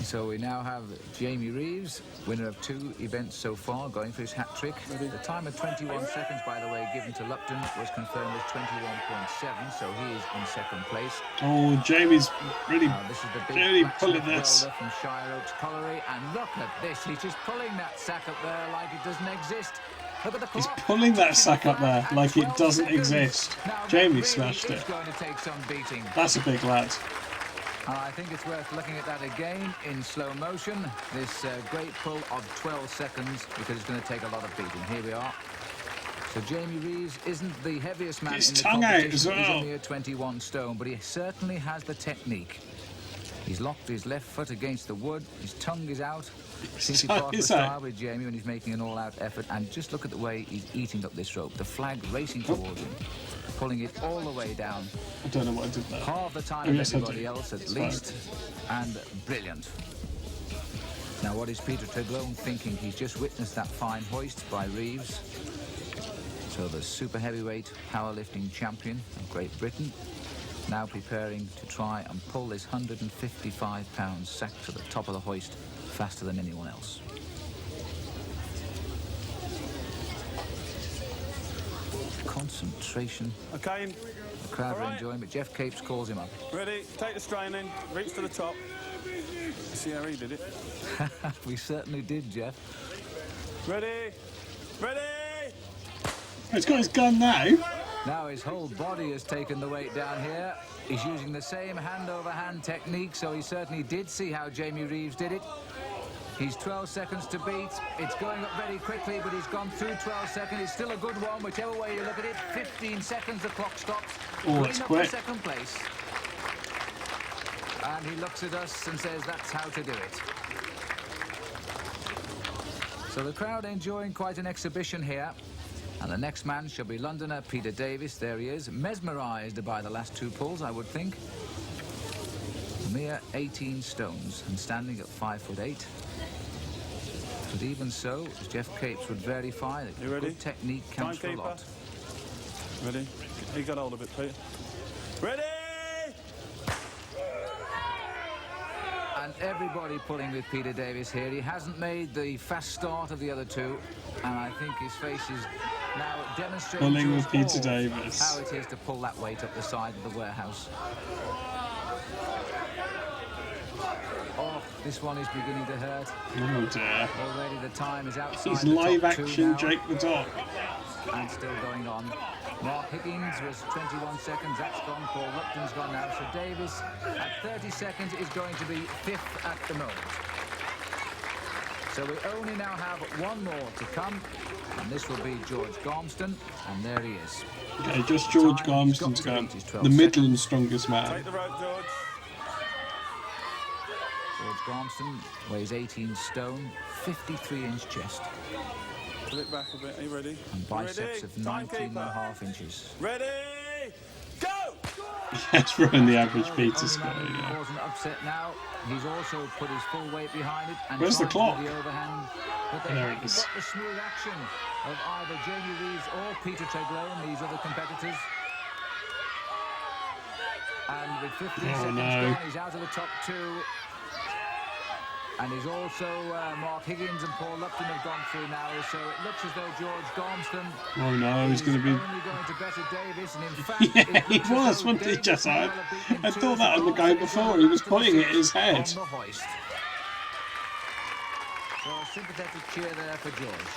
So we now have Jamie Reeves, winner of 2 events so far, going for his hat-trick. The time of 21 seconds, by the way, given to Lupton was confirmed as 21.7, so he is in second place. Oh, Jamie's really, This is the big really blacksmith pulling this. welder from Shire Oaks Colliery, and look at this, he's just pulling that sack up there like it doesn't exist. Look at the He's clock. pulling that sack up there like it 12 doesn't seconds. exist. Now, that Jamie really smashed is it. going to take some beating. That's a big lad. I think it's worth looking at that again in slow motion. This great pull of 12 seconds, because it's going to take a lot of beating. Here we are. So Jamie Reeves isn't the heaviest man His in the tongue out competition. as well. He's only at 21 stone, but he certainly has the technique. He's locked his left foot against the wood. His tongue is out. Seems to be part of the style with Jamie when he's making an all-out effort. And just look at the way he's eating up this rope. The flag racing towards him, pulling it all the way down. I don't know what I did there. Half the time Oh, of yes, I everybody do. else at It's least. And brilliant. Now what is Peter Treglone thinking? He's just witnessed that fine hoist by Reeves. So the super heavyweight powerlifting champion of Great Britain now preparing to try and pull this 155-pound sack to the top of the hoist faster than anyone else. Concentration. Okay. The crowd are enjoying, but Jeff Capes calls him up. Ready? Take the strain in. Reach to the top. See how he did it? We certainly did, Jeff. Ready? Ready? He's got his gun now. Now his whole body has taken the weight down here. He's using the same hand-over-hand technique, so he certainly did see how Jamie Reeves did it. He's 12 seconds to beat. It's going up very quickly, but he's gone through 12 seconds. It's still a good one, whichever way you look at it. 15 seconds, the clock stops. Oh, it's Green up quick. for second place. And he looks at us and says that's how to do it. So the crowd enjoying quite an exhibition here. And the next man shall be Londoner Peter Davis. There he is, mesmerised by the last 2 pulls, I would think. A mere 18 stones and standing at 5'8". But even so, as Jeff Capes would verify, that good technique counts for a lot. Ready? You got hold of it, Pete. Ready? And everybody pulling with Peter Davis here. He hasn't made the fast start of the other 2, and I think his face is now demonstrating Pulling to with us Peter all Davis. how it is to pull that weight up the side of the warehouse. Oh, this one is beginning to hurt. Oh dear. Already the time is outside He's the live top 2 action now. Jake the Dog. And still going on. Mark Higgins was 21 seconds. That's gone. Paul Lupton's gone now. So Davis at 30 seconds is going to be 5th at the moment. So we only now have 1 more to come. And this will be George Gormston. And there he is. Okay, just George Gormston's gone. The Midland strongest man. Take the rope, George. George Gormston weighs 18 stone, 53-inch chest. Pull it back a bit. Are you ready? And biceps Ready? of 19.5 inches. Ready? Go! That's ruined the average Peter score, Only man who yeah. caused an upset now. He's also put his full weight behind it. And Where's the tried to do clock? The overhand, but they There it haven't is. got the smooth action of either Jamie Reeves or Peter Treglone, these other competitors. And with 15 seconds gone, he's out of the top 2. And he's also, Mark Higgins and Paul Lupton have gone through now, so it looks as though George Gormston Oh no, he's going to be... only going to better Davis, and in fact, Yeah, it he looks as was, though wasn't he, Davis Jess? may well have beaten I two thought that on the of guy before. He was putting it at his head. on the hoist. So a sympathetic cheer there for George.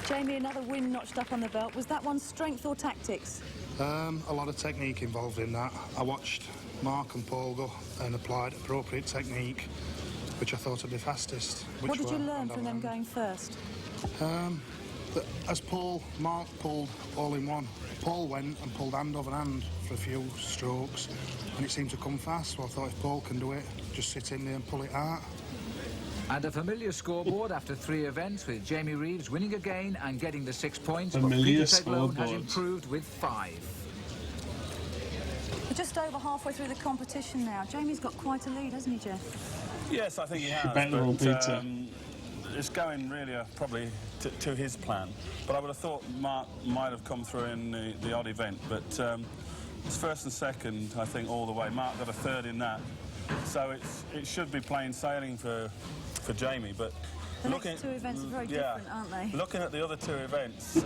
Jamie, another win notched up on the belt. Was that one strength or tactics? A lot of technique involved in that. I watched Mark and Paul go and applied appropriate technique, which I thought would be fastest. What did you learn from them going first? As Mark pulled all in one. Paul went and pulled hand over hand for a few strokes, and it seemed to come fast. So I thought if Paul can do it, just sit in there and pull it out. And a familiar scoreboard after 3 events, with Jamie Reeves winning again and getting the 6 points. Familiar but Peter Treglone has scoreboard. improved with 5. We're just over halfway through the competition now. Jamie's got quite a lead, hasn't he, Jeff? Yes, I think he has. bet they're all but, Peter. it's going really probably to his plan. But I would have thought Mark might have come through in the odd event. But it's first and second, I think, all the way. Mark got a third in that. So it should be plain sailing for Jamie. But the next two events are very different, aren't they? Looking at the other two events,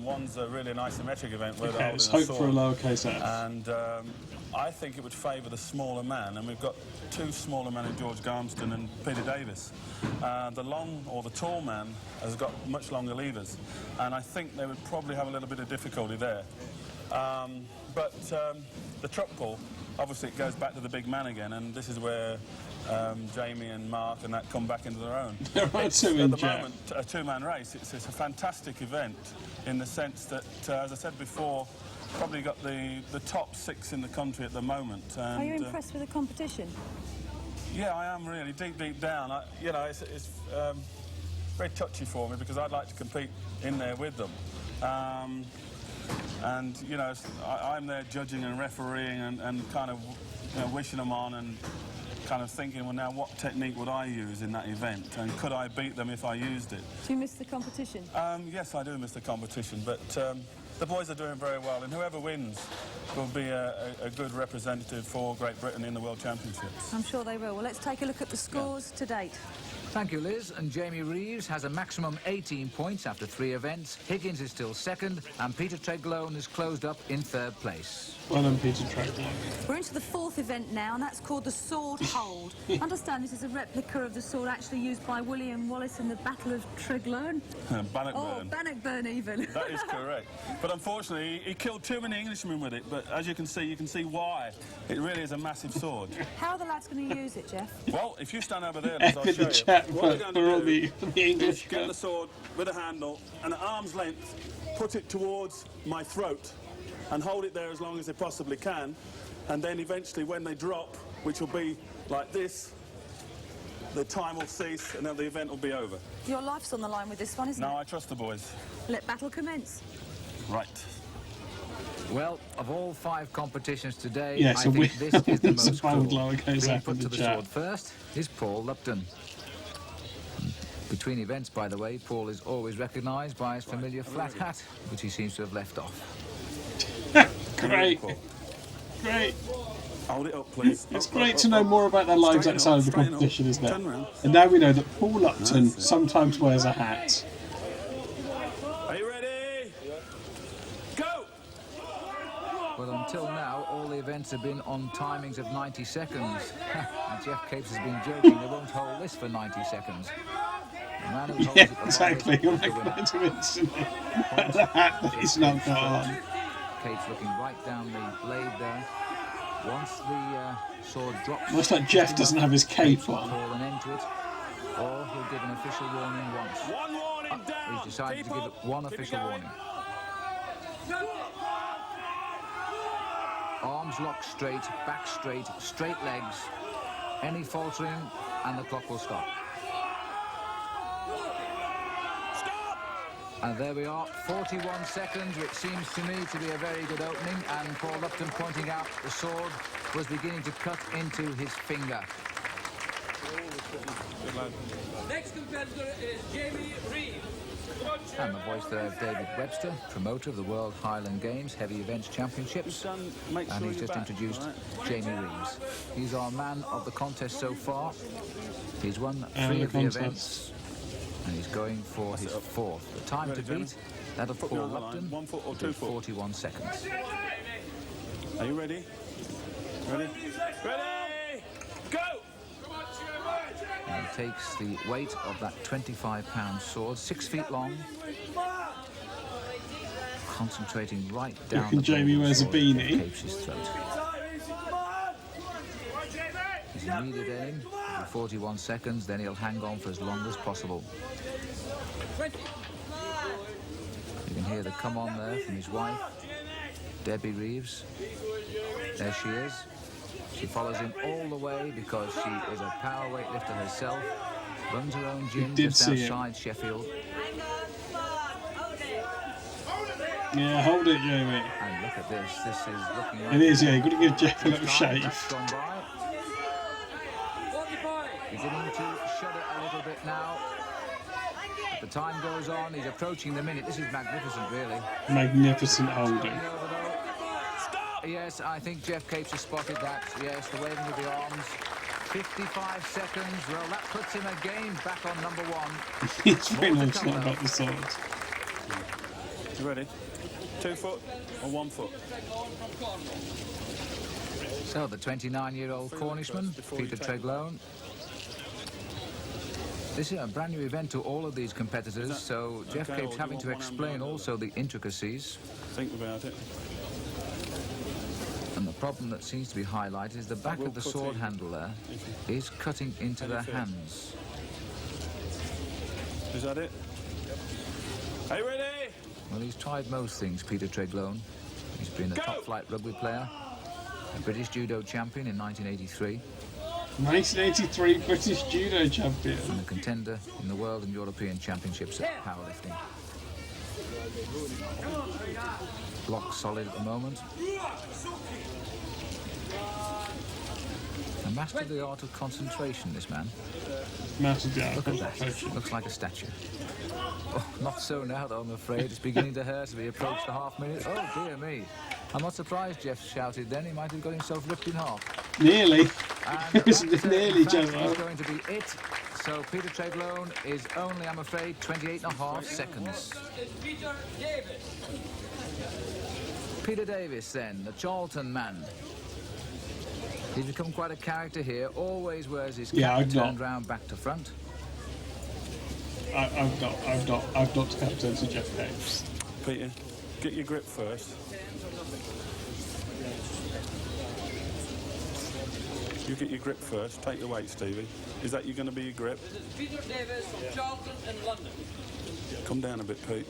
one's a really isometric event where they're Let's holding hope a for a sword. lowercase f. And I think it would favour the smaller man, and we've got two smaller men in George Garmston and Peter Davis. The long or the tall man has got much longer levers, and I think they would probably have a little bit of difficulty there. But the truck pull, obviously it goes back to the big man again, and this is where Jamie and Mark and that come back into their own. It's, at the moment, a two-man race. It's a fantastic event in the sense that, as I said before, probably got the top 6 in the country at the moment. And, are you impressed with the competition? Yeah, I am really, deep down. You know, it's very touchy for me because I'd like to compete in there with them. And, you know, I'm there judging and refereeing and kind of, you know, wishing them on and kind of thinking, well, now what technique would I use in that event? And could I beat them if I used it? Do you miss the competition? Yes, I do miss the competition, but the boys are doing very well, and whoever wins will be a good representative for Great Britain in the World Championships. I'm sure they will. Well, let's take a look at the scores to date. Thank you, Liz. And Jamie Reeves has a maximum 18 points after 3 events. Higgins is still second, and Peter Tregloan is closed up in 3rd place. Well done, Peter Tregloan. We're into the 4th event now, and that's called the Sword Hold. I understand this is a replica of the sword actually used by William Wallace in the Battle of Tregloan. Bannockburn. Oh, Bannockburn even. That is correct. But unfortunately, he killed too many Englishmen with it. But as you can see why. It really is a massive sword. How are the lads going to use it, Jeff? Well, if you stand over there, Liz, I'll show you. What we're going to do is get the sword with a handle and at arm's length, put it towards my throat and hold it there as long as they possibly can. And then eventually when they drop, which will be like this, the time will cease and then the event will be over. Your life's on the line with this one, isn't it? No, I trust the boys. Let battle commence. Right. Well, of all 5 competitions today, yes, I think this is the most cool. Being put to the sword first is Paul Lupton. Between events, by the way, Paul is always recognised by his familiar flat hat, which he seems to have left off. Great. Great. Hold it up, please. It's great to know more about their lives outside of the competition, isn't it? And now we know that Paul Lupton sometimes wears a hat. Are you ready? Go! Well, until now, all the events have been on timings of 90 seconds. And Jeff Capes has been joking, they won't hold this for 90 seconds. The man who holds it exactly. You'll recognise him instantly. The hat that he's not got on. Capes looking right down the blade there. Once the sword drops... Looks like Jeff doesn't have his cape on. Call an end to it, or he'll give an official warning once. One warning down. He's decided to give it one official warning. Arms locked straight, back straight, straight legs. Any faltering and the clock will stop. And there we are, 41 seconds, which seems to me to be a very good opening, and Paul Lupton pointing out the sword was beginning to cut into his finger. Next competitor is Jamie Reeves. And the voice there of David Webster, promoter of the World Highland Games Heavy Events Championships. And he's just introduced Jamie Reeves. He's our man of the contest so far. He's won 3 of the events. And he's going for his 4th. The time to beat, that of Paul Lupton, 1 foot or 2 foot? 41 seconds. Are you ready? Ready? Ready? Go! And he takes the weight of that 25-pound sword, 6 feet long, concentrating right down the Jamie wears a beanie. Capes' throat. His immediate aim, 41 seconds, then he'll hang on for as long as possible. You can hear the come on there from his wife, Debbie Reeves. There she is. She follows him all the way because she is a power weightlifter herself, runs her own gym just outside Sheffield. Yeah, hold it, Jamie. And look at this. This is looking like... It is, yeah. You've got to give Jeff a little shave. Beginning to shudder a little bit now. The time goes on. He's approaching the minute. This is magnificent, really. Magnificent holding. Yes, I think Jeff Capes has spotted that. Yes, the waving with the arms. 55 seconds. Well, that puts him again back on number one. It's very nonchalant about the swords. You ready? 2 foot or 1 foot? So the 29-year-old Cornishman, Peter Treglone. This is a brand new event to all of these competitors, so Jeff Capes having to explain also the intricacies. Think about it. And the problem that seems to be highlighted is the back of the sword handle there is cutting into their hands. Is that it? Are you ready? Well, he's tried most things, Peter Treglone. He's been a top-flight rugby player, a British judo champion in 1983. 1983 British judo champion. And a contender in the World and European Championships at powerlifting. Block solid at the moment. A master of the art of concentration, this man. Master of the art of concentration. Looks like a statue. Oh, not so now, though, I'm afraid. It's beginning to hurt as we approach the half minute. Oh, dear me. I'm not surprised Jeff shouted then. He might have got himself ripped in half. Nearly. And nearly, Jeff. That's going to be it. So Peter Treglone is only, I'm afraid, 28.5 seconds. Peter Davis, then, the Charlton man. He's become quite a character here. Always wears his cap turned round back to front. I've got to captain to Jeff Capes. Peter, get your grip first. You get your grip first. Take the weight, Stevie. Is that going to be your grip? This is Peter Davis from Charlton in London. Come down a bit, Pete.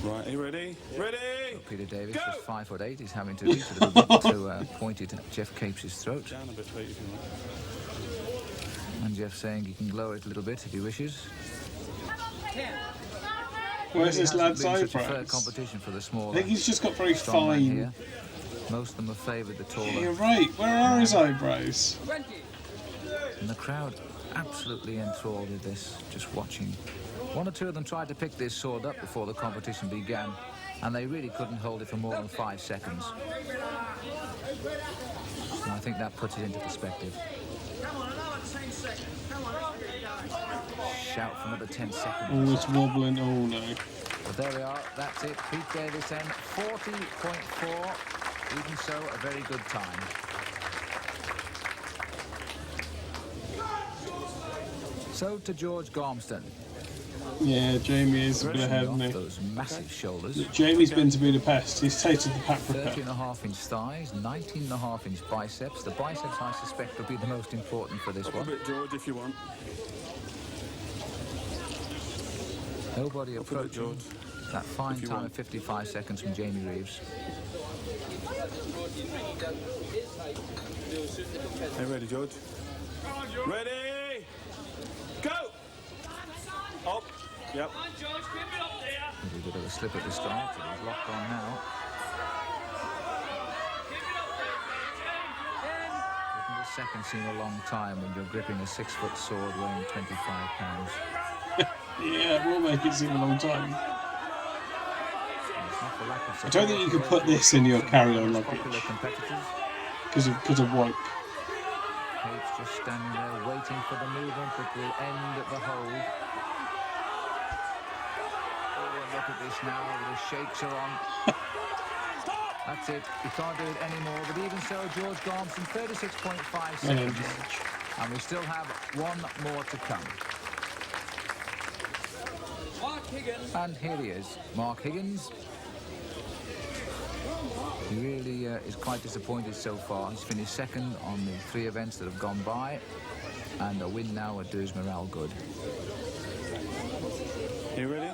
Right, are you ready? Ready? So Peter Davis is 5'8". He's having to reach a little bit to point it at Jeff Capes' throat. Down a bit, Pete, if you want. And Jeff saying he can lower it a little bit if he wishes. Where's this lad's eyebrows? Fair competition for the smaller. I think he's just got very fine. Here. Most of them have favoured the taller. Yeah, you're right. Where are his eyebrows? And the crowd absolutely enthralled with this, just watching. One or two of them tried to pick this sword up before the competition began, and they really couldn't hold it for more than 5 seconds. And I think that puts it into perspective. Shout for another 10 seconds. Oh, it's wobbling. Oh, no. But there we are. That's it. Pete Davis then, 40.4. Even so, a very good time. So to George Gormston. Yeah, Jamie is a bit ahead, isn't he? Those massive shoulders. Look, Jamie's been to Budapest. He's tasted the paprika. 13.5-inch thighs, 19.5-inch biceps. The biceps, I suspect, will be the most important for this one. A bit, George, if you want. Nobody approaching that fine time of 55 seconds from Jamie Reeves. Hey, ready, George? Ready? Go! Up. Yep. A little bit of a slip at the start, but he's locked on now. Doesn't the second seem a long time when you're gripping a 6-foot sword weighing 25 pounds? Yeah, it will make it seem a long time. I don't think you could put this in your carry-on luggage because of work. Capes just standing there waiting for the movement that will end at the hold. Oh, look at this now, the shakes are on. That's it, he can't do it anymore, but even so, George Gormston, 36.5 seconds. And we still have one more to come. Mark Higgins. And here he is, Mark Higgins. He really is quite disappointed so far. He's finished second on the 3 events that have gone by, and a win now would do his morale good. You ready?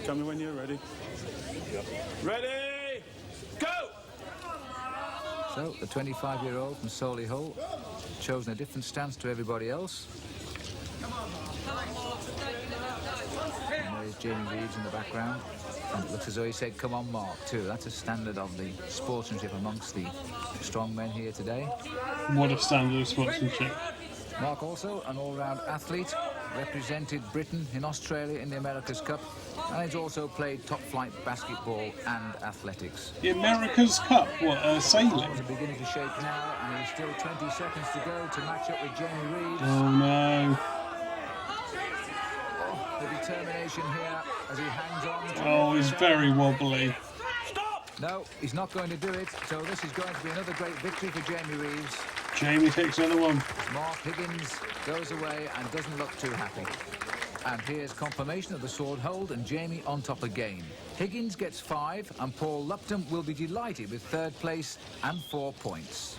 Tell me when you're ready. Yep. Ready? Go! So, the 25-year-old from Solihull, chosen a different stance to everybody else. And there's Jamie Reeves in the background. And it looks as though he said, "Come on, Mark," too. That's a standard of the sportsmanship amongst the strong men here today. What a standard of sportsmanship. Mark also an all-round athlete, represented Britain in Australia in the America's Cup, and he's also played top-flight basketball and athletics. The America's Cup? What, sailing? Balls are beginning to shake now, and there's still 20 seconds to go to match up with Jamie Reeves. Oh, no. The determination here as he hangs on. Oh, he's very wobbly. No, he's not going to do it, so this is going to be another great victory for Jamie Reeves. Jamie takes another one. Mark Higgins goes away and doesn't look too happy. And here's confirmation of the sword hold and Jamie on top again. Higgins gets 5 and Paul Lupton will be delighted with 3rd place and 4 points.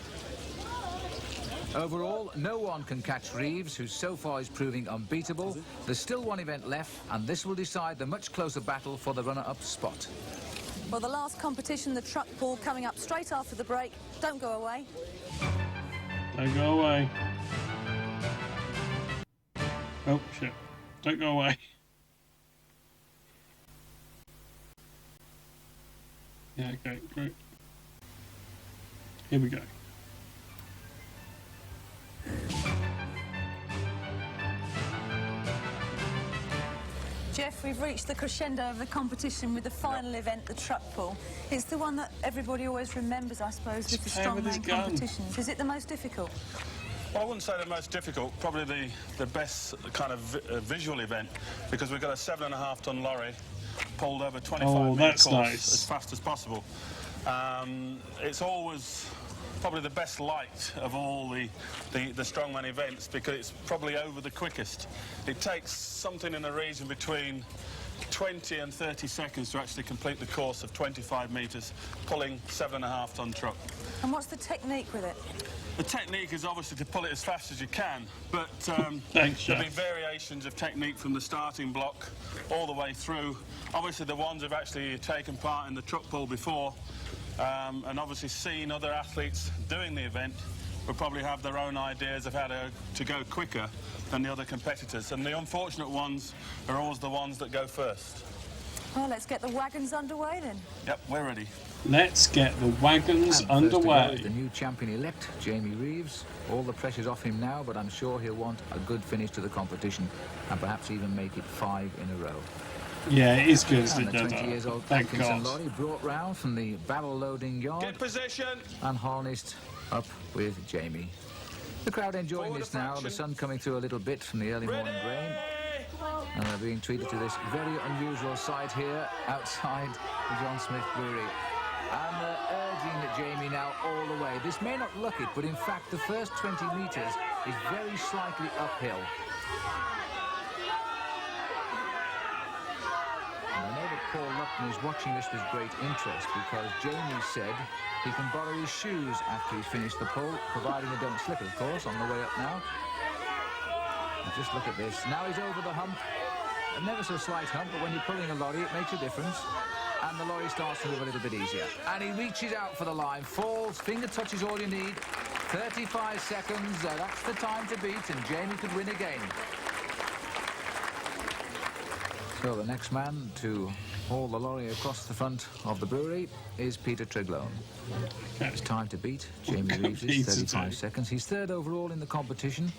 Overall, no one can catch Reeves, who so far is proving unbeatable. There's still one event left, and this will decide the much closer battle for the runner-up spot. Well, the last competition, the truck pull, coming up straight after the break. Don't go away. Don't go away. Oh, shit. Don't go away. Yeah, okay, great. Here we go. Jeff, we've reached the crescendo of the competition with the final event, the truck pull. It's the one that everybody always remembers, I suppose, with the strongman competitions. Is it the most difficult? Well, I wouldn't say the most difficult, probably the best kind of visual event, because we've got a 7.5-ton lorry pulled over 25-metre course as fast as possible. It's always probably the best light of all the strongman events, because it's probably over the quickest. It takes something in the region between 20 and 30 seconds to actually complete the course of 25 metres, pulling 7.5-ton truck. And what's the technique with it? The technique is obviously to pull it as fast as you can, but Thanks, there'll be variations of technique from the starting block all the way through. Obviously, the ones who've actually taken part in the truck pull before and obviously seen other athletes doing the event will probably have their own ideas of how to go quicker than the other competitors. And the unfortunate ones are always the ones that go first. Well, let's get the wagons underway then. Yep, we're ready. Let's get the wagons and underway. First to go is the new champion-elect, Jamie Reeves. All the pressure's off him now, but I'm sure he'll want a good finish to the competition and perhaps even make it 5 in a row. Yeah, it is good, isn't it? The 20-years-old Atkinson lorry brought round from the barrel-loading yard. Get position. And harnessed up with Jamie. The crowd enjoying this now, the sun coming through a little bit from the early morning rain. And they're being treated to this very unusual sight here outside the John Smith Brewery. And they're urging Jamie now all the way. This may not look it, but in fact the first 20 metres is very slightly uphill. And I know that Paul Lupton is watching this with great interest, because Jamie said he can borrow his shoes after he's finished the pull, providing they don't slip, of course, on the way up now. And just look at this. Now he's over the hump. A never so slight hump, but when you're pulling a lorry, it makes a difference. And the lorry starts to move a little bit easier. And he reaches out for the line, falls, finger touches all you need. 35 seconds, that's the time to beat, and Jamie could win again. So the next man to haul the lorry across the front of the brewery is Peter Treglone. It's time to beat Jamie Reeves, 35 seconds. He's 3rd overall in the competition.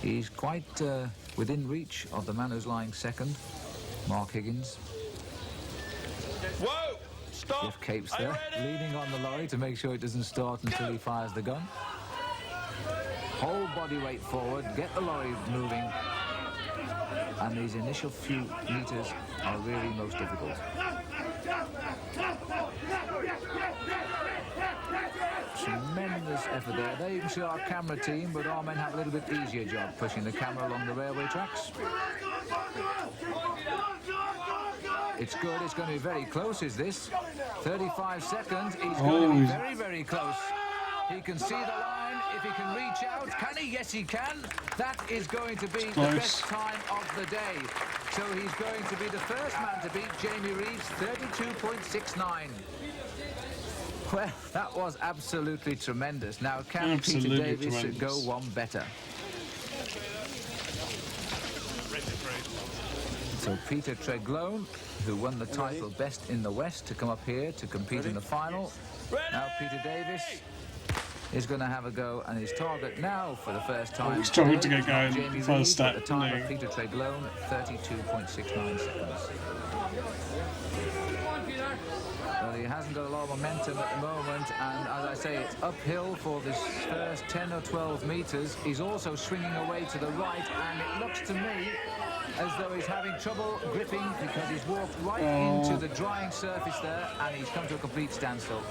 He's quite within reach of the man who's lying 2nd, Mark Higgins. Whoa! Stop! Jeff Capes there, leaning on the lorry to make sure it doesn't start until he fires the gun. Whole body weight forward, get the lorry moving. And these initial few meters are really most difficult. Tremendous effort there. There you can see our camera team, but our men have a little bit easier job pushing the camera along the railway tracks. It's good. It's going to be very close, is this? 35 seconds. He's going to be very, very close. He can see the line. If he can reach out, can he? Yes, he can. That is going to be the best time of the day. So he's going to be the first man to beat Jamie Reeves, 32.69. Well, that was absolutely tremendous. Now, can Peter Davis go one better? So Peter Treglone, who won the title Best in the West, to come up here to compete in the final. Now Peter Davis is going to have a go, and his target now for the first time. He's struggled to today get going is not Jamie first Reed, step, but the time no. of Peter Treblone, 32.69 seconds. Well, he hasn't got a lot of momentum at the moment, and as I say, it's uphill for this first 10 or 12 metres. He's also swinging away to the right, and it looks to me as though he's having trouble gripping because he's walked right into the drying surface there, and he's come to a complete standstill.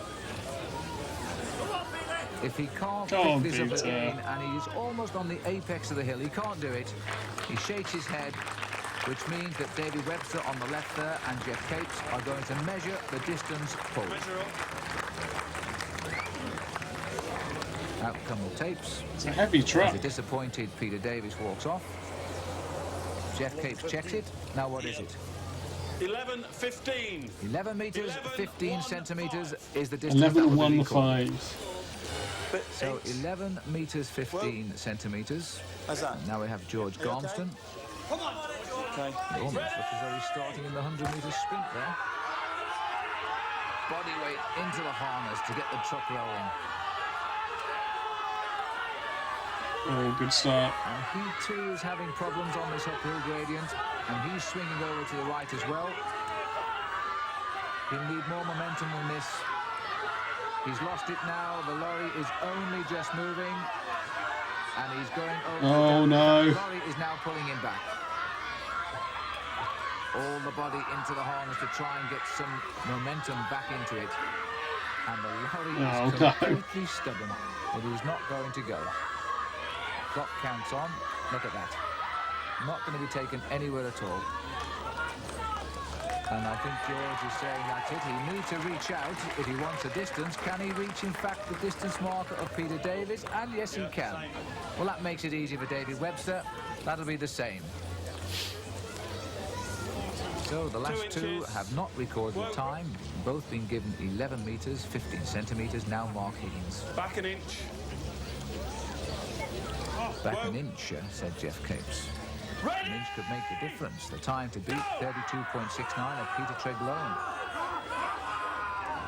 If he can't pick this up again, and he's almost on the apex of the hill, he can't do it. He shakes his head, which means that David Webster on the left there and Jeff Capes are going to measure the distance pulled. Out come the tapes. It's a heavy truck. As a disappointed Peter Davis walks off. Jeff Capes checks it. Now what is it? 11:15. 11 metres, 15 centimetres is the distance. 11.15. So 11 metres, 15 centimetres. How's that? Now we have George Gormston. Okay. It almost looks as though he's starting in the 100-metre sprint there. Body weight into the harness to get the truck rolling. Oh, good start. And he too is having problems on this uphill gradient, and he's swinging over to the right as well. He'll need more momentum than this. He's lost it now. The lorry is only just moving, and he's going over. Oh no! The lorry is now pulling him back. All the body into the harness to try and get some momentum back into it, and the lorry is completely stubborn. It is not going to go. Clock counts on. Look at that. Not going to be taken anywhere at all. And I think George is saying that's it. He needs to reach out if he wants a distance. Can he reach, in fact, the distance marker of Peter Davis? And yes, he can. Well, that makes it easy for David Webster. That'll be the same. So the last two have not recorded the time. Both been given 11 metres, 15 centimetres. Now Mark Higgins. Back an inch. Back an inch, said Jeff Capes. An inch could make the difference. The time to beat 32.69 of Peter Treblone.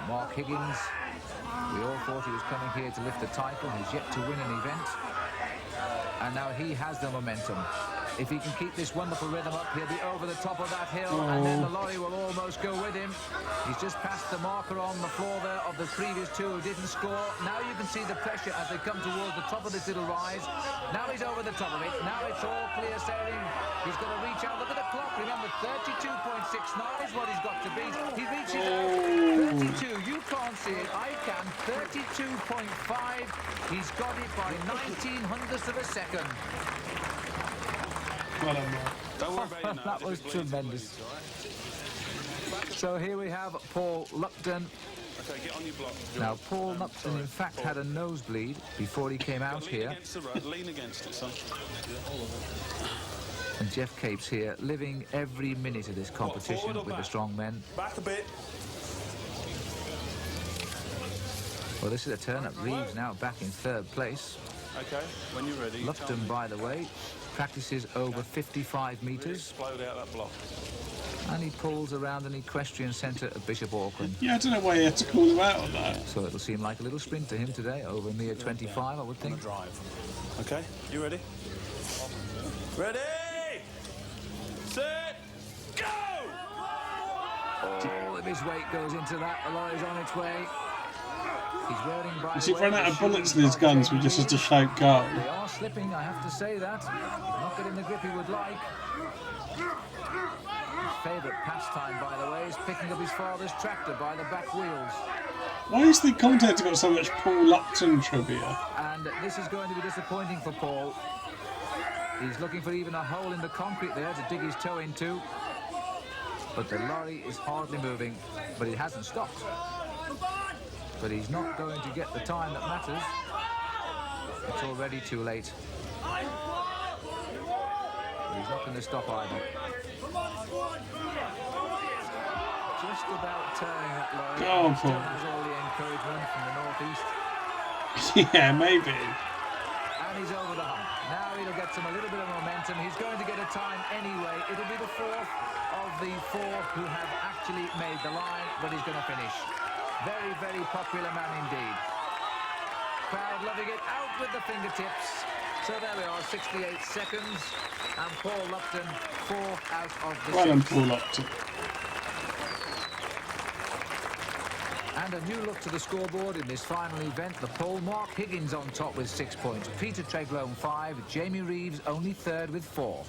Mark Higgins, we all thought he was coming here to lift the title. He's yet to win an event. And now he has the momentum. If he can keep this wonderful rhythm up, he'll be over the top of that hill, and then the lorry will almost go with him. He's just passed the marker on the floor there of the previous two who didn't score. Now you can see the pressure as they come towards the top of this little rise. Now he's over the top of it. Now it's all clear sailing. He's got to reach out. Look at the clock. Remember, 32.69 is what he's got to beat. He reaches out. 32. You can't see it. I can. 32.5. He's got it by 19/100ths of a second. Well done, Mark. Don't worry about it now. That was tremendous. So here we have Paul Lupton. Okay, get on your block. Now, Paul Lupton, in fact, had a nosebleed before he came out here. Against the road. Lean against it, son. And Jeff Capes here, living every minute of this competition with the strong men. Back a bit. Well, this is a turn-up. Reeves now back in third place. Okay, when you're ready. Lupton, by the way, practices over 55 metres. Explode out that block. And he pulls around an equestrian centre at Bishop Auckland. Yeah, I don't know why he had to call him out on that. So it'll seem like a little sprint to him today, over a mere 25, I would think. Drive. Okay, you ready? Ready! Set! Go! All of his weight goes into that. The lorry's on its way. He's wearing If he ran out of bullets in his guns, we just had to shout go. They are slipping, I have to say that. Not getting the grip he would like. His favourite pastime, by the way, is picking up his father's tractor by the back wheels. Why is the commentator got so much Paul Lupton trivia? And this is going to be disappointing for Paul. He's looking for even a hole in the concrete there to dig his toe into. But the lorry is hardly moving, but it hasn't stopped. But he's not going to get the time that matters. It's already too late. He's not going to stop either. Just about turning that lorry. Oh, Still Paul. has all the encouragement from the northeast. Yeah, maybe. And he's over the hump. Now he'll get a little bit of momentum. He's going to get a time anyway. It'll be the fourth of the four who have actually made the line, but he's going to finish. Very, very popular man indeed. Crowd loving it. Out with the fingertips. So there we are, 68 seconds. And Paul Lupton, 4 out of the 6. Well done, Paul Lupton. And a new look to the scoreboard in this final event. The poll, Mark Higgins on top with 6 points. Peter Tregloan 5. Jamie Reeves only third with 4.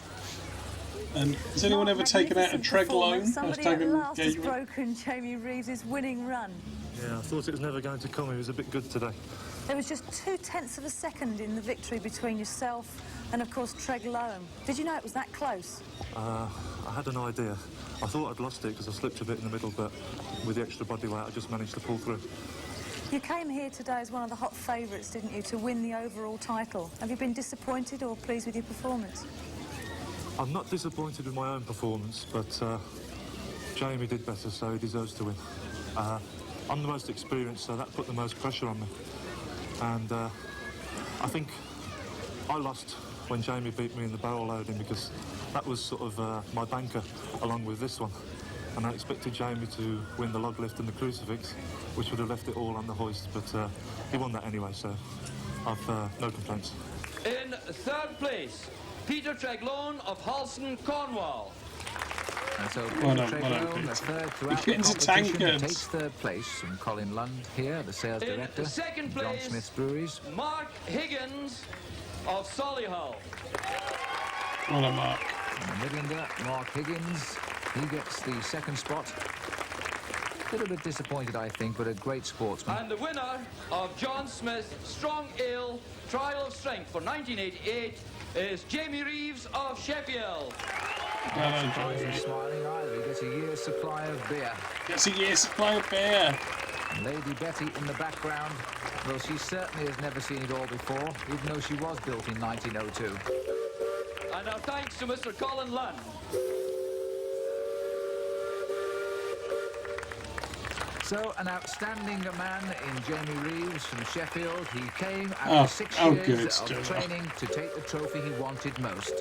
And has anyone ever taken out a Tregloan? Somebody at last has broken Jamie Reeves' winning run. Yeah, I thought it was never going to come. He was a bit good today. There was just 0.2 of a second in the victory between yourself and, of course, Tregloan. Did you know it was that close? I had an idea. I thought I'd lost it because I slipped a bit in the middle, but with the extra body weight, I just managed to pull through. You came here today as one of the hot favourites, didn't you, to win the overall title. Have you been disappointed or pleased with your performance? I'm not disappointed with my own performance, but Jamie did better, so he deserves to win. I'm the most experienced, so that put the most pressure on me. And I think I lost when Jamie beat me in the barrel loading because that was sort of my banker along with this one. And I expected Jamie to win the log lift and the crucifix, which would have left it all on the hoist, but he won that anyway, so I've no complaints. In third place, Peter Tregloan of Halston, Cornwall. And so Well Peter done, Tregloan, the third throughout You're the getting to competition, tankards. takes third place from Colin Lund here, the sales director, In second John place, Smith's Breweries. Mark Higgins of Solihull. Well done, Mark. And Midlander, Mark Higgins, he gets the second spot. A little bit disappointed, I think, but a great sportsman. And the winner of John Smith's Strong Ale Trial of Strength for 1988 is Jamie Reeves of Sheffield. Well done, Jamie. He's smiling either. He gets a year's supply of beer. Gets a year's supply of beer. Lady Betty in the background. Well, she certainly has never seen it all before, even though she was built in 1902. And our thanks to Mr. Colin Lund. So, an outstanding man in Jamie Reeves from Sheffield. He came after 6 years of training to take the trophy he wanted most.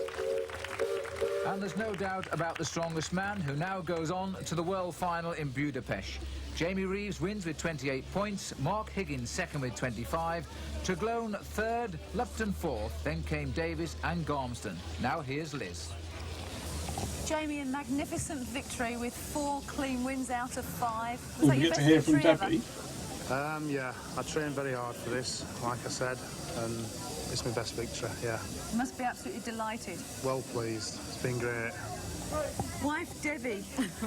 And there's no doubt about the strongest man, who now goes on to the world final in Budapest. Jamie Reeves wins with 28 points, Mark Higgins second with 25, Tregloan third, Lupton fourth, then came Davis and Gormston. Now here's Liz. Jamie, a magnificent victory with 4 clean wins out of 5. Well, we get to hear from Debbie. Yeah, I trained very hard for this, like I said, and it's my best victory, yeah. You must be absolutely delighted. Well pleased. It's been great. Wife Debbie,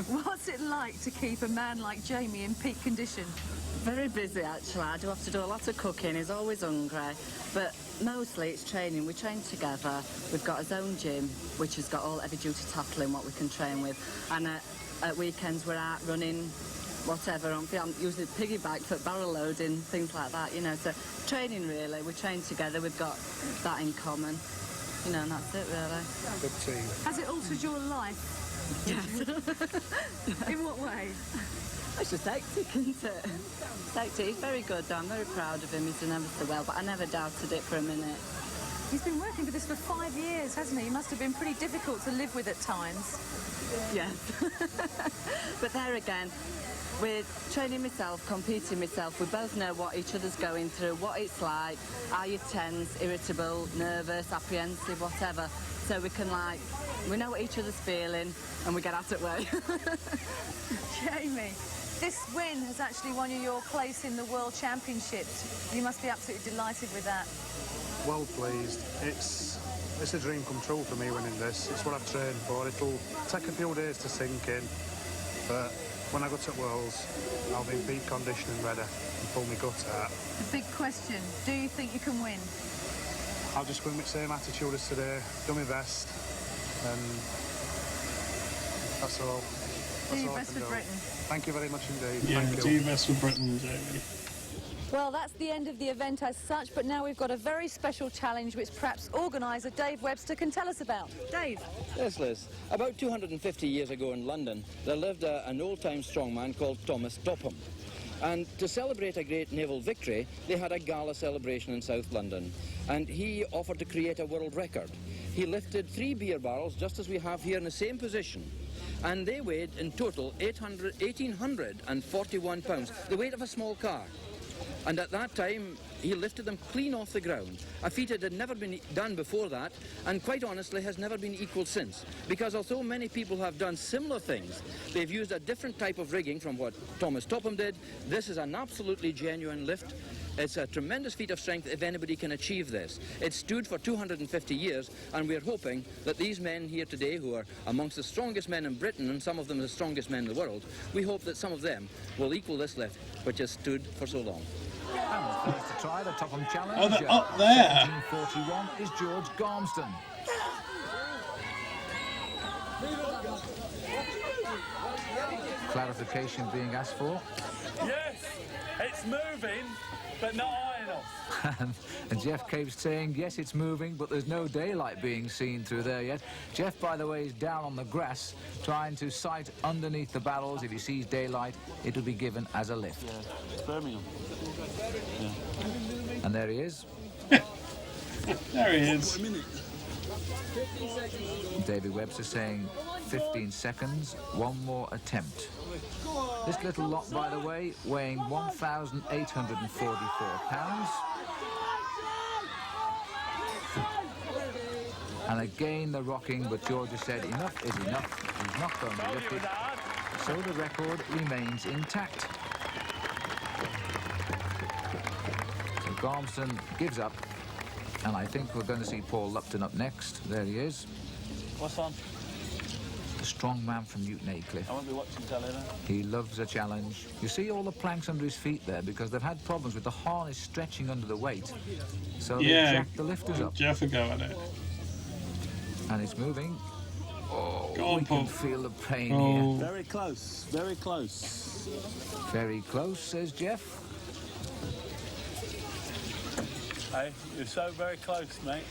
what's it like to keep a man like Jamie in peak condition? Very busy, actually. I do have to do a lot of cooking. He's always hungry. But mostly it's training. We train together. We've got his own gym, which has got all heavy-duty tackling, what we can train with. And at weekends, we're out running, whatever. I'm usually piggyback for barrel loading, things like that, you know. So training, really. We train together. We've got that in common. You know, and that's it, really. Good team. Has it altered your life? Yes. In what way? It's just hectic, isn't it? It's hectic. He's very good, though. I'm very proud of him. He's done ever so well, but I never doubted it for a minute. He's been working for this for 5 years, hasn't he? He must have been pretty difficult to live with at times. Yes. But there again, with training myself, competing myself, we both know what each other's going through, what it's like. Are you tense, irritable, nervous, apprehensive, whatever? So we can, like, we know what each other's feeling and we get at it way. Jamie, this win has actually won you your place in the World Championships. You must be absolutely delighted with that. Well pleased. It's a dream come true for me winning this. It's what I've trained for. It'll take a few days to sink in, but when I go to Worlds, I'll be in peak condition and ready and pull my gut out. The big question, do you think you can win? I'll just win with the same attitude as today, do my best, and that's all. Do your best for Britain. Thank you very much indeed. Yeah, Thank do you. your best for Britain, Jamie. Well, that's the end of the event as such, but now we've got a very special challenge which perhaps organiser Dave Webster can tell us about. Dave? Yes, Liz. About 250 years ago in London, there lived an old-time strongman called Thomas Topham. And to celebrate a great naval victory, they had a gala celebration in South London. And he offered to create a world record. He lifted 3 beer barrels, just as we have here in the same position. And they weighed in total 1,841 pounds, the weight of a small car. And at that time, he lifted them clean off the ground, a feat that had never been done before that, and quite honestly has never been equalled since. Because although many people have done similar things, they've used a different type of rigging from what Thomas Topham did. This is an absolutely genuine lift. It's a tremendous feat of strength if anybody can achieve this. It stood for 250 years, and we're hoping that these men here today, who are amongst the strongest men in Britain, and some of them the strongest men in the world, we hope that some of them will equal this lift, which has stood for so long. And first to try the Topham Challenge, Oh, they're up there. 1741, is George Garmston. Clarification being asked for. Yes, it's moving, but not high enough. And Jeff keeps saying, yes, it's moving, but there's no daylight being seen through there yet. Jeff, by the way, is down on the grass, trying to sight underneath the barrels. If he sees daylight, it'll be given as a lift. Yeah, it's Birmingham. Yeah. And there he is. There he is. David Webster saying 15 seconds, one more attempt. This little lot, by the way, weighing 1,844 pounds. And again the rocking, but George has said enough is enough. He's not going to lift it. So the record remains intact. So Garmston gives up. And I think we're going to see Paul Lupton up next. There he is. What's on? The strong man from Newton Aycliffe. I won't be watching telly then. He loves a challenge. You see all the planks under his feet there because they've had problems with the harness stretching under the weight. So they jack the lifters up. Jeff a go at it. And it's moving. Oh, go on, we Paul. can feel the pain here. Very close, very close. Very close, says Jeff. Hey, you're so very close, mate.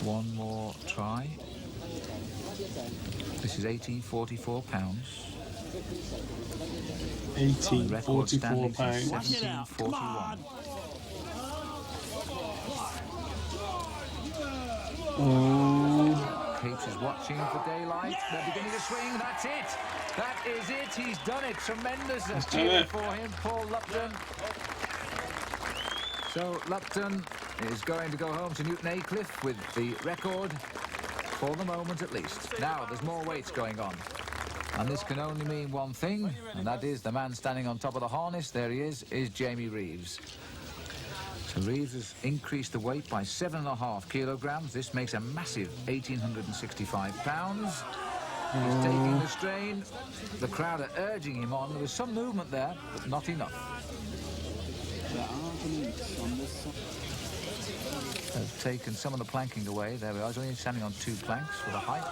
One more try. This is 1844 pounds. 1844 pounds. 1741. Oh. Capes is watching for daylight. They're beginning to swing. That's it. That is it. He's done it. Tremendous cheering for him, Paul Lupton. So Lupton is going to go home to Newton Aycliffe with the record for the moment at least. Now there's more weights going on. And this can only mean one thing, and that is the man standing on top of the harness, there he is Jamie Reeves. So Reeves has increased the weight by 7.5 kilograms. This makes a massive 1,865 pounds. He's taking the strain. The crowd are urging him on. There was some movement there, but not enough. They've taken some of the planking away. There we are. He's only standing on 2 planks for the height.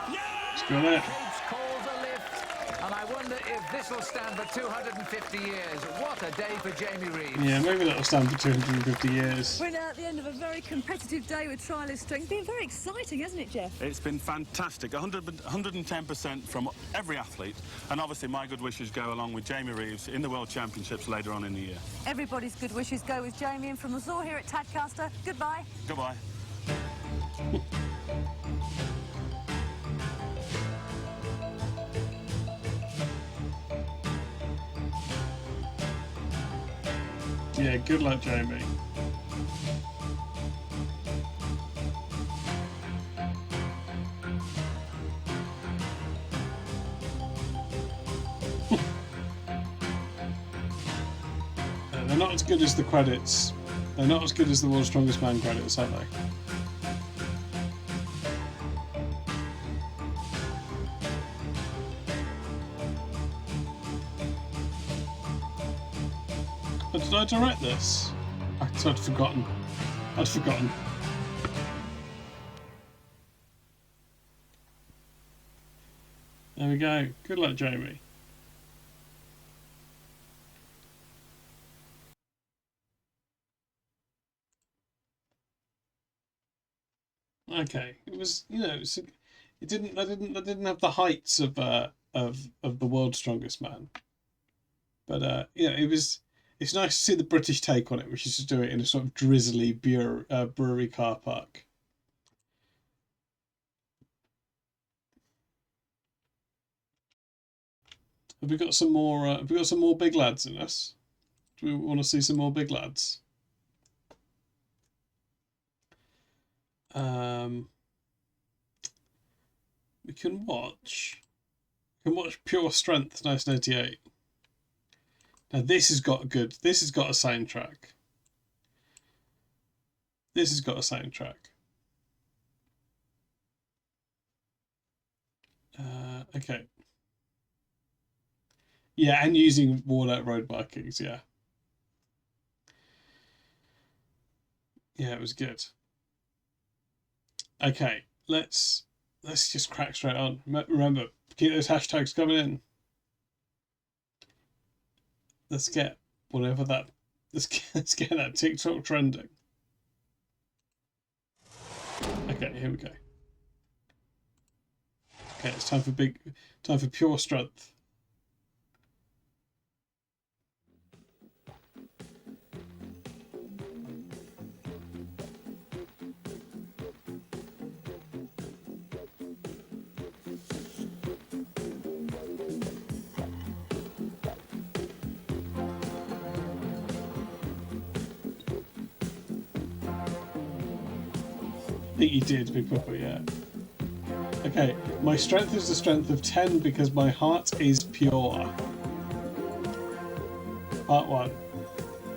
Let's go there. Capes calls a lift, and I wonder if this will stand for 250 years. What a day for Jamie Reeves. Yeah, maybe that'll stand for 250 years. We're now at the end of a very competitive day with trialist strength. Been very exciting, hasn't it, Jeff? It's been fantastic. 110% from every athlete. And obviously my good wishes go along with Jamie Reeves in the World Championships later on in the year. Everybody's good wishes go with Jamie, and from us all here at Tadcaster, goodbye. Goodbye. Yeah, good luck, Jamie. They're not as good as the credits. They're not as good as the World's Strongest Man credits, are they? But did I direct this? I'd forgotten. I'd forgotten. There we go. Good luck, Jamie. Okay, it was, you know, it didn't. I didn't have the heights of the World's Strongest Man, but you know, it was. It's nice to see the British take on it, which is to do it in a sort of drizzly brewery car park. Have we got some more? Have we got some more big lads in us? Do we want to see some more big lads? We can watch. Pure Strength 1988. Now this has got a good. This has got a soundtrack. This has got a soundtrack. Okay. Yeah, and using worn out road markings, yeah. Yeah, it was good. Okay, let's just crack straight on. Remember, keep those hashtags coming in. Let's get whatever that. Let's get that TikTok trending. Okay, here we go. Okay, it's time for Pure Strength. I think you did, Big Papa, yeah. Okay, my strength is the strength of 10 because my heart is pure. Part 1.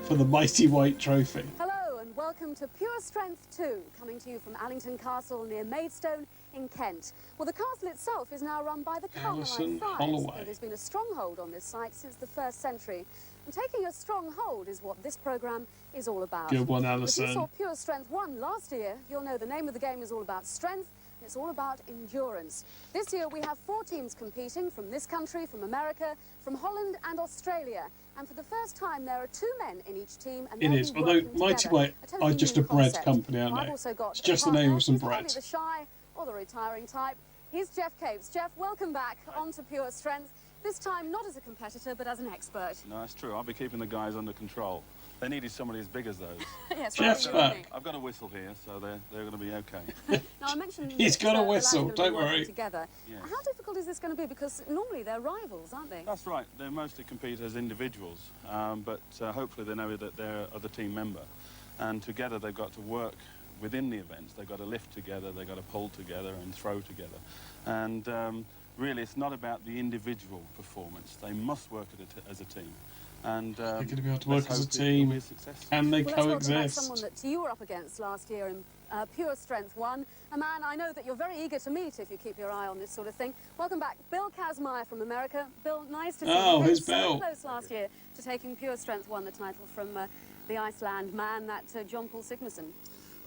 For the mighty white trophy. Hello and welcome to Pure Strength 2, coming to you from Allington Castle near Maidstone in Kent. Well, the castle itself is now run by the Carmelite Friars, though there's been a stronghold on this site since the 1st century. And taking a stronghold is what this programme is all about. Good one, Alison. If you saw Pure Strength 1 last year, you'll know the name of the game is all about strength. It's all about endurance. This year we have 4 teams competing from this country, from America, from Holland and Australia. And for the first time there are 2 men in each team. And It is, although Mighty White are just a bread company, aren't they? It's just the name of some bread. The shy or the retiring type. Here's Jeff Capes. Jeff, welcome back onto Pure Strength. This time not as a competitor, but as an expert. No, that's true. I'll be keeping the guys under control. They needed somebody as big as those. Yes, Jeff's back. I've got a whistle here, so they're going to be okay. Now I mentioned He's got a whistle, don't worry. Together. Yes. How difficult is this going to be? Because normally they're rivals, aren't they? That's right. They mostly compete as individuals, but hopefully they know that they're the team member. And together they've got to work within the events. They've got to lift together, they've got to pull together and throw together. And really, it's not about the individual performance. They must work as a team. And They're going to be able to work as a team, and they coexist. Let's welcome back someone that you were up against last year in Pure Strength 1. A man I know that you're very eager to meet if you keep your eye on this sort of thing. Welcome back, Bill Kazmaier from America. Bill, nice to see you. Oh, here's so Bill. Close last year to taking Pure Strength 1, the title from the Iceland man, that John Paul Sigmarsson.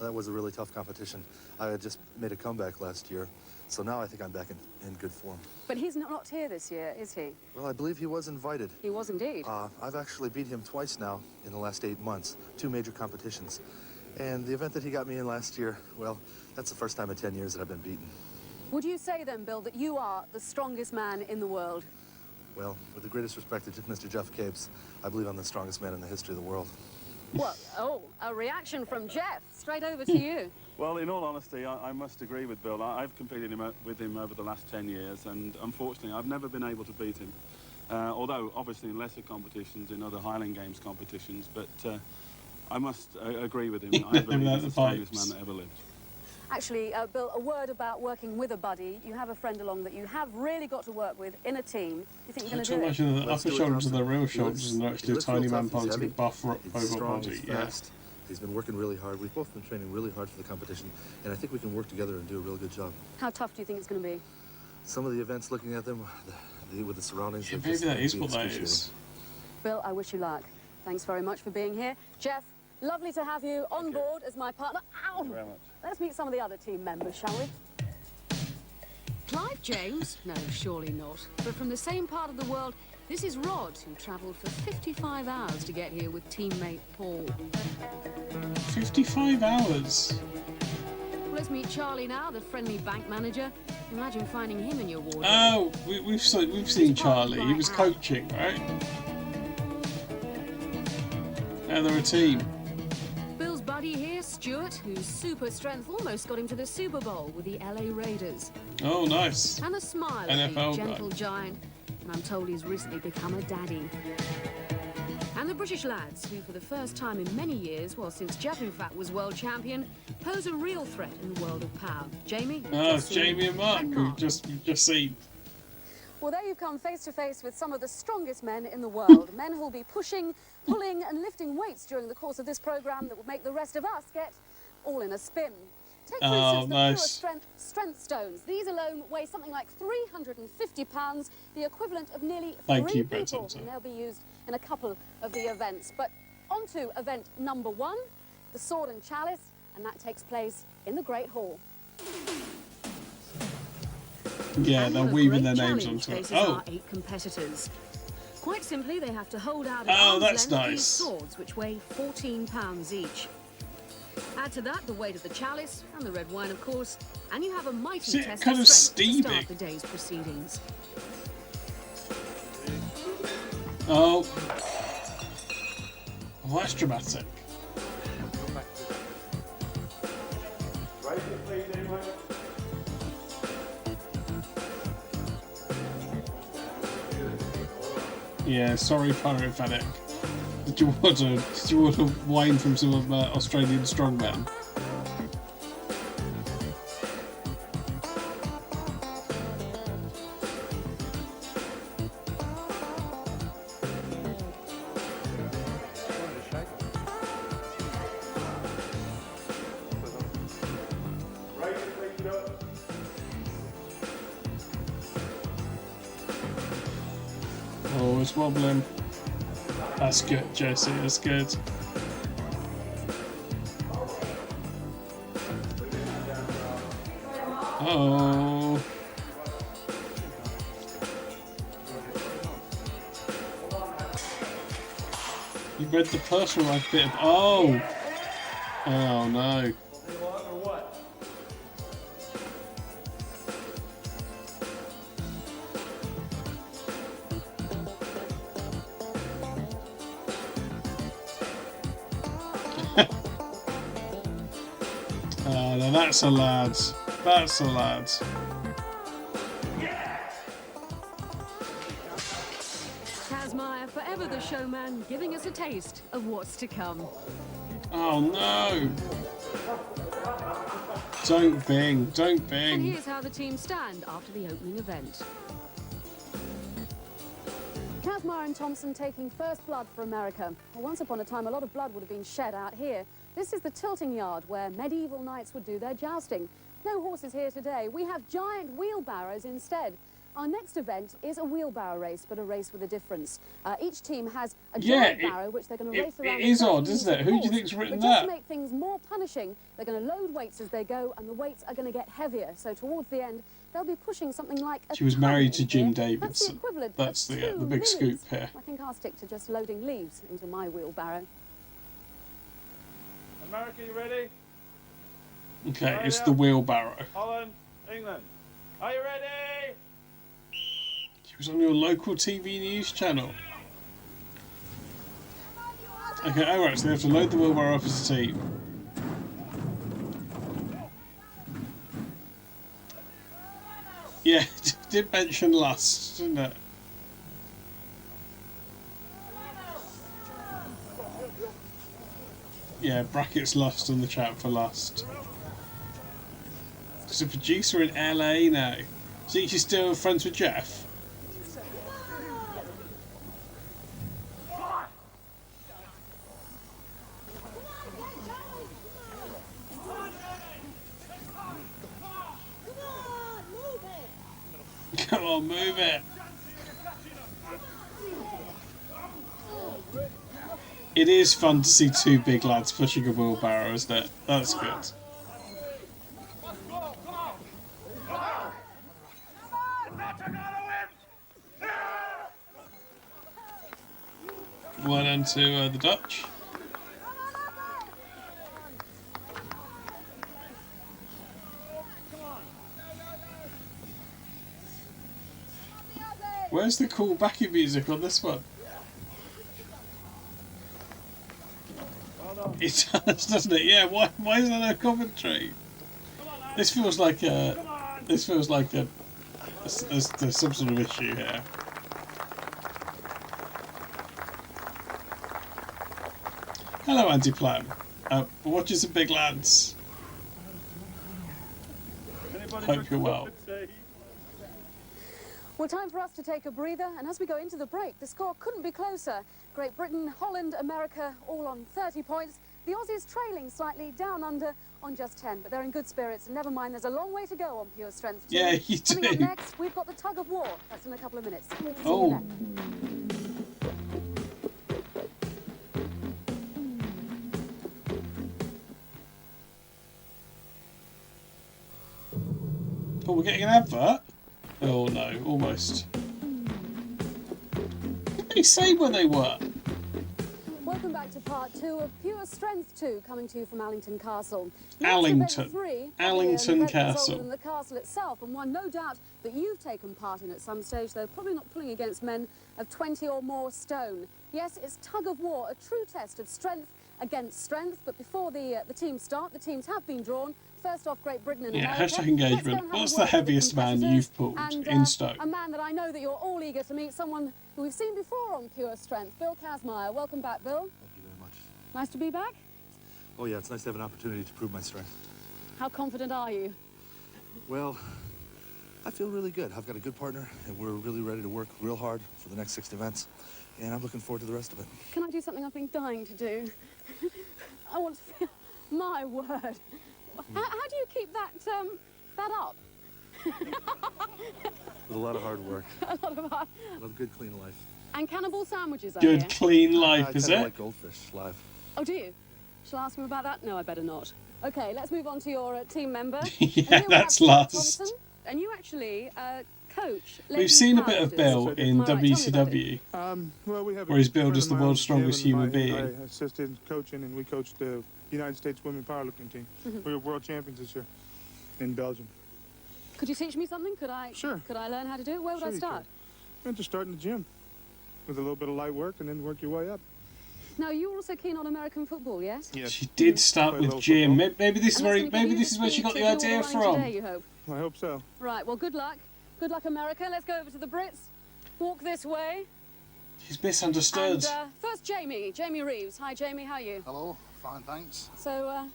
That was a really tough competition. I had just made a comeback last year, so now I think I'm back in good form. But he's not here this year, is he? Well, I believe he was invited. He was indeed. I've actually beat him twice now in the last 8 months, 2 major competitions. And the event that he got me in last year, well, that's the first time in 10 years that I've been beaten. Would you say then, Bill, that you are the strongest man in the world? Well, with the greatest respect to Mr. Jeff Capes, I believe I'm the strongest man in the history of the world. Well, a reaction from Jeff. Straight over to you. Well, in all honesty, I must agree with Bill. I've competed with him over the last 10 years, and unfortunately, I've never been able to beat him. Although, obviously, in lesser competitions, in other Highland Games competitions, but I must agree with him. I believe he's the strongest man that ever lived. Actually, Bill, a word about working with a buddy. You have a friend along that you have really got to work with in a team. You think you're going to do it? Imagine the upper shoulders are the real shoulders, and they're actually a tiny man part of the buff over body. Yeah. He's been working really hard. We've both been training really hard for the competition, and I think we can work together and do a real good job. How tough do you think it's going to be? Some of the events, looking at them, with the surroundings... Yeah, maybe that is what that is. Bill, I wish you luck. Thanks very much for being here. Jeff, lovely to have you on board as my partner. Ow! Thank you very much. Let's meet some of the other team members, shall we? Clive James? No, surely not. But from the same part of the world, this is Rod, who travelled for 55 hours to get here with teammate Paul. 55 hours? Well, let's meet Charlie now, the friendly bank manager. Imagine finding him in your ward. Oh, we've seen Charlie. He was coaching, right? Now they're a team. Bill's buddy here, Stuart, whose super strength almost got him to the Super Bowl with the LA Raiders. Oh, nice. And the smile NFL of a gentle guy. giant. and I'm told he's recently become a daddy. And the British lads, who for the first time in many years, well, since Jeff in fact was world champion, pose a real threat in the world of power. Jamie? Oh, it's Jamie and Mark, we've just seen. Well, there you've come face to face with some of the strongest men in the world. Men who'll be pushing, pulling and lifting weights during the course of this programme that will make the rest of us get all in a spin. Take, for instance, the pure strength stones. These alone weigh something like 350 pounds, the equivalent of nearly 3 people, and they'll be used in a couple of the events. But on to event number 1, the sword and chalice, and that takes place in the Great Hall. Yeah, they're weaving their names onto it. Oh, 8 competitors. Quite simply, they have to hold out that's nice. these swords, which weigh 14 pounds each. Add to that the weight of the chalice and the red wine, of course, and you have a mighty test of strength to start the day's proceedings. Oh, that's dramatic. Yeah, sorry, Pirate Fennec. Did you want a wine from some of Australian strongmen? Oh, it's wobbling. That's good, Jesse, that's good. Oh. You read the personalized bit of... Oh! Oh no. Oh, no, that's a lad. That's a lad. Kazmaier, forever the showman, giving us a taste of what's to come. Oh no! Don't bing, don't bing. And here's how the teams stand after the opening event. Kazmaier and Thompson taking first blood for America. Well, once upon a time, a lot of blood would have been shed out here. This is the tilting yard where medieval knights would do their jousting. No horses here today. We have giant wheelbarrows instead. Our next event is a wheelbarrow race, but a race with a difference. Each team has a giant barrow which they're going to race around. It is odd, isn't it? Who do you think's written but that? just to make things more punishing, they're going to load weights as they go, and the weights are going to get heavier. So towards the end, they'll be pushing something like a She was married to Jim here. Davidson. That's the the big scoop here. I think I'll stick to just loading leaves into my wheelbarrow. America, you ready? Okay, it's the wheelbarrow. Holland, England. Are you ready? She was on your local TV news channel. Okay, alright, so they have to load the wheelbarrow up as a team. Yeah, did mention lust, didn't it? Yeah, brackets lust on the chat for lust. There's a producer in LA now. See, she's still friends with Jeff. Come on, move it. It is fun to see two big lads pushing a wheelbarrow, isn't it? That's good. Well done to the Dutch. Where's the cool backing music on this one? It does, doesn't it? Yeah. Why is there no commentary? This feels like a. This feels like a. There's some sort of issue here. Hello, Anti-Plan. Watching some big lads. Hope you're well. Well, time for us to take a breather, and as we go into the break, the score couldn't be closer. Great Britain, Holland, America, all on 30 points. The Aussies trailing slightly down under on just 10, but they're in good spirits, and never mind, there's a long way to go on pure strength. Yeah, you do. Coming up next, we've got the tug of war. That's in a couple of minutes. See you Oh. then. Oh, we're getting an advert? Oh no, almost. Did they say where they were? Welcome back to part 2 of Pure Strength 2, coming to you from Allington Castle. Allington. Allington Older Castle. than the castle itself, and one no doubt that you've taken part in at some stage, though probably not pulling against men of 20 or more stone. Yes, it's tug of war, a true test of strength against strength, but before the teams start, the teams have been drawn. First off, Great Britain and Yeah, America. hashtag engagement. What's the heaviest man you've pulled in stone? A man that I know that you're all eager to meet, someone who we've seen before on Pure Strength, Bill Kazmaier. Welcome back, Bill. Thank you very much. Nice to be back. Oh yeah, it's nice to have an opportunity to prove my strength. How confident are you? Well, I feel really good. I've got a good partner, and we're really ready to work real hard for the next 6 events, and I'm looking forward to the rest of it. Can I do something I've been dying to do? I want to feel my word. How do you keep that up? With a lot of hard work. A lot of hard. A good, clean life. And cannibal sandwiches, I Good, hear. clean life, I is kinda it? like goldfish live. Oh, do you? Shall I ask him about that? No, I better not. Okay, let's move on to your team member. Yeah, that's last. Thompson, and you actually coach. We've seen a bit of Bill in WCW, Well, we have where he's billed as the world's strongest human I being. assisted coaching, and we coached the United States women powerlifting team. We were world champions this year in Belgium. Could you teach me something? Could I? Sure. Could I learn how to do it? Where would Sure I you start? And just start in the gym with a little bit of light work, and then work your way up. Now, you're also keen on American football, yes? Yes. She did start Play with local Jim. football. Maybe this is And where that's gonna give you this is the where she speed got to the do all idea running from. Today, you hope. I hope so. Right. Well, good luck. Good luck, America. Let's go over to the Brits. Walk this way. She's misunderstood. And first, Jamie Reeves. Hi, Jamie. How are you? Hello. Fine, thanks. So,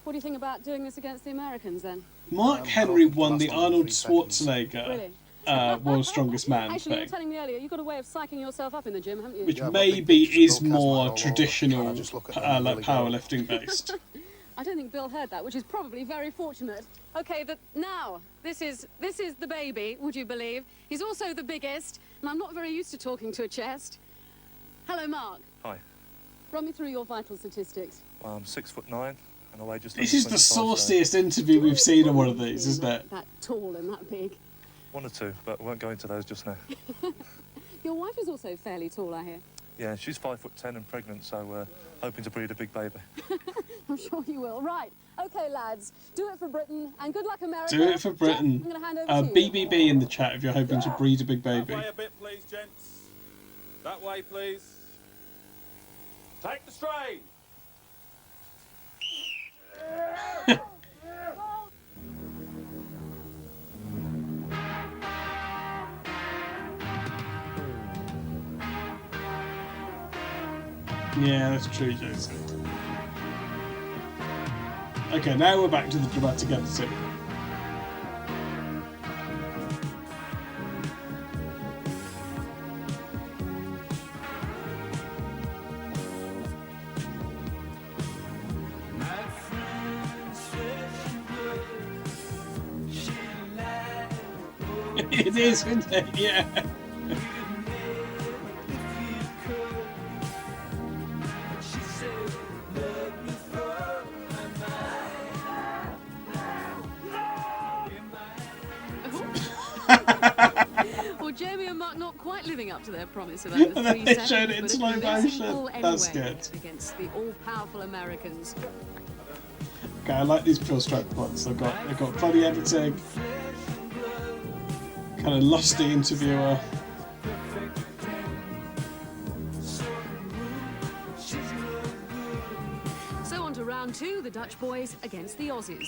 what do you think about doing this against the Americans then? Mark Henry won the Arnold Schwarzenegger Really? World's Strongest Man Actually, you were thing, telling me earlier, you've got a way of psyching yourself up in the gym, haven't you? which Yeah, but maybe big picture, is Bill Kazmaier all more over. traditional, Can I just look at them and like really go? powerlifting based. I don't think Bill heard that, which is probably very fortunate. Okay, now, this is the baby, would you believe? He's also the biggest, and I'm not very used to talking to a chest. Hello, Mark. Hi. Run me through your vital statistics. Well, I'm 6'9", and I weigh just This over is the 25 stone. sauciest interview we've seen on one of these, isn't it? That tall and that big. One or two, but we won't go into those just now. Your wife is also fairly tall, I hear. Yeah, she's 5'10" and pregnant, so hoping to breed a big baby. I'm sure you will. Right. Okay, lads. Do it for Britain, and good luck, America. Do it for Jeff, Britain. I'm going to hand over to you. BBB in the chat if you're hoping to breed a big baby. That way a bit, please, gents. That way, please. Take the strain. Yeah, that's true, Jason. Okay, now we're back to the dramatic editing. It is, isn't it? Yeah. Well, Jamie and Mark not quite living up to their promise of under 3 And then they seconds, showed it in but slow invincible motion. That's anyway good. against the all-powerful Americans. Okay, I like these pure strength ones. They've got funny editing, kind of lusty interviewer. So on to round 2, the Dutch boys against the Aussies.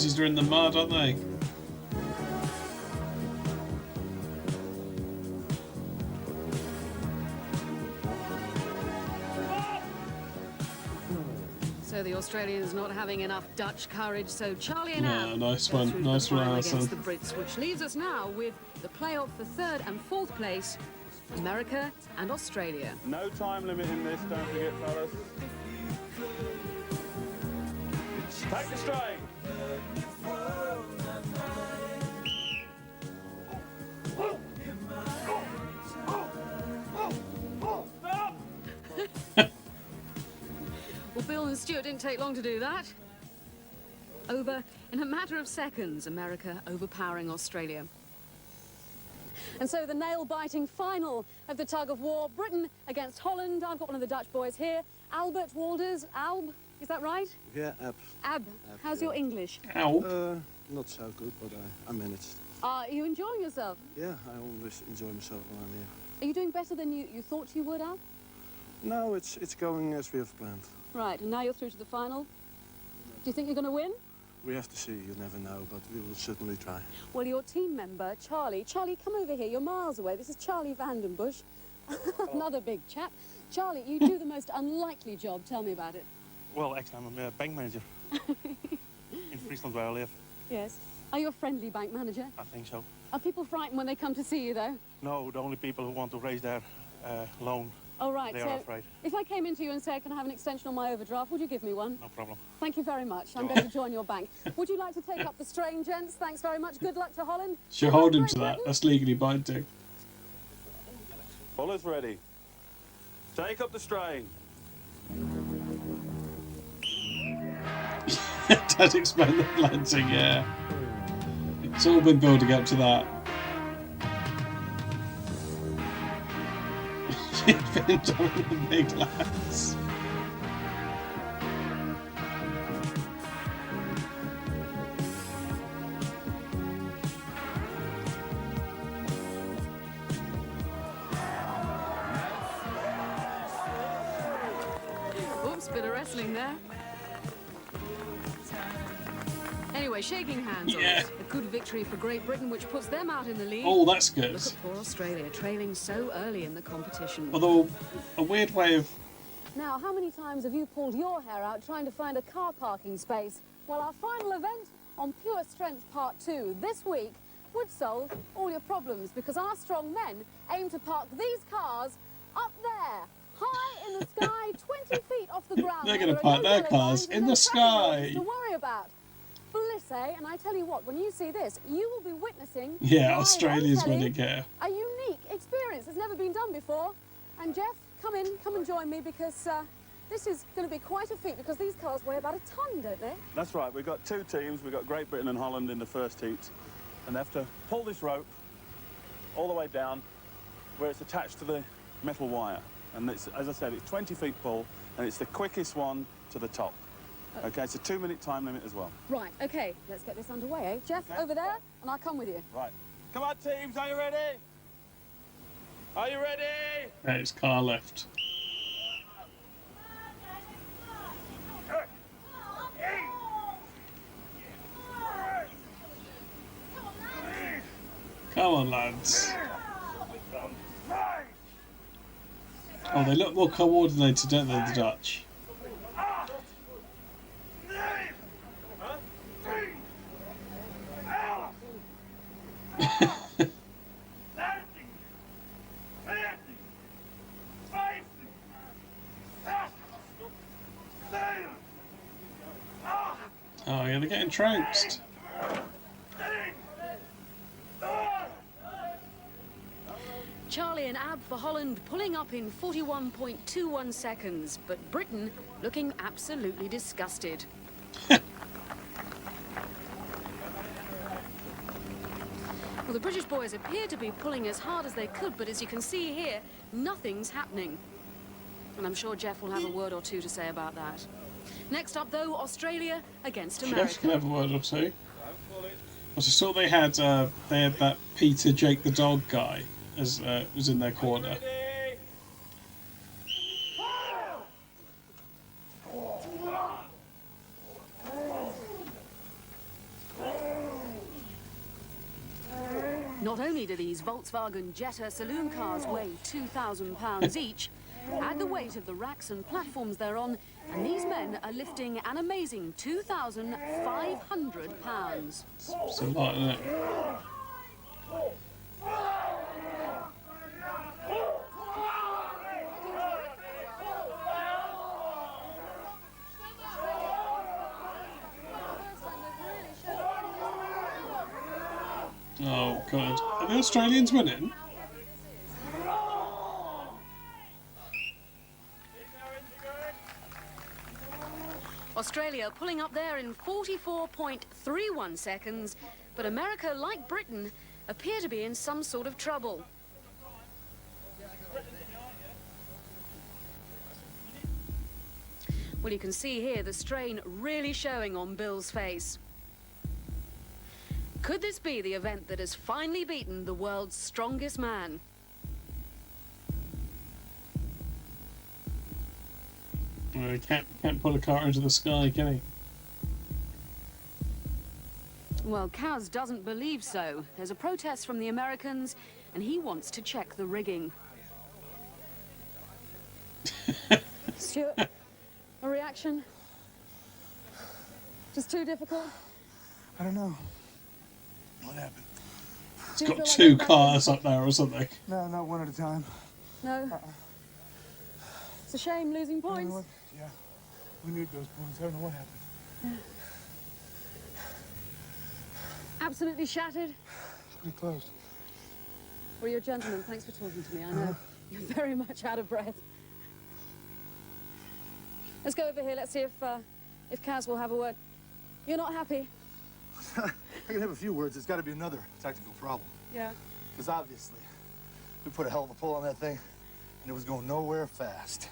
Aussies are in the mud, aren't they? So the Australians not having enough Dutch courage, so Charlie and Yeah, Ab nice go one. through Nice the one, final Alison. against the Brits, which leaves us now with the playoff for 3rd and 4th place, America and Australia. No time limit in this, don't forget, fellas. Take the strain. Well, Bill and Stuart didn't take long to do that. Over in a matter of seconds, America overpowering Australia. And so the nail-biting final of the tug-of-war, Britain against Holland. I've got one of the Dutch boys here, Albert Walders. Alb, is that right? Yeah, Ab. Ab, how's your English? Alb? Not so good, but I managed. Are you enjoying yourself? Yeah, I always enjoy myself when I'm here. Are you doing better than you thought you would, Ab? No, it's going as we have planned. Right, and now you're through to the final. Do you think you're going to win? We have to see, you never know, but we will certainly try. Well, your team member, Charlie. Charlie, come over here. You're miles away. This is Charlie Vandenbush, another big chap. Charlie, you do the most unlikely job. Tell me about it. Well, actually, I'm a bank manager in Friesland, where I live. Yes. Are you a friendly bank manager? I think so. Are people frightened when they come to see you, though? No, the only people who want to raise their loan, Oh, right. they So are afraid. if I came into you and said, can I have an extension on my overdraft, would you give me one? No problem. Thank you very much. I'm going to join your bank. Would you like to take up the strain, gents? Thanks very much. Good luck to Holland. Should hold him to that. That's legally binding. Fuller's ready. Take up the strain. Does explain the planting, yeah. It's all been building up to that. You've been doing the big lads. Oops, bit of wrestling there. Anyway, shaking hands on it. A good victory for Great Britain, which puts them out in the lead. Oh, that's good. Look at poor Australia, trailing so early in the competition. Although, a weird way of... Now, how many times have you pulled your hair out trying to find a car parking space? Well, our final event on Pure Strength Part 2 this week would solve all your problems, because our strong men aim to park these cars up there, high in the sky, 20 feet off the ground. They're going to park their cars in the sky. To worry about. Bliss, eh? And I tell you what, when you see this, you will be witnessing Yeah, Australia's live on winning telly, here. a unique experience that's never been done before. And Jeff, come and join me, because this is going to be quite a feat, because these cars weigh about a ton, don't they? That's right. We've got two teams. We've got Great Britain and Holland in the first heat. And they have to pull this rope all the way down where it's attached to the metal wire. And it's, as I said, it's 20 feet pull, and it's the quickest one to the top. Okay, it's a 2-minute time limit as well. Right, okay, let's get this underway, eh? Jeff, over there, and I'll come with you. Right. Come on, teams, are you ready? Are you ready? Right, it's car left. Come on, lads. Oh, they look more coordinated, don't they, the Dutch? Oh, yeah, they're getting trounced. Charlie and Ab for Holland pulling up in 41.21 seconds, but Britain looking absolutely disgusted. Well, the British boys appear to be pulling as hard as they could, but as you can see here, nothing's happening. And I'm sure Jeff will have a word or two to say about that. Next up, though, Australia against America. Jeff can have a word or two. I just saw they had that Peter Jake the dog guy as was in their corner. Not only do these Volkswagen Jetta saloon cars weigh 2,000 pounds each, add the weight of the racks and platforms they're on, and these men are lifting an amazing 2,500 pounds. It's a lot, isn't it? Oh, God. Are the Australians winning? Australia pulling up there in 44.31 seconds, but America, like Britain, appear to be in some sort of trouble. Well, you can see here the strain really showing on Bill's face. Could this be the event that has finally beaten the world's strongest man? Well, he can't pull a car into the sky, can he? Well, Kaz doesn't believe so. There's a protest from the Americans, and he wants to check the rigging. Stuart, a reaction? Just too difficult? I don't know. What happened? It's got two cars up there or something. No, not one at a time. No? It's a shame losing points. You know what? Yeah, we need those points. I don't know what happened. Yeah. Absolutely shattered? Pretty close. Well, you're a gentleman. Thanks for talking to me. I know you're very much out of breath. Let's go over here. Let's see if Kaz will have a word. You're not happy? I can have a few words. It's got to be another technical problem. Yeah. Because obviously, we put a hell of a pull on that thing, and it was going nowhere fast.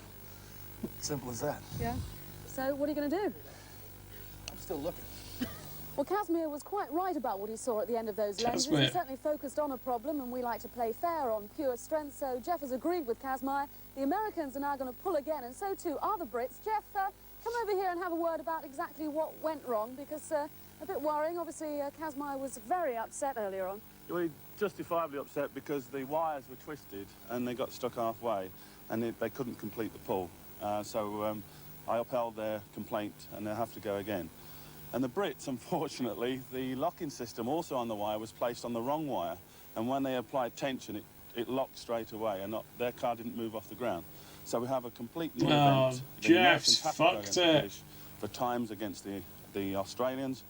Simple as that. Yeah. So, what are you going to do? I'm still looking. Well, Casimir was quite right about what he saw at the end of those lenses. He certainly focused on a problem, and we like to play fair on pure strength, so Jeff has agreed with Casimir. The Americans are now going to pull again, and so too are the Brits. Jeff, come over here and have a word about exactly what went wrong, because a bit worrying. Obviously, Casimir was very upset earlier on. Well, justifiably upset because the wires were twisted and they got stuck halfway and they couldn't complete the pull. So I upheld their complaint and they'll have to go again. And the Brits, unfortunately, the locking system also on the wire was placed on the wrong wire, and when they applied tension, it locked straight away, and their car didn't move off the ground. So we have a complete new event. Jeff's fucked it. For times against the Australians,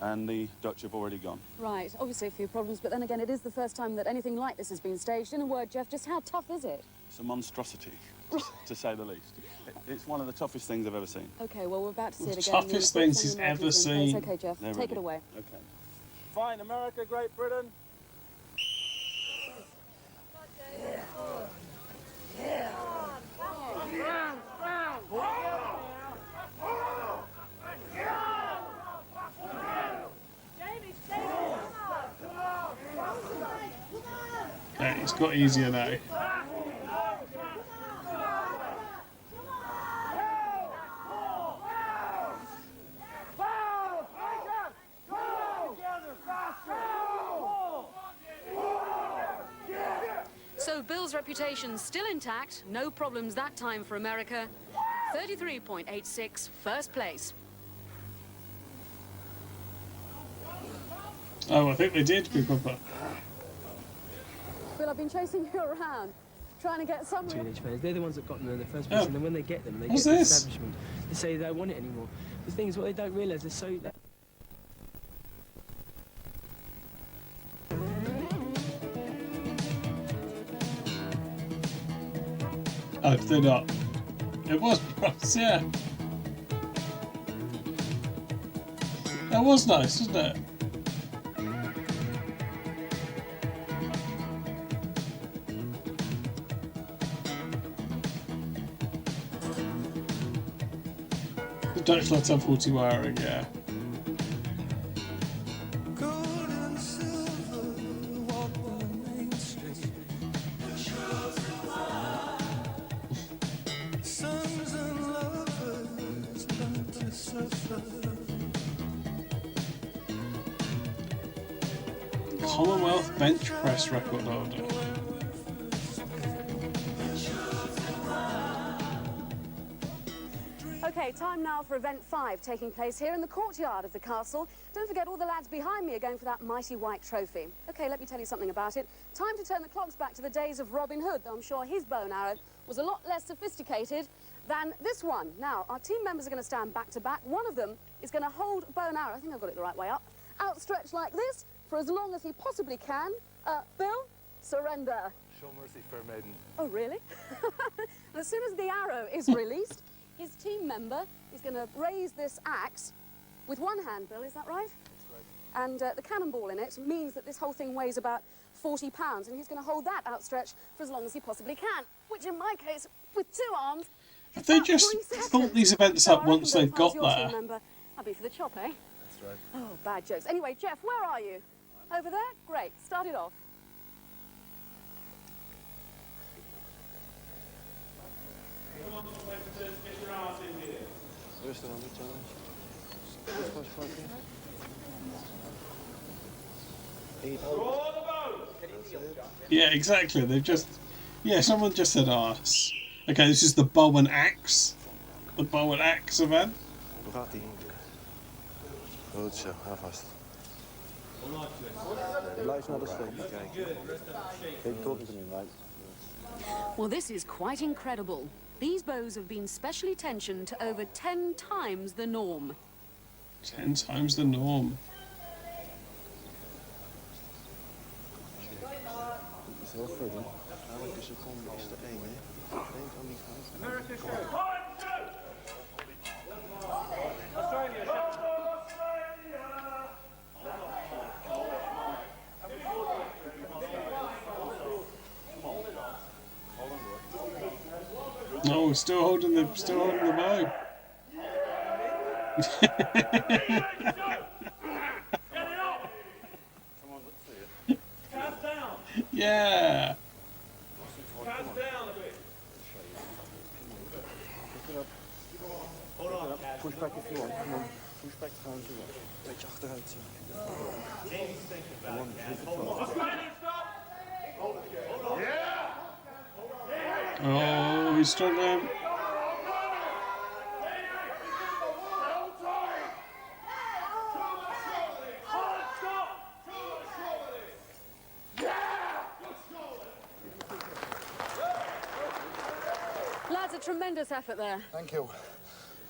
and the Dutch have already gone. Right, obviously a few problems, but then again, it is the first time that anything like this has been staged. In a word, Jeff, just how tough is it? It's a monstrosity, to say the least. It's one of the toughest things I've ever seen. Okay, well, we're about to see it again. Toughest things he's ever seen. Okay, Jeff, take it away. Okay. Fine, America, Great Britain. Yeah, it's got easier now. So Bill's reputation still intact, no problems that time for America. 33.86, first place. Oh, I think they did, Big Papa. Bill, I've been chasing you around, trying to get some... Teenage players, they're the ones that got them in the first place, and then when they get them, they What's get the this? establishment. They say they don't want it anymore. The thing is, what they don't realise is so... Oh, they're not. It was Bros, yeah. That was nice, wasn't it? The Dutch lads have 40 wiring, yeah. Commonwealth bench press record holder. Okay, time now for event 5, taking place here in the courtyard of the castle. Don't forget, all the lads behind me are going for that mighty white trophy. Okay, let me tell you something about it. Time to turn the clocks back to the days of Robin Hood, though I'm sure his bow and arrow was a lot less sophisticated than this one. Now, our team members are going to stand back to back. One of them is going to hold bow and arrow, I think I've got it the right way up, outstretched like this for as long as he possibly can. Bill, surrender. Show mercy, fair maiden. Oh, really? And as soon as the arrow is released, his team member is going to raise this axe with one hand, Bill, is that right? That's right. And the cannonball in it means that this whole thing weighs about 40 pounds, and he's going to hold that outstretched for as long as he possibly can, which in my case, with 2 arms, Have they just thought these events up once they've got there? I'll be for the chop, eh? That's right. Oh, bad jokes. Anyway, Jeff, where are you? Over there? Great. Start it off. Yeah, exactly. They've just... Yeah, someone just said arse. Okay, this is the bow and axe. The bow and axe event. Hoe gaat die heen? Goed zo, ga vast. Blijf naar de steek kijken. Geen talking to me, right? Well, this is quite incredible. These bows have been specially tensioned to over 10 times the norm. 10 times the norm. Zo verder. Elke seconde is er 1, hè? Denk aan die fout. No, still holding the bow. Yeah. Push back if you want. Come on. Push back down to it. Beetje achteruit zo. Oh, he's struggling. Lads, a tremendous effort there. Thank you.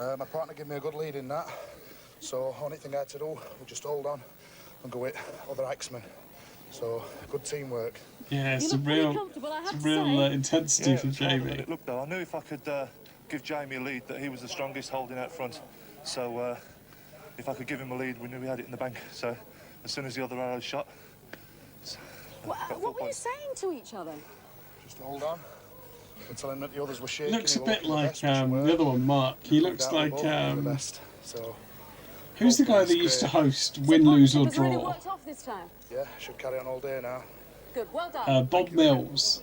My partner gave me a good lead in that, so only thing I had to do was just hold on and go with other axemen. So, good teamwork. Yeah, it's a real intensity for Jamie. Look, though, I knew if I could give Jamie a lead that he was the strongest holding out front. So, if I could give him a lead, we knew we had it in the bank. So, as soon as the other arrow shot... What were you saying to each other? Just hold on. And tell him that the others were shaking. Looks a bit like the other one, Mark. He looks like So, who's the guy that used to host Win, Lose or It's really Draw? worked off this time. yeah, should carry on all day now. Good, well done. Bob Mills.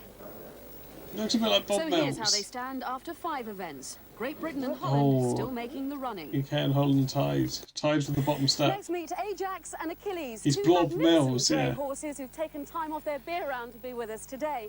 Looks a bit like Bob So Mills. here's how they stand after 5 events. Great Britain and Holland Oh. still making the running. UK and Holland tied for the bottom step. Let's meet Ajax and Achilles, He's two Blob magnificent Mills, grey yeah. horses who've taken time off their beer round to be with us today.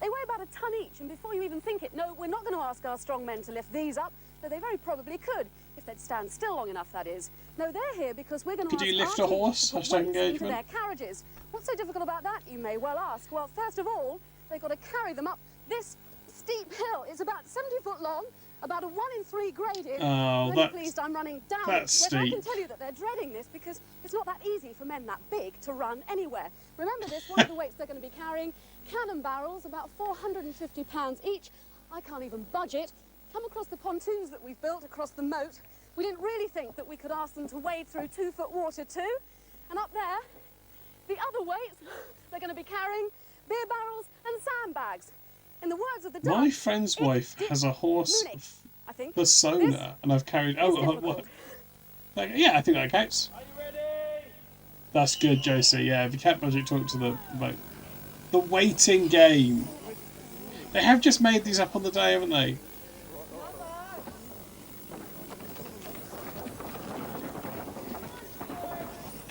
They weigh about a ton each, and before you even think it, no, we're not going to ask our strong men to lift these up, though they very probably could, if they'd stand still long enough, that is. No, they're here because we're going to Could ask you lift our a team horse? to put Hashtag weights into engagement. their carriages. What's so difficult about that, you may well ask? Well, first of all, they've got to carry them up this steep hill. It's about 70 foot long, about a 1 in 3 graded. Oh, Really that's- pleased I'm running down. that's Yes, I can steep. tell you that they're dreading this because it's not that easy for men that big to run anywhere. Remember this, one of the weights they're going to be carrying, cannon barrels, about 450 pounds each. I can't even budget. Come across the pontoons that we've built across the moat. We didn't really think that we could ask them to wade through 2-foot water too. And up there, the other weights they're going to be carrying, beer barrels and sandbags. In the words of the Dutch, My friend's wife has a horse Munich, I think. persona, and I've carried. Oh, what? Like, yeah, I think that counts. That's good, Josie. Yeah, if you can't budget, talk to them about the waiting game. They have just made these up on the day, haven't they?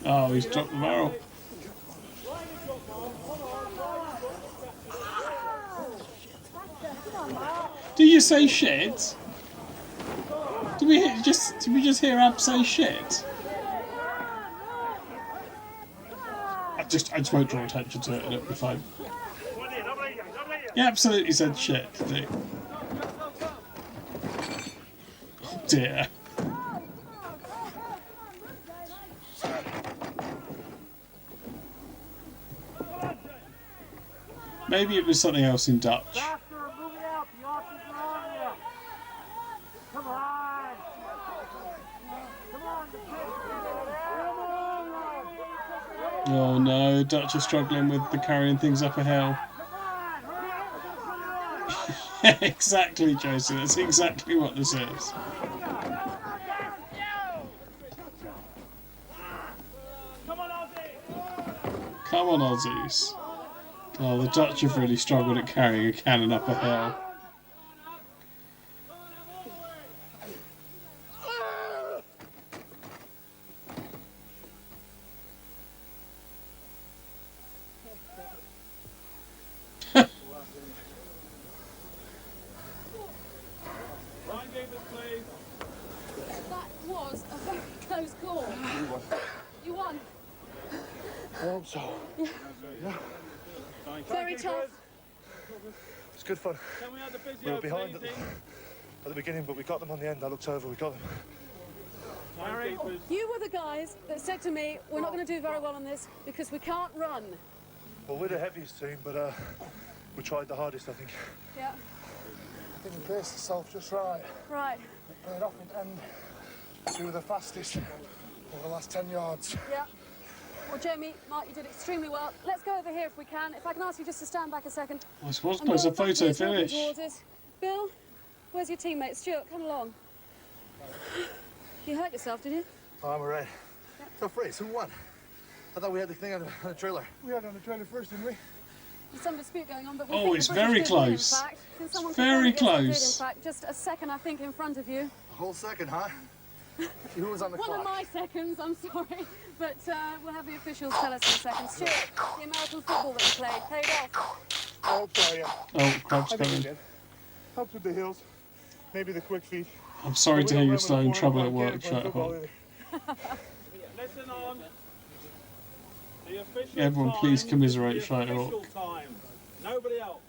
Oh, he's dropped the barrel. Do you say shit? Did we just hear Ab say shit? I just won't draw attention to it and it'll be fine. He absolutely said shit, didn't he? Oh dear. Maybe it was something else in Dutch. Oh no, Dutch are struggling with the carrying things up a hill. Exactly, Josie, that's exactly what this is. Come on, Aussies. Oh, the Dutch have really struggled at carrying a cannon up a hill. That was a very close call. You won. I hope so. Yeah. Very tough. It's good fun. We were behind at the beginning, but we got them on the end. I looked over, we got them. You were the guys that said to me, we're not going to do very well on this because we can't run. Well, we're the heaviest team, but we tried the hardest, I think. Yeah. I think we paced ourselves just right. Right. We played off and we were the fastest over the last 10 yards. Yeah. Well, Jamie, Mark, you did extremely well. Let's go over here if we can. If I can ask you just to stand back a second. I suppose there's a photo finish. Bill, where's your teammate? Stuart, come along. You hurt yourself, did you? Oh, I'm all right. Tough race. Who won? I thought we had the thing on the trailer. We had it on the trailer first, didn't we? There's some dispute going on, but we oh, think it's the British very did win, close. in fact. Can someone Very confirm? Yes, close. they did, in fact, just a second, I think, in front of you. A whole second, huh? Who was on the One clock? of my seconds, I'm sorry. But we'll have the officials tell us in a second. Stuart, the American football that you played paid off. I'll tell you. Oh, crab's I think coming. we did. Helped with the hills, maybe the quick feet. I'm sorry to hear you're still in trouble at work, Listen on. The official Everyone, time, please commiserate the official Shirthawk. time. Nobody else.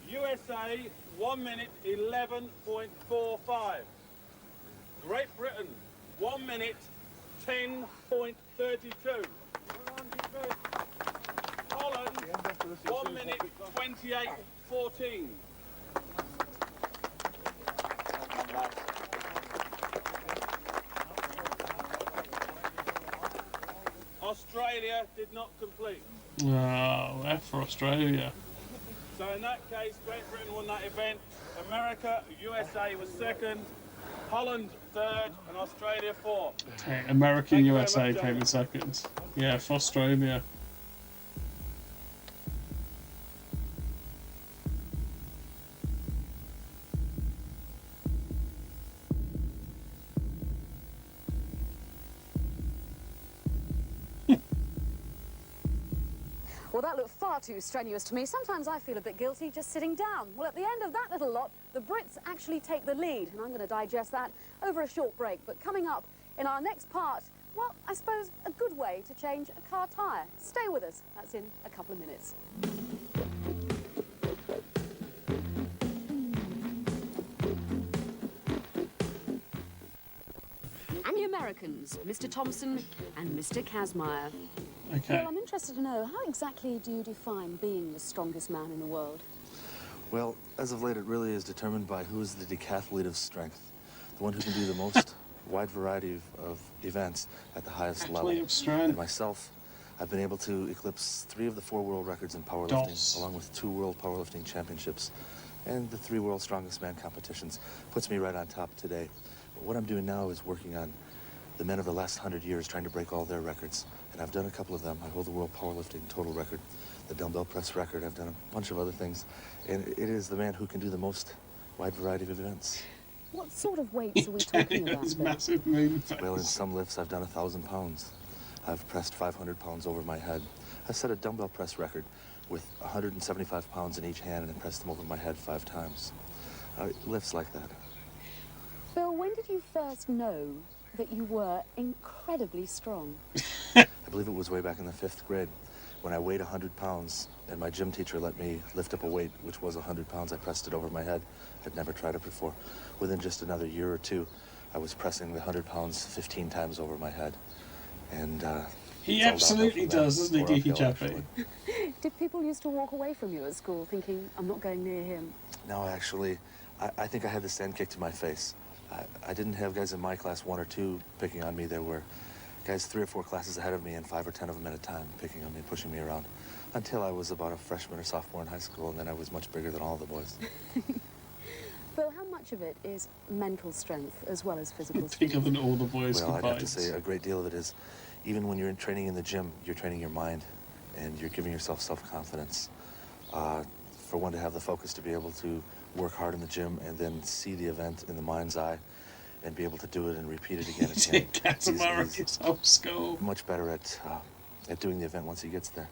USA, 1 minute 11.45. Great Britain, 1 minute 10.32. Holland, 1 minute 28.14. Australia did not complete. Oh, F for Australia. So in that case, Great Britain won that event. America, USA was second. Holland third, and Australia fourth. Okay, American Thank you very USA much, came in second. Yeah, for Australia. Well, that looked far too strenuous to me. Sometimes I feel a bit guilty just sitting down. Well, at the end of that little lot, the Brits actually take the lead, and I'm going to digest that over a short break. But coming up in our next part, well, I suppose a good way to change a car tyre. Stay with us. That's in a couple of minutes. And the Americans, Mr. Thompson and Mr. Kazmaier. Okay. Well, I'm interested to know, how exactly do you define being the strongest man in the world? Well, as of late, it really is determined by who is the decathlete of strength, the one who can do the most wide variety of events at the highest level. Athlete of strength. And myself, I've been able to eclipse 3 of the 4 world records in powerlifting, DOS. along with 2 world powerlifting championships, and the 3 world strongest man competitions. Puts me right on top today. But what I'm doing now is working on the men of the last 100 years, trying to break all their records. And I've done a couple of them. I hold the world powerlifting total record, the dumbbell press record. I've done a bunch of other things. And it is the man who can do the most wide variety of events. What sort of weights are we talking about? His massive moon face. Well, in some lifts, I've done 1,000 pounds. I've pressed 500 pounds over my head. I've set a dumbbell press record with 175 pounds in each hand and pressed them over my head 5 times. Lifts like that. Bill, when did you first know that you were incredibly strong? I believe it was way back in the 5th grade when I weighed 100 pounds and my gym teacher let me lift up a weight which was 100 pounds. I pressed it over my head. I'd never tried it before. Within just another year or two, I was pressing the 100 pounds 15 times over my head. And he absolutely does, doesn't he, Geeky Chappie? Did people used to walk away from you at school thinking, I'm not going near him? No, actually, I think I had the sand kicked to my face. I didn't have guys in my class 1 or 2 picking on me. There were guys 3 or 4 classes ahead of me and 5 or 10 of them at a time picking on me, pushing me around until I was about a freshman or sophomore in high school, and then I was much bigger than all the boys. Bill, how much of it is mental strength as well as physical strength? Bigger than all the boys Well, combined. I'd have to say a great deal of it is, even when you're training in the gym, you're training your mind and you're giving yourself self-confidence. For one to have the focus to be able to work hard in the gym and then see the event in the mind's eye and be able to do it and repeat it again and again. He's much better at doing the event once he gets there.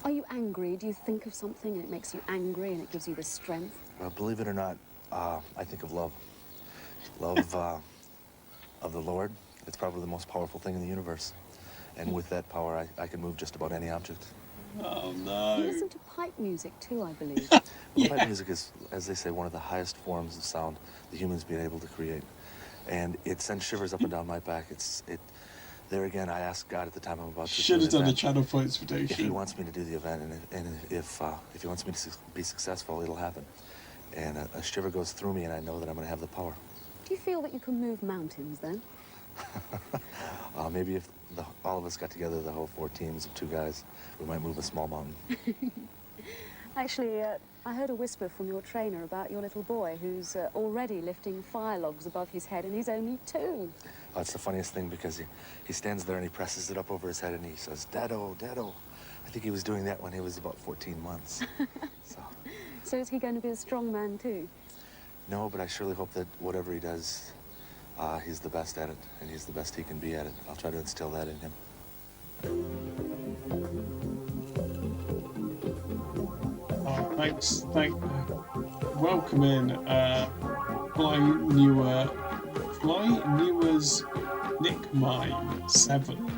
Are you angry? Do you think of something and it makes you angry and it gives you the strength? Believe it or not, I think of love. Love of the Lord. It's probably the most powerful thing in the universe. And with that power, I can move just about any object. Oh, no. You listen to pipe music too, I believe. Well, pipe music is, as they say, one of the highest forms of sound the humans been able to create. And it sends shivers up and down my back. There again, I asked God at the time I'm about to Should have done event, the channel points for if he wants me to do the event, and if he wants me to be successful, it'll happen. And a shiver goes through me, and I know that I'm going to have the power. Do you feel that you can move mountains then? Maybe if all of us got together, the whole 4 teams of 2 guys, we might move a small mountain. Actually, I heard a whisper from your trainer about your little boy who's already lifting fire logs above his head, and he's only 2. Oh, it's the funniest thing because he stands there and he presses it up over his head and he says, "Daddo, Daddo." I think he was doing that when he was about 14 months. So is he going to be a strong man too? No, but I surely hope that whatever he does, he's the best at it, and he's the best he can be at it. I'll try to instill that in him. Oh, thanks. Welcome in, Fly Newer's Nick Mine 7.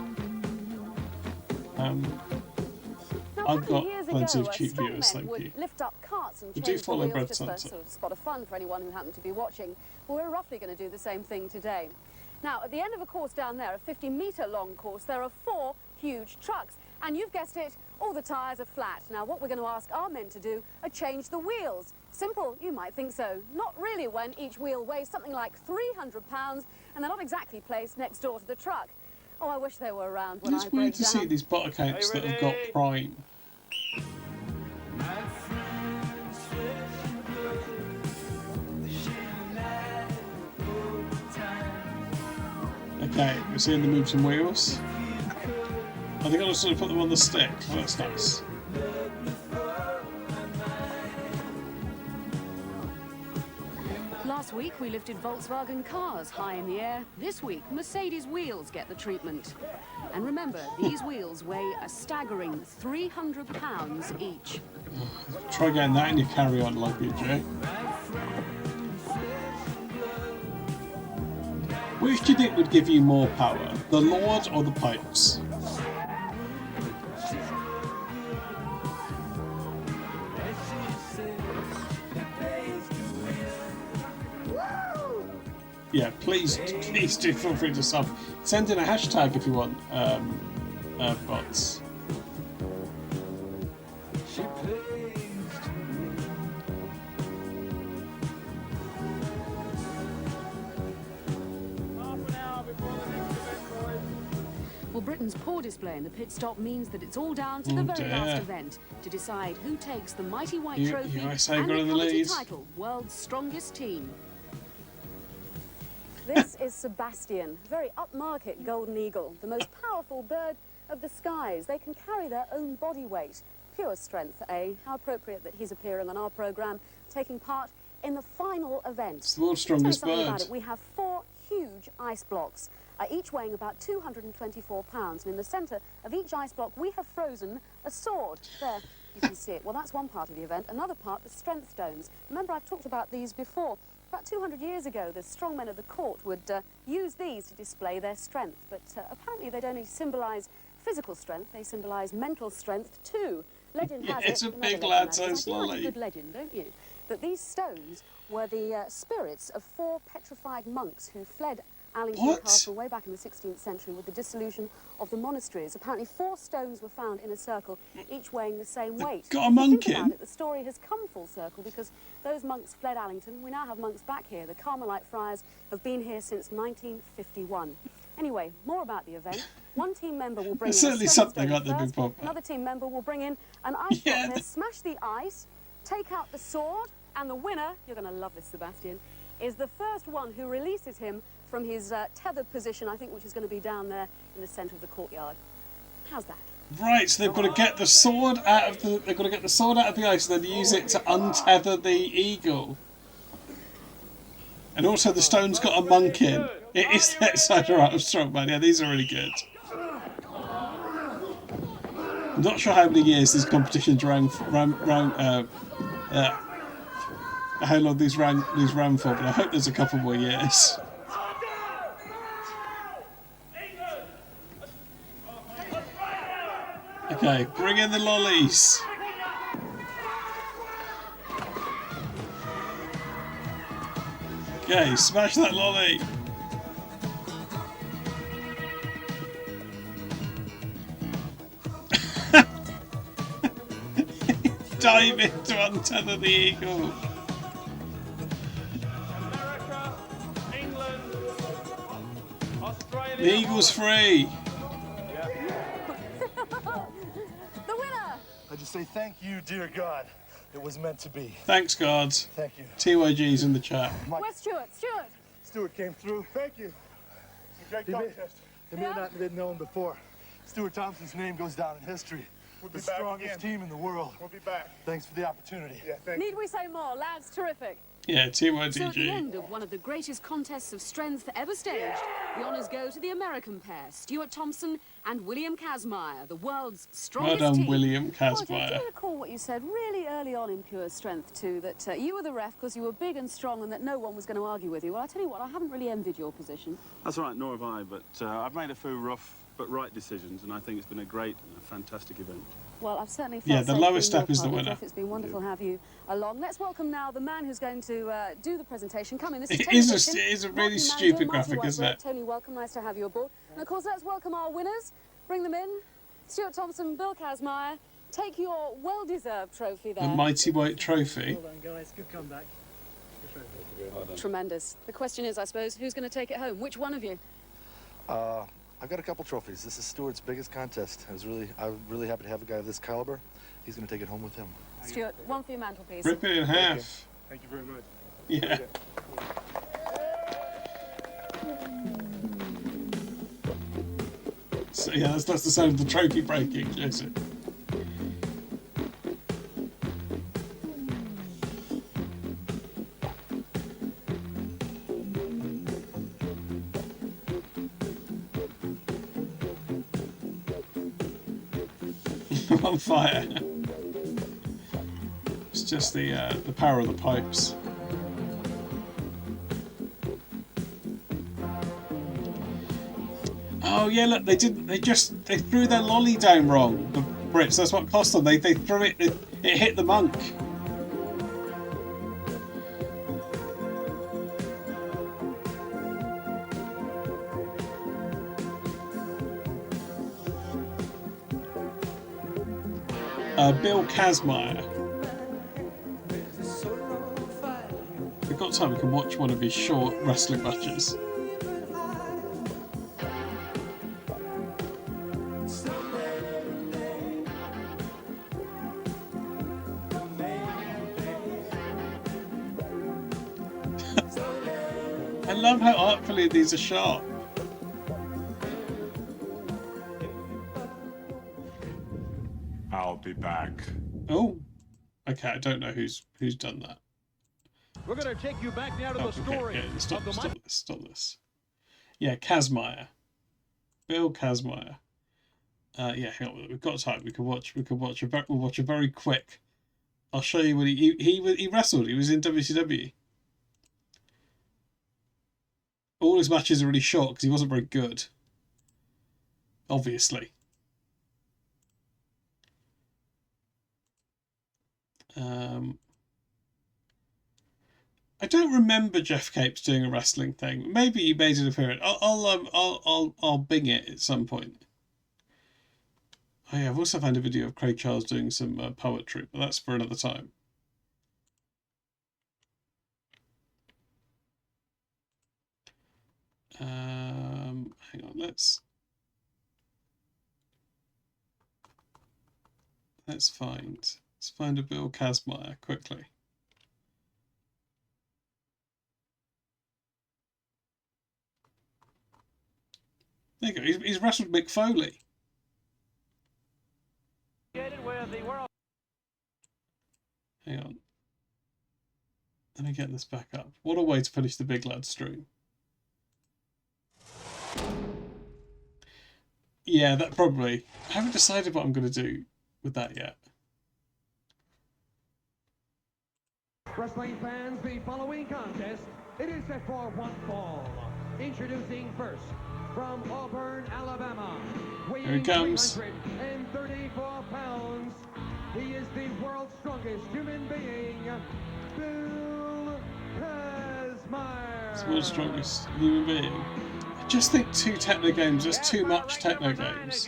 I've got plenty of cheap viewers, thank you. Lift up carts and We do change the follow wheels Bread just for Santa. sort of spot of fun for anyone who happened to be watching. Well, we're roughly going to do the same thing today. Now, at the end of a course down there, a 50-metre long course, there are 4 huge trucks. And you've guessed it, all the tyres are flat. Now, what we're going to ask our men to do are change the wheels. Simple, you might think so. Not really when each wheel weighs something like 300 pounds and they're not exactly placed next door to the truck. Oh, I wish they were around when I It's break weird to down. see these bot accounts that have got Prime. Okay, we're seeing the moves and wheels. I think I'll just sort of put them on the stick. Oh, that's nice. Last week we lifted Volkswagen cars high in the air. This week, Mercedes wheels get the treatment. And remember, these wheels weigh a staggering 300 pounds each. Try getting that in your carry-on luggage, eh? Which do you think would give you more power, the Lord or the pipes? Yeah, please do feel free to sub. Send in a hashtag if you want, bots. Well, Britain's poor display in the pit stop means that it's all down to the very last event to decide who takes the mighty white trophy and the quality title, World's Strongest Team. This is Sebastian, a very upmarket golden eagle, the most powerful bird of the skies. They can carry their own body weight. Pure strength, eh? How appropriate that he's appearing on our programme, taking part in the final event. It's the world's strongest About bird. it. We have 4 huge huge ice blocks, each weighing about 224 pounds. And in the centre of each ice block, we have frozen a sword. There, you can see it. Well, that's one part of the event. Another part, the strength stones. Remember, I've talked about these before. About 200 years ago, the strongmen of the court would use these to display their strength. But apparently they don't only symbolise physical strength, they symbolise mental strength too. Legend has it, It's a another big legend lad, that so is, I do slowly. like a good legend, don't you? That these stones were the spirits of 4 petrified monks who fled Allington Castle way back in the 16th century with the dissolution of the monasteries. Apparently 4 stones were found in a circle, each weighing the same weight. Got a monk Think about in. it, the story has come full circle because those monks fled Allington. We now have monks back here. The Carmelite friars have been here since 1951. Anyway, more about the event. One team member will bring in Certainly a something stone like the first. Big Bob. Another team member will bring in an ice block. They'll smash the ice, take out the sword, and the winner, you're going to love this, Sebastian, is the first one who releases him from his tethered position, I think, which is going to be down there in the centre of the courtyard. How's that? Right, so they've got to get the sword out of the. They've got to get the sword out of the ice, and then use it to untether the eagle. And also, the stone's got a monk in. It is the outsider art of strongman. Yeah, these are really good. I'm not sure how many years these competitions ran how long these ran for, but I hope there's a couple more years. Okay, bring in the lollies. Okay, smash that lolly. Dive in to untether the eagle. America, England, Australia. The eagle's free. The winner! I just say thank you, dear God. It was meant to be. Thanks, God. Thank you. TYG's in the chat. Where's Stuart? Stuart! Stuart came through. Thank you. It's a great contest. It may not have been known before. Stuart Thompson's name goes down in history. We'll be the back strongest again. team in the world. We'll be back. Thanks for the opportunity. Yeah, thank Need we say more? Lads, terrific. Yeah, So at the TYDG. end of one of the greatest contests of strength ever staged, the honours go to the American pair, Stuart Thompson and William Kazmaier, the world's Well strongest done, team. William Well, do Kazmaier. you recall what you said really early on in Pure Strength too, that you were the ref because you were big and strong and that no one was going to argue with you? Well, I tell you what, I haven't really envied your position. That's right, nor have I, but I've made a few rough but right decisions, and I think it's been a great and a fantastic event. Well, I've certainly felt Yeah, the safe lowest being your step is the partner, winner. Jeff. It's been wonderful to have you along. Let's welcome now the man who's going to do the presentation. Come in, this is It Tony is Dixon, a really marketing stupid manager, graphic, Mighty isn't White it? Bread. Tony, welcome, nice to have you aboard. And of course, let's welcome our winners. Bring them in. Stuart Thompson, Bill Kazmaier. Take your well-deserved trophy there. The Mighty White Trophy. Well done, guys. Good comeback. Tremendous. The question is, I suppose, who's going to take it home? Which one of you? I've got a couple trophies. This is Stuart's biggest contest. I'm really happy to have a guy of this caliber. He's going to take it home with him. Stuart, one for your mantelpiece. Rip it in half. Thank you very much. Yeah. So yeah, that's the sound of the trophy breaking, Jason. On fire. It's just the power of the pipes. Oh yeah, look, they threw their lolly down wrong. The Brits, that's what cost them. They threw it. It hit the monk. Bill Kazmaier. If we've got time, we can watch one of his short wrestling matches. I love how artfully these are shot. I'll be back. Oh, okay. I don't know who's done that. We're going to take you back now to the story Okay, stop of the this. Yeah, Kazmaier. Bill Kazmaier. Yeah, hang on. We've got time. We'll watch a very quick. I'll show you what he wrestled. He was in WCW. All his matches are really short because he wasn't very good. Obviously. I don't remember Jeff Capes doing a wrestling thing. Maybe he made an appearance. I'll bing it at some point. Oh yeah, I've also found a video of Craig Charles doing some poetry, but that's for another time. Hang on, let's find a Bill Kazmaier quickly. There you go. He's wrestled Mick Foley. Hang on. Let me get this back up. What a way to finish the Big Lad stream. Yeah, that probably. I haven't decided what I'm going to do with that yet. Wrestling fans, the following contest, it is set for one fall. Introducing first, from Auburn, Alabama, weighing Here he comes. 334 pounds, he is the world's strongest human being, Bill Kazmaier. He's the world's strongest human being. I just think 2 techno games, there's too much techno games.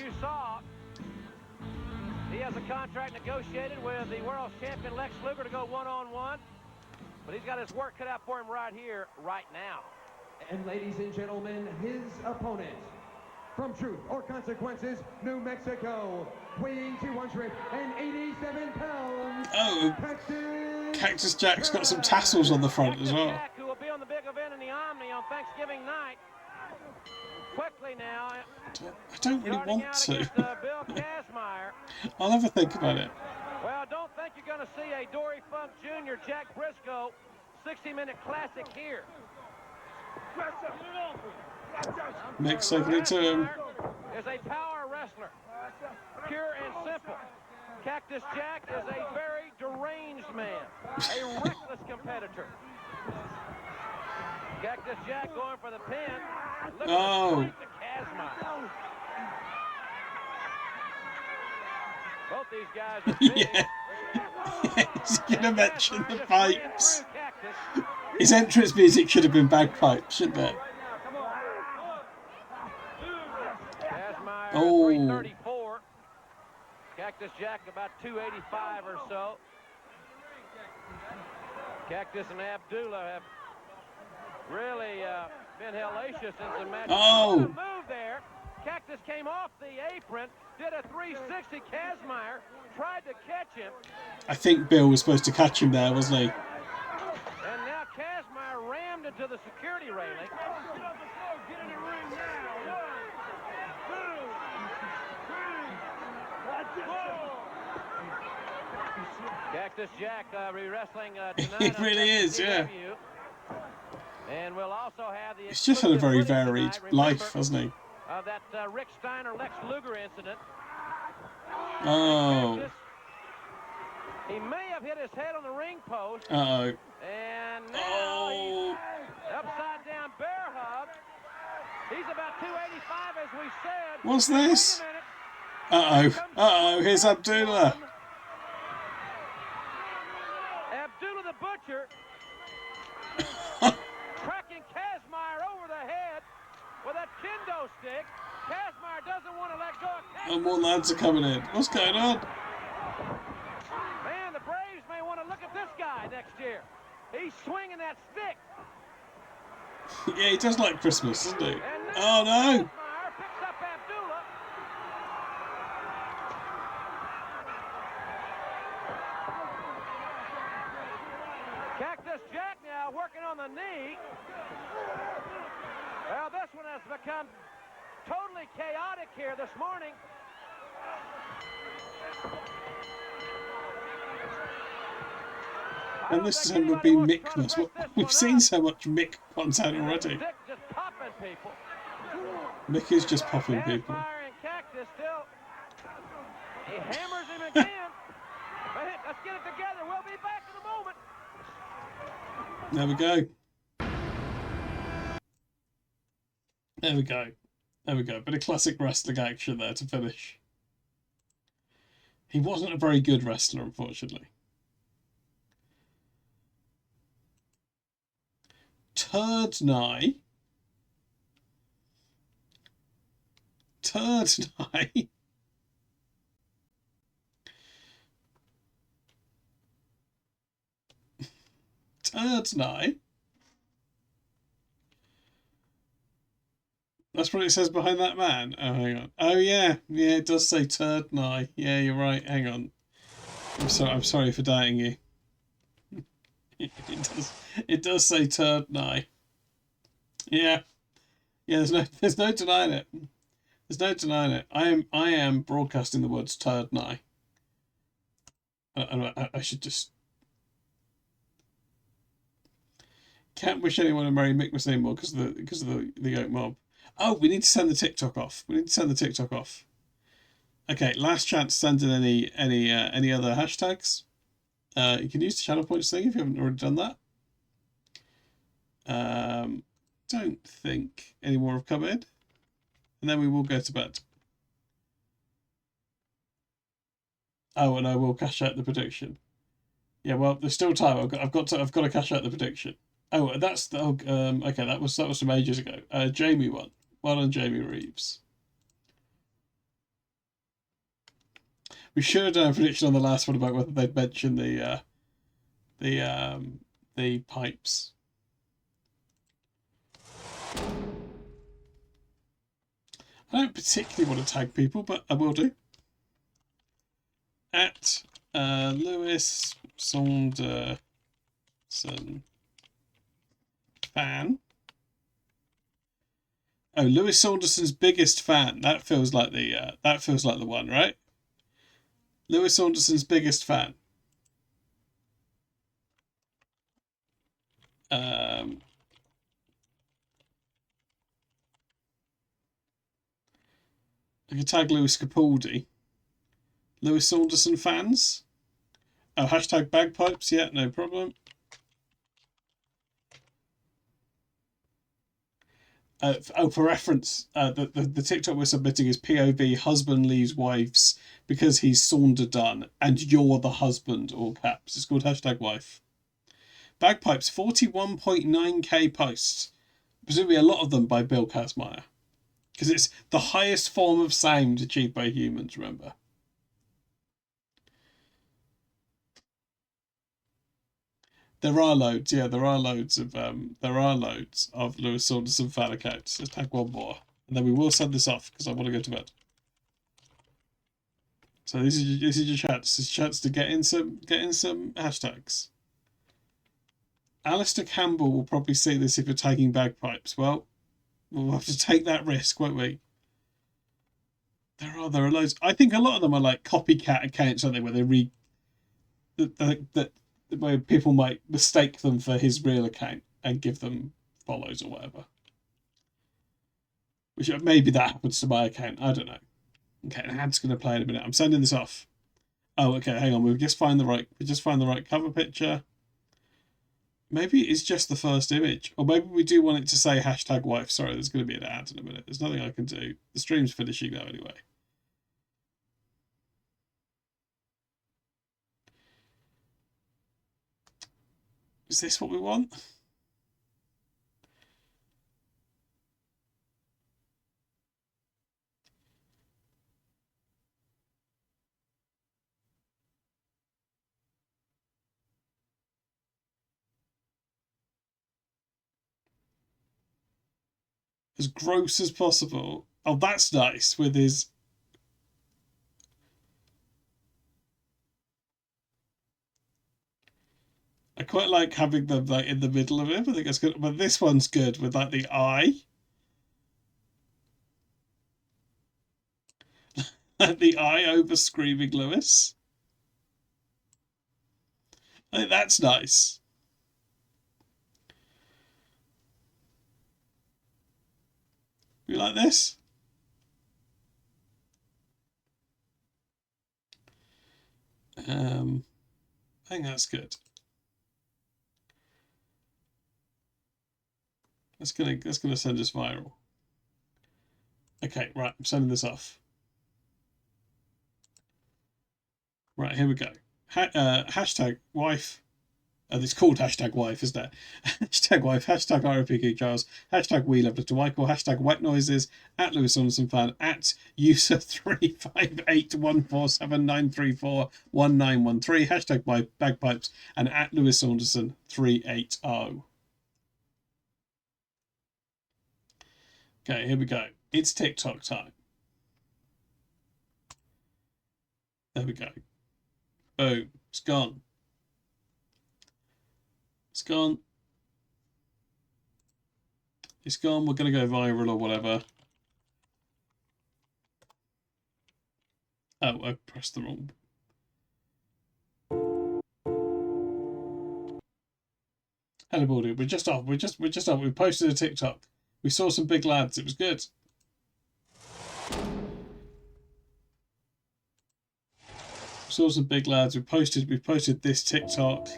He has a contract negotiated with the world champion Lex Luger to go one-on-one, but he's got his work cut out for him right here, right now. And ladies and gentlemen, his opponent, from Truth or Consequences, New Mexico, weighing 287 pounds. Oh, Cactus Jack's got some tassels on the front as well. Jack, who will be on the big event in the Omni on Thanksgiving night. Quickly now. I don't really want to. Bill Kazmaier. I'll have a think about it. Well, don't think you're going to see a Dory Funk Jr. Jack Briscoe 60-minute classic here. Mick's taking it to him. Is a power wrestler, pure and simple. Cactus Jack is a very deranged man, a reckless competitor. Cactus Jack going for the pin. Look at the Kazmaier. Both these guys are big. Yeah. He's going to mention the pipes. His entrance music should have been bagpipes, shouldn't it? Oh. 334. Cactus Jack about 285 or so. Cactus and Abdullah have really been hellacious since the match. Oh! Move there. Cactus came off the apron, did a 360. Kazmaier tried to catch him. I think Bill was supposed to catch him there, wasn't he? And now Kazmaier rammed into the security railing. Get in the ring now. Cactus Jack re-wrestling tonight. He really is, yeah. And we'll also have the He's just had a very varied life, hasn't he? That Rick Steiner Lex Luger incident. Oh. He may have hit his head on the ring post. Uh-oh. And now he's upside down bear hug. He's about 285, as we said. What's this? Uh-oh. Uh-oh, here's Abdullah. Abdullah the Butcher cracking Kazmaier over the head with that kendo stick. Kazmaier doesn't want to let go of Kazmaier. Oh, more lads are coming in. What's going on? Man, the Braves may want to look at this guy next year. He's swinging that stick. Yeah, he does like Christmas, doesn't he? Oh, no. Kazmaier picks up Abdullah. Cactus Jack now working on the knee. Well, this one has become totally chaotic here this morning. And this time would be Mickmas. We've seen so much Mick content already. Just popping people. Mickey's just popping people. He hammers him again. Let's get it together. We'll be back in a moment. There we go. There we go. There we go. Bit of classic wrestling action there to finish. He wasn't a very good wrestler, unfortunately. Turd Nye. Turd Nye. Turd Nye. That's what it says behind that man. Oh, hang on. Oh, yeah. Yeah, it does say Turd Nye. Yeah, you're right. Hang on. I'm sorry for doubting you. It does say Turd Nye. Yeah. Yeah, there's no denying it. There's no denying it. I am broadcasting the words Turd Nye. I should just... Can't wish anyone a Merry Mickmas anymore because of the Yoke Mob. Oh, we need to send the TikTok off. Okay, last chance to send in any other hashtags. You can use the channel points thing if you haven't already done that. Don't think any more have come in, and then we will go to bed. Oh, and I will cash out the prediction. Yeah, well, there's still time. I've got to cash out the prediction. Oh, that's the okay. That was from ages ago. Jamie won. Well done, Jamie Reeves. We should have done a prediction on the last one about whether they'd mention the pipes. I don't particularly want to tag people, but I will do. At Lewis Saunderson fan. Oh, Lewis Saunderson's biggest fan. That feels like the one, right? Lewis Saunderson's biggest fan. I can tag Lewis Capaldi. Lewis Saunderson fans. Oh, hashtag bagpipes. Yeah, no problem. For reference, the TikTok we're submitting is POV husband leaves wives because he's saundered done and you're the husband, all caps. It's called hashtag wife. Bagpipes, 41.9k posts. Presumably a lot of them by Bill Kazmaier. Because it's the highest form of sound achieved by humans, remember. There are loads, yeah, there are loads of Lewis Saunderson fan accounts. Let's tag one more. And then we will send this off because I want to go to bed. So this is your chance. This is your chance to get in some hashtags. Alistair Campbell will probably see this if you're tagging bagpipes. Well, we'll have to take that risk, won't we? There are loads. I think a lot of them are like copycat accounts, aren't they? Where they read where people might mistake them for his real account and give them follows or whatever. Which maybe that happens to my account. I don't know. Okay, an ad's going to play in a minute. I'm sending this off. Oh, okay. Hang on. We just find the right cover picture. Maybe it's just the first image, or maybe we do want it to say hashtag wife. Sorry, there's going to be an ad in a minute. There's nothing I can do. The stream's finishing now anyway. Is this what we want? As gross as possible. Oh, that's nice with his... I quite like having them like in the middle of it. I think it's good, but this one's good with like the eye. The eye over screaming Lewis. I think that's nice. You like this? I think that's good. That's gonna send us viral. Okay, right, I'm sending this off. Right, here we go. Hashtag wife. It's called hashtag wife, isn't it? Hashtag wife, hashtag ROPK Charles, hashtag we love Little Michael, hashtag wet noises, at Lewis Saunderson fan, at user 3581479341913, hashtag my bagpipes, and at Lewis Saunderson 380. Okay, here we go. It's TikTok time. There we go. Boom. It's gone. It's gone. It's gone. We're going to go viral or whatever. Oh, I pressed the wrong. Hello, Baldy. We're just off. We're just off. We posted a TikTok. We saw some big lads. It was good. We saw some big lads. We posted this TikTok.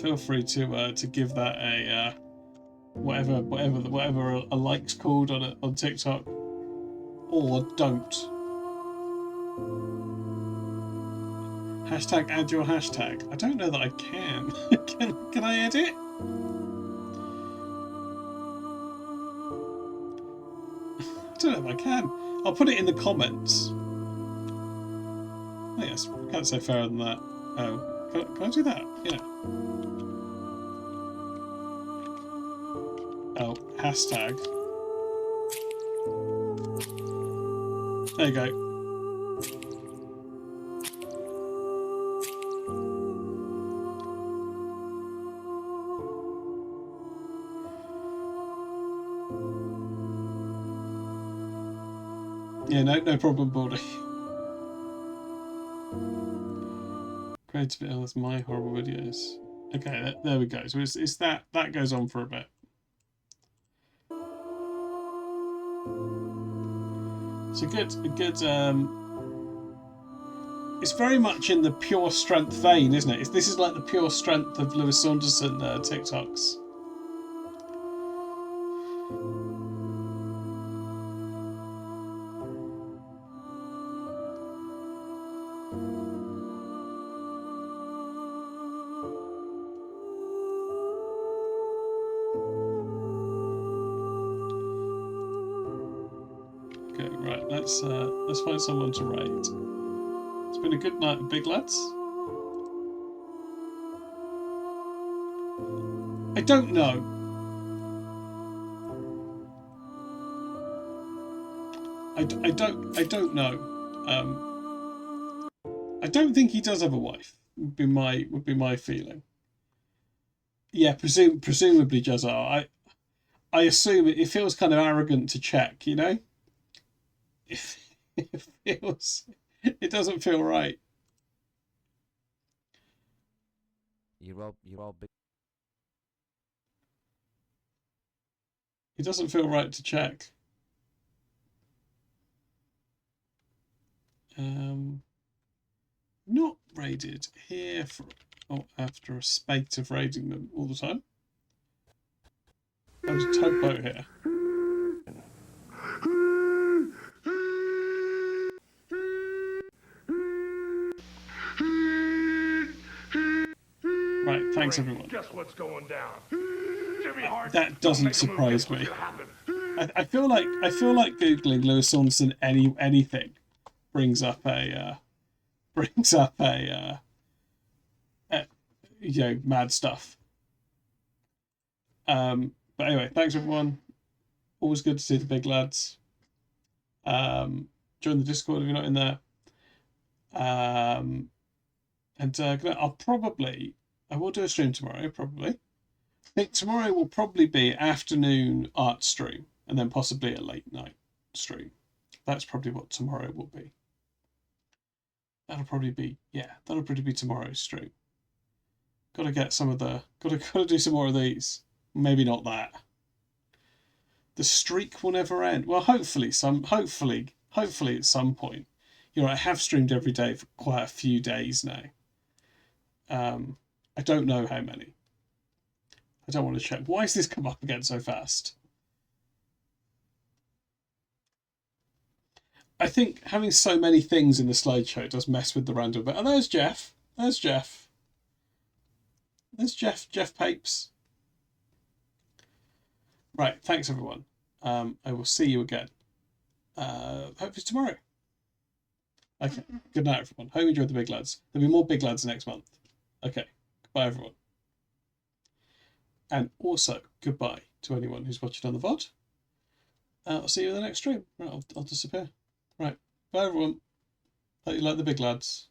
Feel free to give that a whatever a like's called on TikTok, or don't. Hashtag add your hashtag. I don't know that I can. Can I edit? I don't know if I can. I'll put it in the comments. Oh, yes, I can't say fairer than that. Oh, can I do that? Yeah. Oh, hashtag. There you go. Yeah, no problem, Baldy. Great bit. Oh, that's my horrible videos. Okay, there we go. So it's that goes on for a bit. It's a good. It's very much in the pure strength vein, isn't it? This is like the pure strength of Lewis Saunderson TikToks. Okay, right. Let's find someone to rate. It's been a good night, big lads. I don't know. I don't know. I don't think he does have a wife. Would be my feeling. Yeah, presumably Jazar. I assume it feels kind of arrogant to check, you know. It doesn't feel right. You're all big. It doesn't feel right to check. Not raided here after a spate of raiding them all the time. There was a tugboat here. Right, thanks everyone. Guess what's going down? That doesn't surprise me. I feel like googling Lewis Saunderson anything brings up mad stuff. But anyway, thanks everyone. Always good to see the big lads. Join the Discord if you're not in there. I will do a stream tomorrow, probably. I think tomorrow will probably be afternoon art stream, and then possibly a late night stream. That's probably what tomorrow will be. That'll probably be tomorrow's stream. Gotta do some more of these. Maybe not that. The streak will never end. Well, hopefully hopefully at some point. You know, I have streamed every day for quite a few days now. I don't know how many. I don't want to check. Why has this come up again so fast? I think having so many things in the slideshow does mess with the random bit. Oh, there's Jeff. There's Jeff. There's Jeff Papes. Right, thanks everyone. I will see you again. Hopefully tomorrow. Okay, good night everyone. Hope you enjoyed the Big Lads. There'll be more Big Lads next month. Okay, goodbye everyone. And also, goodbye to anyone who's watching on the VOD. I'll see you in the next stream. Right, I'll disappear. Right, bye everyone. Hope you like the Big Lads.